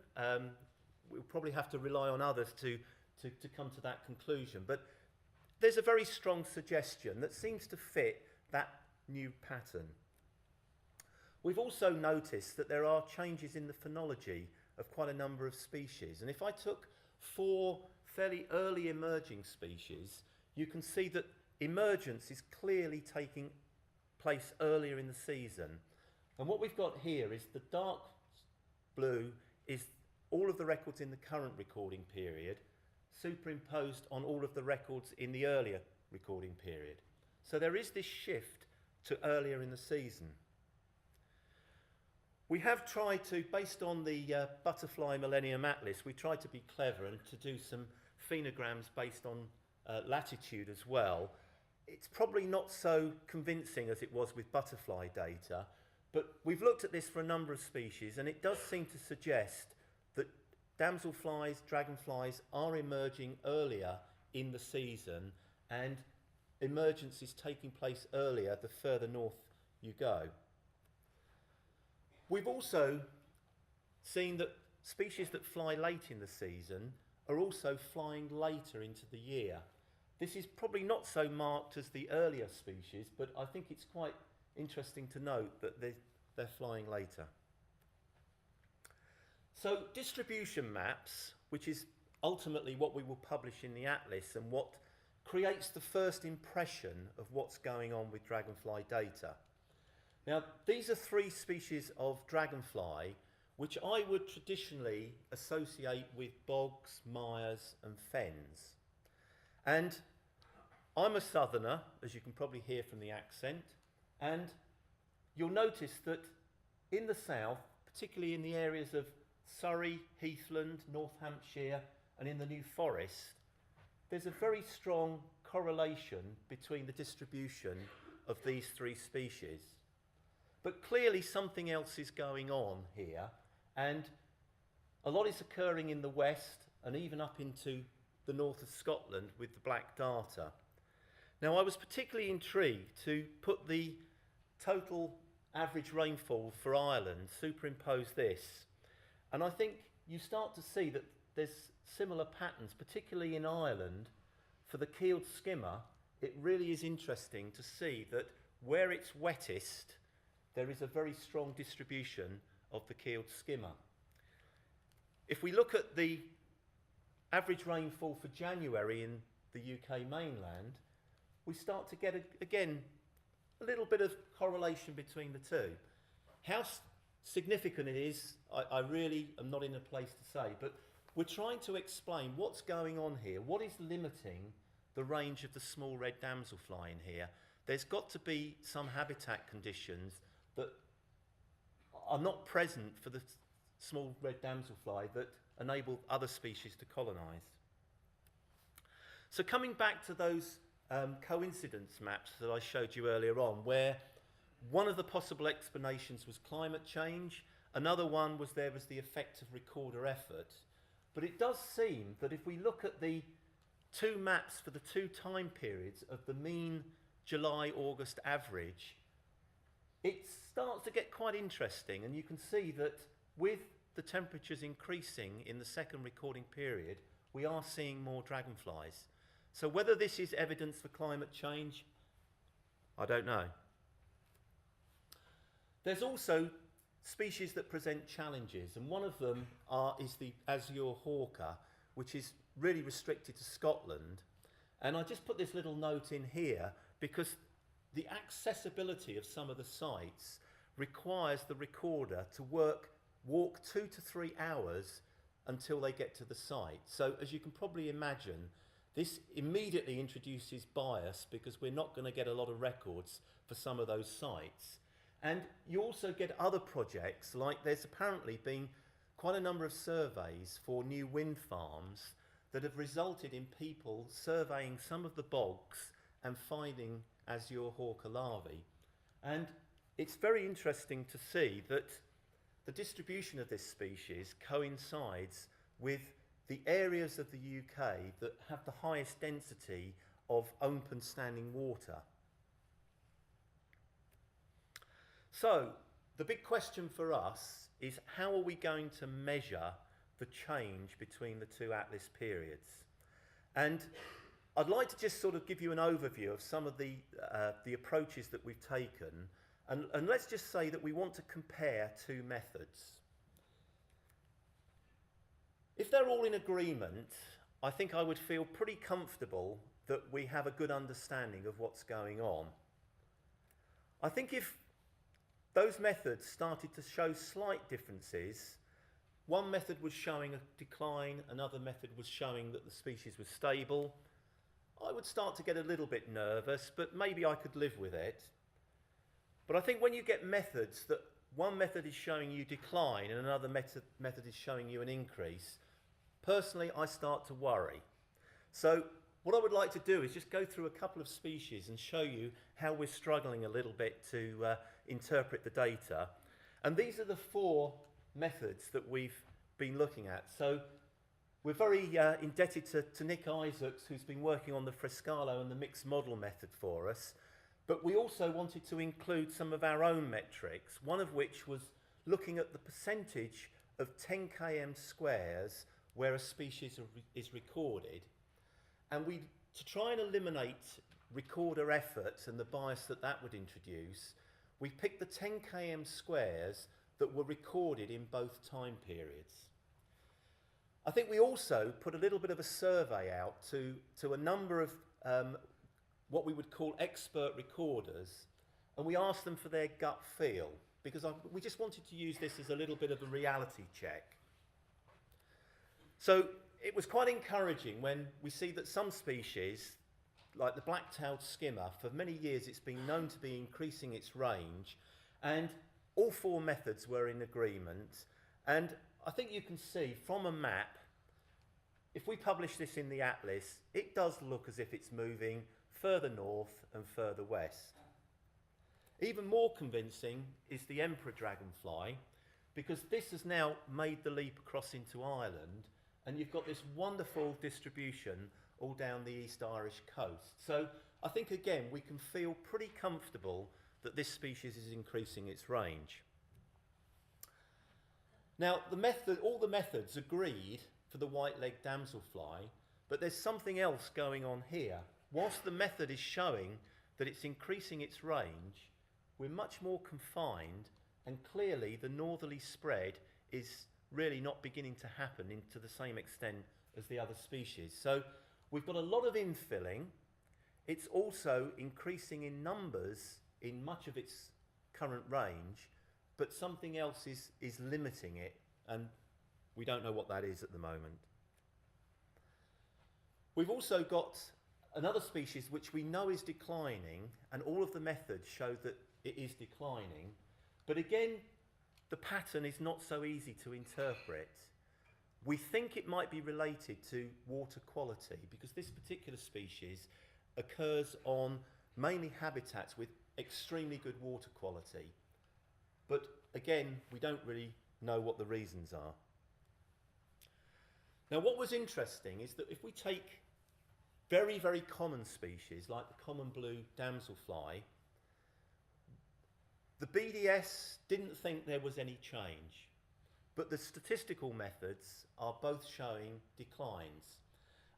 We'll probably have to rely on others to come to that conclusion. But there's a very strong suggestion that seems to fit that new pattern. We've also noticed that there are changes in the phenology of quite a number of species. And if I took 4 fairly early emerging species, you can see that emergence is clearly taking place earlier in the season. And what we've got here is the dark blue is all of the records in the current recording period superimposed on all of the records in the earlier recording period. So there is this shift to earlier in the season. We have tried to, based on the Butterfly Millennium Atlas, we tried to be clever and to do some phenograms based on latitude as well. It's probably not so convincing as it was with butterfly data, but we've looked at this for a number of species, and it does seem to suggest that damselflies, dragonflies are emerging earlier in the season, and emergence is taking place earlier the further north you go. We've also seen that species that fly late in the season are also flying later into the year. This is probably not so marked as the earlier species, but I think it's quite interesting to note that they're flying later. So distribution maps, which is ultimately what we will publish in the Atlas and what creates the first impression of what's going on with dragonfly data. Now, these are 3 species of dragonfly which I would traditionally associate with bogs, mires and fens. And I'm a southerner, as you can probably hear from the accent, and you'll notice that in the south, particularly in the areas of Surrey, Heathland, North Hampshire and in the New Forest, there's a very strong correlation between the distribution of these 3 species. But clearly something else is going on here, and a lot is occurring in the west and even up into the north of Scotland with the black data. Now, I was particularly intrigued to put the total average rainfall for Ireland, superimpose this, and I think you start to see that there's similar patterns, particularly in Ireland. For the keeled skimmer, it really is interesting to see that where it's wettest, there is a very strong distribution of the keeled skimmer. If we look at the average rainfall for January in the UK mainland, we start to get, again, a little bit of correlation between the two. How significant it is, I really am not in a place to say, but we're trying to explain what's going on here. What is limiting the range of the small red damselfly in here? There's got to be some habitat conditions that are not present for the small red damselfly that enable other species to colonise. So coming back to those coincidence maps that I showed you earlier on, where one of the possible explanations was climate change, another one was there was the effect of recorder effort. But it does seem that if we look at the 2 maps for the 2 time periods of the mean July-August average, it starts to get quite interesting, and you can see that with the temperatures increasing in the second recording period, we are seeing more dragonflies. So whether this is evidence for climate change, I don't know. There's also species that present challenges, and one of them is the azure hawker, which is really restricted to Scotland. And I just put this little note in here because the accessibility of some of the sites requires the recorder to walk 2 to 3 hours until they get to the site. So as you can probably imagine, this immediately introduces bias because we're not going to get a lot of records for some of those sites. And you also get other projects, like there's apparently been quite a number of surveys for new wind farms that have resulted in people surveying some of the bogs and finding azure hawker larvae. And it's very interesting to see that the distribution of this species coincides with the areas of the UK that have the highest density of open standing water. So the big question for us is, how are we going to measure the change between the two atlas periods? And I'd like to just sort of give you an overview of some of the approaches that we've taken, and let's just say that we want to compare two methods. If they're all in agreement, I think I would feel pretty comfortable that we have a good understanding of what's going on. I think if those methods started to show slight differences, one method was showing a decline, another method was showing that the species was stable, I would start to get a little bit nervous, but maybe I could live with it. But I think when you get methods that one method is showing you decline and another method is showing you an increase, personally I start to worry. So what I would like to do is just go through a couple of species and show you how we're struggling a little bit to interpret the data. And these are the four methods that we've been looking at. So we're very indebted to Nick Isaacs, who's been working on the Frescalo and the mixed model method for us. But we also wanted to include some of our own metrics, one of which was looking at the percentage of 10 km squares where a species is recorded. And to try and eliminate recorder efforts and the bias that that would introduce, we picked the 10 km squares that were recorded in both time periods. I think we also put a little bit of a survey out to a number of what we would call expert recorders, and we asked them for their gut feel, because we just wanted to use this as a little bit of a reality check. So it was quite encouraging when we see that some species, like the black-tailed skimmer, for many years it's been known to be increasing its range, and all four methods were in agreement. And I think you can see from a map, if we publish this in the atlas, it does look as if it's moving further north and further west. Even more convincing is the emperor dragonfly, because this has now made the leap across into Ireland, and you've got this wonderful distribution all down the East Irish coast. So I think, again, we can feel pretty comfortable that this species is increasing its range. Now, all the methods agreed for the white-legged damselfly, but there's something else going on here. Whilst the method is showing that it's increasing its range, we're much more confined, and clearly the northerly spread is really not beginning to happen to the same extent as the other species. So we've got a lot of infilling. It's also increasing in numbers in much of its current range, but something else is limiting it, and we don't know what that is at the moment. We've also got another species which we know is declining, and all of the methods show that it is declining, but again, the pattern is not so easy to interpret. We think it might be related to water quality, because this particular species occurs on mainly habitats with extremely good water quality. But again, we don't really know what the reasons are. Now, what was interesting is that if we take very, very common species like the common blue damselfly, the BDS didn't think there was any change, but the statistical methods are both showing declines.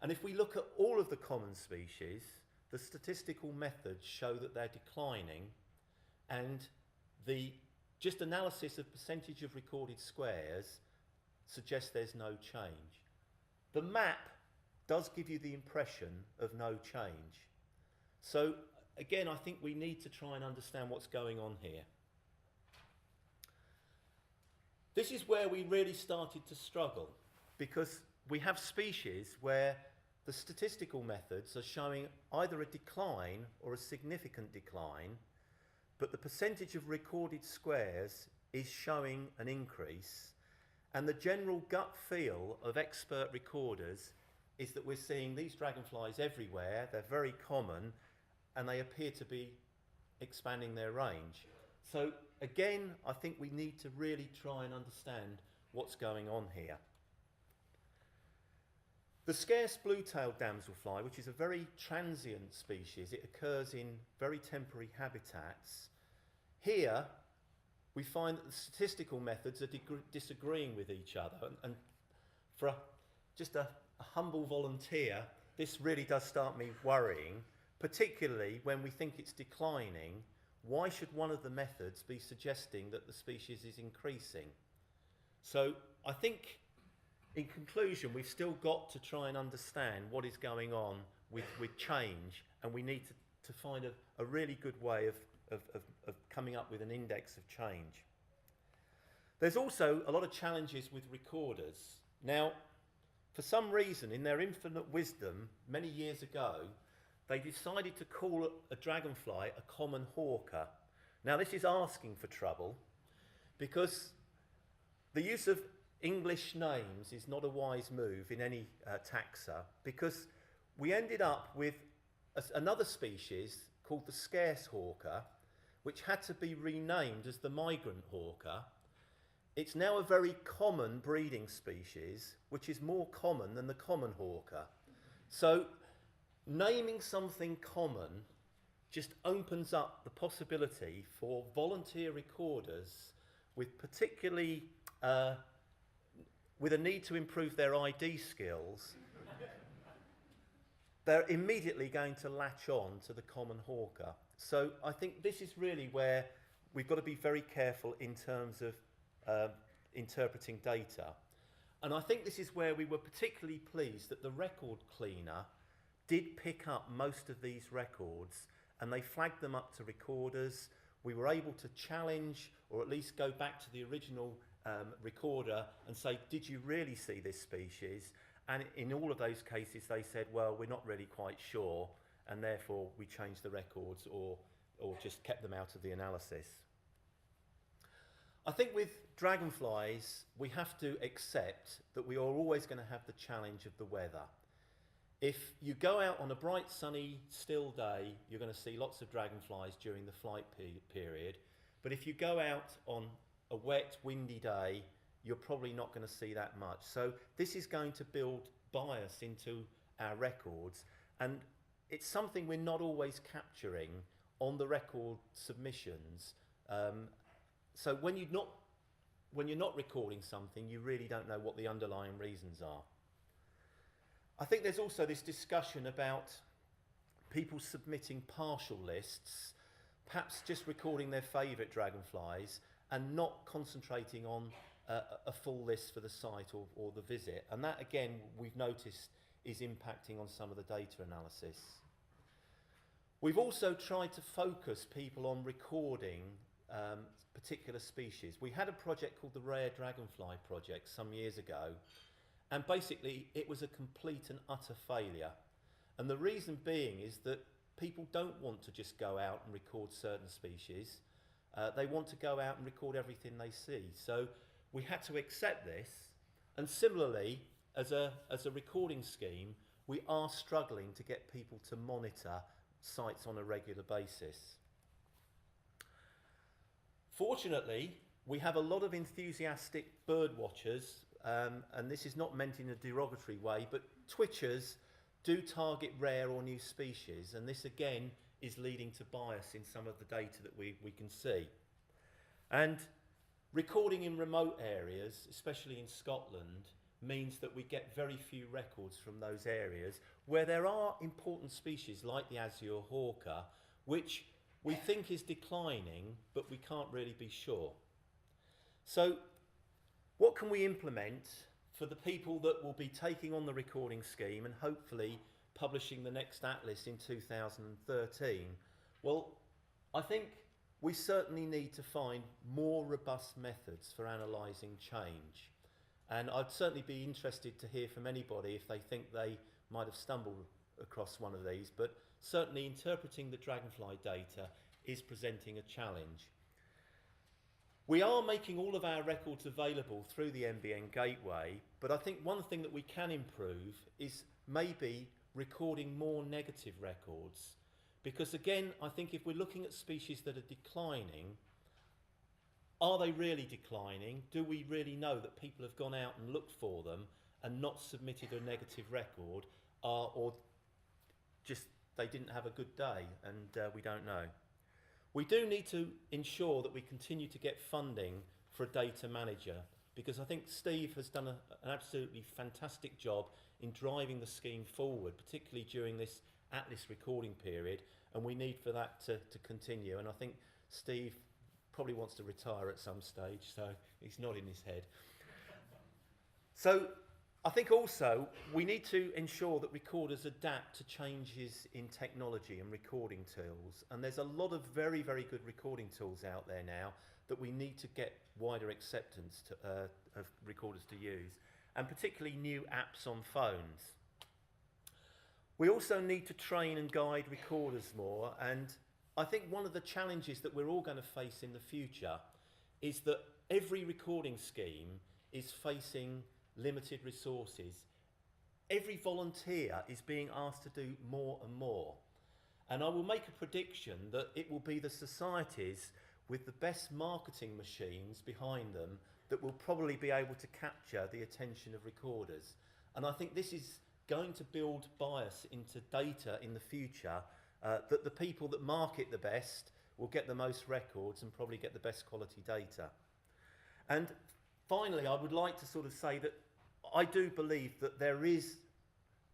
And if we look at all of the common species, the statistical methods show that they're declining, and the just analysis of percentage of recorded squares suggests there's no change. The map does give you the impression of no change. So again, I think we need to try and understand what's going on here. This is where we really started to struggle, because we have species where the statistical methods are showing either a decline or a significant decline, but the percentage of recorded squares is showing an increase, and the general gut feel of expert recorders is that we're seeing these dragonflies everywhere, they're very common, and they appear to be expanding their range. So again, I think we need to really try and understand what's going on here. The scarce blue-tailed damselfly, which is a very transient species, it occurs in very temporary habitats. Here, we find that the statistical methods are disagreeing with each other. And for just a humble volunteer, this really does start me worrying, particularly when we think it's declining. Why should one of the methods be suggesting that the species is increasing? So I think, in conclusion, we've still got to try and understand what is going on with change, and we need to find a really good way of coming up with an index of change. There's also a lot of challenges with recorders. Now, for some reason, in their infinite wisdom, many years ago, they decided to call a dragonfly a common hawker. Now, this is asking for trouble, because the use of English names is not a wise move in any taxa, because we ended up with another species called the scarce hawker, which had to be renamed as the migrant hawker. It's now a very common breeding species, which is more common than the common hawker. So naming something common just opens up the possibility for volunteer recorders with particularly with a need to improve their ID skills. They're immediately going to latch on to the common hawker. So I think this is really where we've got to be very careful in terms of interpreting data. And I think this is where we were particularly pleased that the record cleaner did pick up most of these records, and they flagged them up to recorders. We were able to challenge, or at least go back to the original recorder and say, did you really see this species? And in all of those cases, they said, well, we're not really quite sure, and therefore we changed the records or just kept them out of the analysis. I think with dragonflies, we have to accept that we are always going to have the challenge of the weather. If you go out on a bright, sunny, still day, you're going to see lots of dragonflies during the flight period. But if you go out on a wet, windy day, you're probably not going to see that much. So this is going to build bias into our records, and it's something we're not always capturing on the record submissions. So when you're not recording something, you really don't know what the underlying reasons are. I think there's also this discussion about people submitting partial lists, perhaps just recording their favourite dragonflies and not concentrating on a full list for the site or the visit. And that, again, we've noticed is impacting on some of the data analysis. We've also tried to focus people on recording particular species. We had a project called the Rare Dragonfly Project some years ago, and basically it was a complete and utter failure. And the reason being is that people don't want to just go out and record certain species. They want to go out and record everything they see. So we had to accept this, and similarly, as a recording scheme, we are struggling to get people to monitor sites on a regular basis. Fortunately, we have a lot of enthusiastic bird watchers, and this is not meant in a derogatory way, but twitchers do target rare or new species, and this again is leading to bias in some of the data that we can see. And recording in remote areas, especially in Scotland, means that we get very few records from those areas where there are important species like the azure hawker, which we think is declining, but we can't really be sure. So what can we implement for the people that will be taking on the recording scheme and hopefully publishing the next atlas in 2013? Well, I think we certainly need to find more robust methods for analysing change. And I'd certainly be interested to hear from anybody if they think they might have stumbled across one of these, but certainly interpreting the dragonfly data is presenting a challenge. We are making all of our records available through the NBN gateway, but I think one thing that we can improve is maybe recording more negative records. Because again, I think if we're looking at species that are declining, are they really declining? Do we really know that people have gone out and looked for them and not submitted a negative record are, or just they didn't have a good day, and we don't know. We do need to ensure that we continue to get funding for a data manager, because I think Steve has done an absolutely fantastic job in driving the scheme forward, particularly during this Atlas recording period, and we need for that to continue. And I think Steve probably wants to retire at some stage, so he's nodding his head. So I think also we need to ensure that recorders adapt to changes in technology and recording tools. And there's a lot of very, very good recording tools out there now that we need to get wider acceptance of recorders to use, and particularly new apps on phones. We also need to train and guide recorders more, and I think one of the challenges that we're all going to face in the future is that every recording scheme is facing limited resources. Every volunteer is being asked to do more and more. And I will make a prediction that it will be the societies with the best marketing machines behind them that will probably be able to capture the attention of recorders. And I think this is going to build bias into data in the future, that the people that market the best will get the most records and probably get the best quality data. And finally, I would like to sort of say that I do believe that there is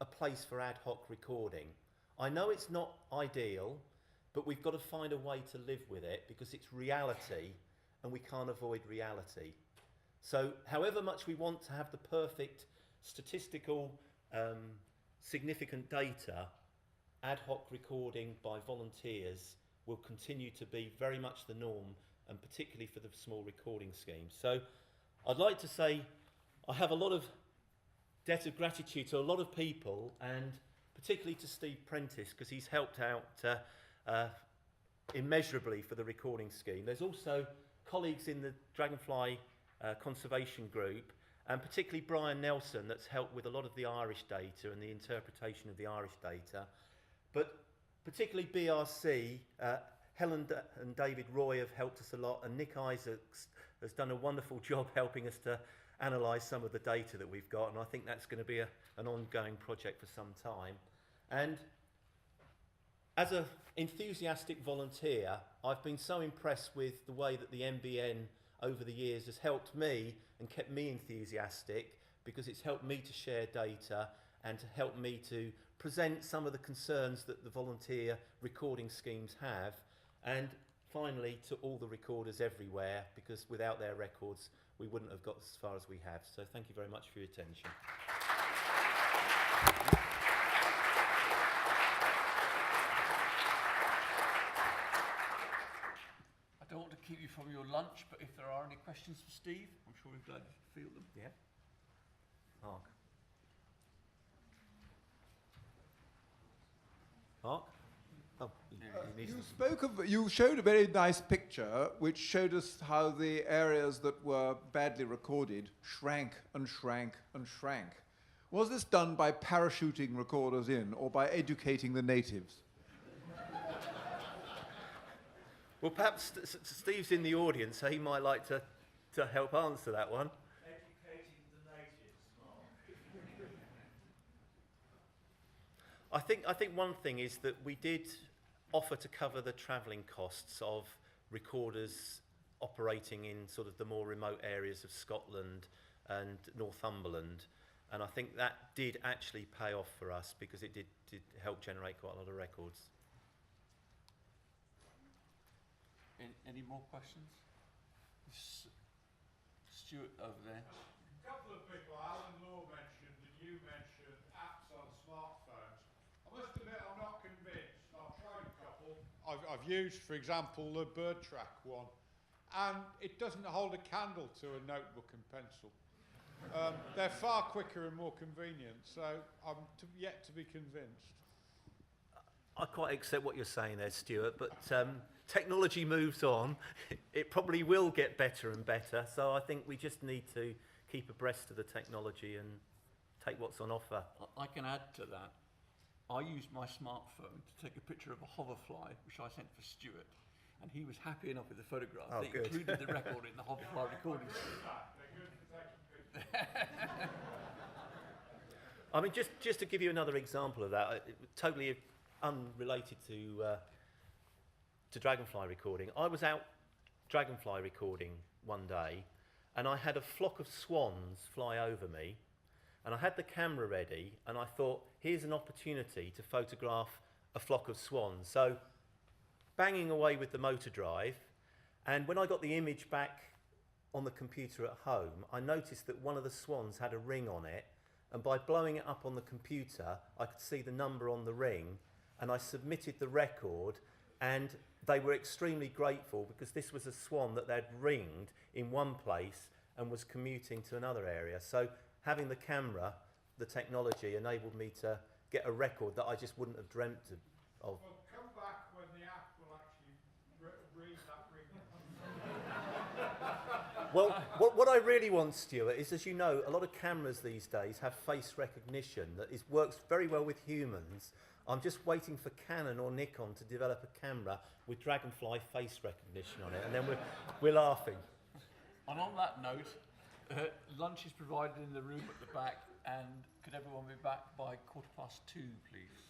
a place for ad hoc recording. I know it's not ideal, but we've got to find a way to live with it, because it's reality and we can't avoid reality. So however much we want to have the perfect statistical significant data, ad hoc recording by volunteers will continue to be very much the norm, and particularly for the small recording schemes. So I'd like to say I have a lot of debt of gratitude to a lot of people, and particularly to Steve Prentice, because he's helped out immeasurably for the recording scheme. There's also colleagues in the Dragonfly conservation group, and particularly Brian Nelson, that's helped with a lot of the Irish data and the interpretation of the Irish data. But particularly BRC, Helen and David Roy have helped us a lot, and Nick Isaacs has done a wonderful job helping us to analyse some of the data that we've got, and I think that's going to be an ongoing project for some time. And as an enthusiastic volunteer, I've been so impressed with the way that the NBN over the years has helped me and kept me enthusiastic, because it's helped me to share data and to help me to present some of the concerns that the volunteer recording schemes have. And finally, to all the recorders everywhere, because without their records we wouldn't have got as far as we have. So thank you very much for your attention. I don't want to keep you from your lunch, but if there are any questions for Steve, I'm sure he's glad to field them. Yeah. Mark. Mark? Oh, you showed a very nice picture which showed us how the areas that were badly recorded shrank and shrank and shrank. Was this done by parachuting recorders in, or by educating the natives? Well, perhaps Steve's in the audience, so he might like to help answer that one. Educating the natives, Mark. I think one thing is that we did offer to cover the travelling costs of recorders operating in sort of the more remote areas of Scotland and Northumberland, and I think that did actually pay off for us, because it did help generate quite a lot of records. Any more questions? Stuart over there. A couple of people, Alan Law mentioned, and you mentioned apps on smartphones. I must admit I'm not convinced. I've tried a couple. I've used, for example, the bird track one, and it doesn't hold a candle to a notebook and pencil. They're far quicker and more convenient, so I'm yet to be convinced. I quite accept what you're saying there, Stuart, but technology moves on. It probably will get better and better, so I think we just need to keep abreast of the technology and take what's on offer. I can add to that. I used my smartphone to take a picture of a hoverfly, which I sent for Stuart, and he was happy enough with the photograph. Oh, they good. included the record in the hoverfly recording. I mean, just to give you another example of that, totally unrelated to Dragonfly recording. I was out Dragonfly recording one day, and I had a flock of swans fly over me, and I had the camera ready, and I thought, here's an opportunity to photograph a flock of swans. So, banging away with the motor drive, and when I got the image back on the computer at home, I noticed that one of the swans had a ring on it, and by blowing it up on the computer, I could see the number on the ring, and I submitted the record, and they were extremely grateful because this was a swan that they'd ringed in one place and was commuting to another area. So having the camera, the technology, enabled me to get a record that I just wouldn't have dreamt of. Well, come back when the app will actually read that ring. Well, what I really want, Stuart, is, as you know, a lot of cameras these days have face recognition that works very well with humans. I'm just waiting for Canon or Nikon to develop a camera with Dragonfly face recognition on it, and then we're laughing. And on that note, lunch is provided in the room at the back, and could everyone be back by 2:15, please?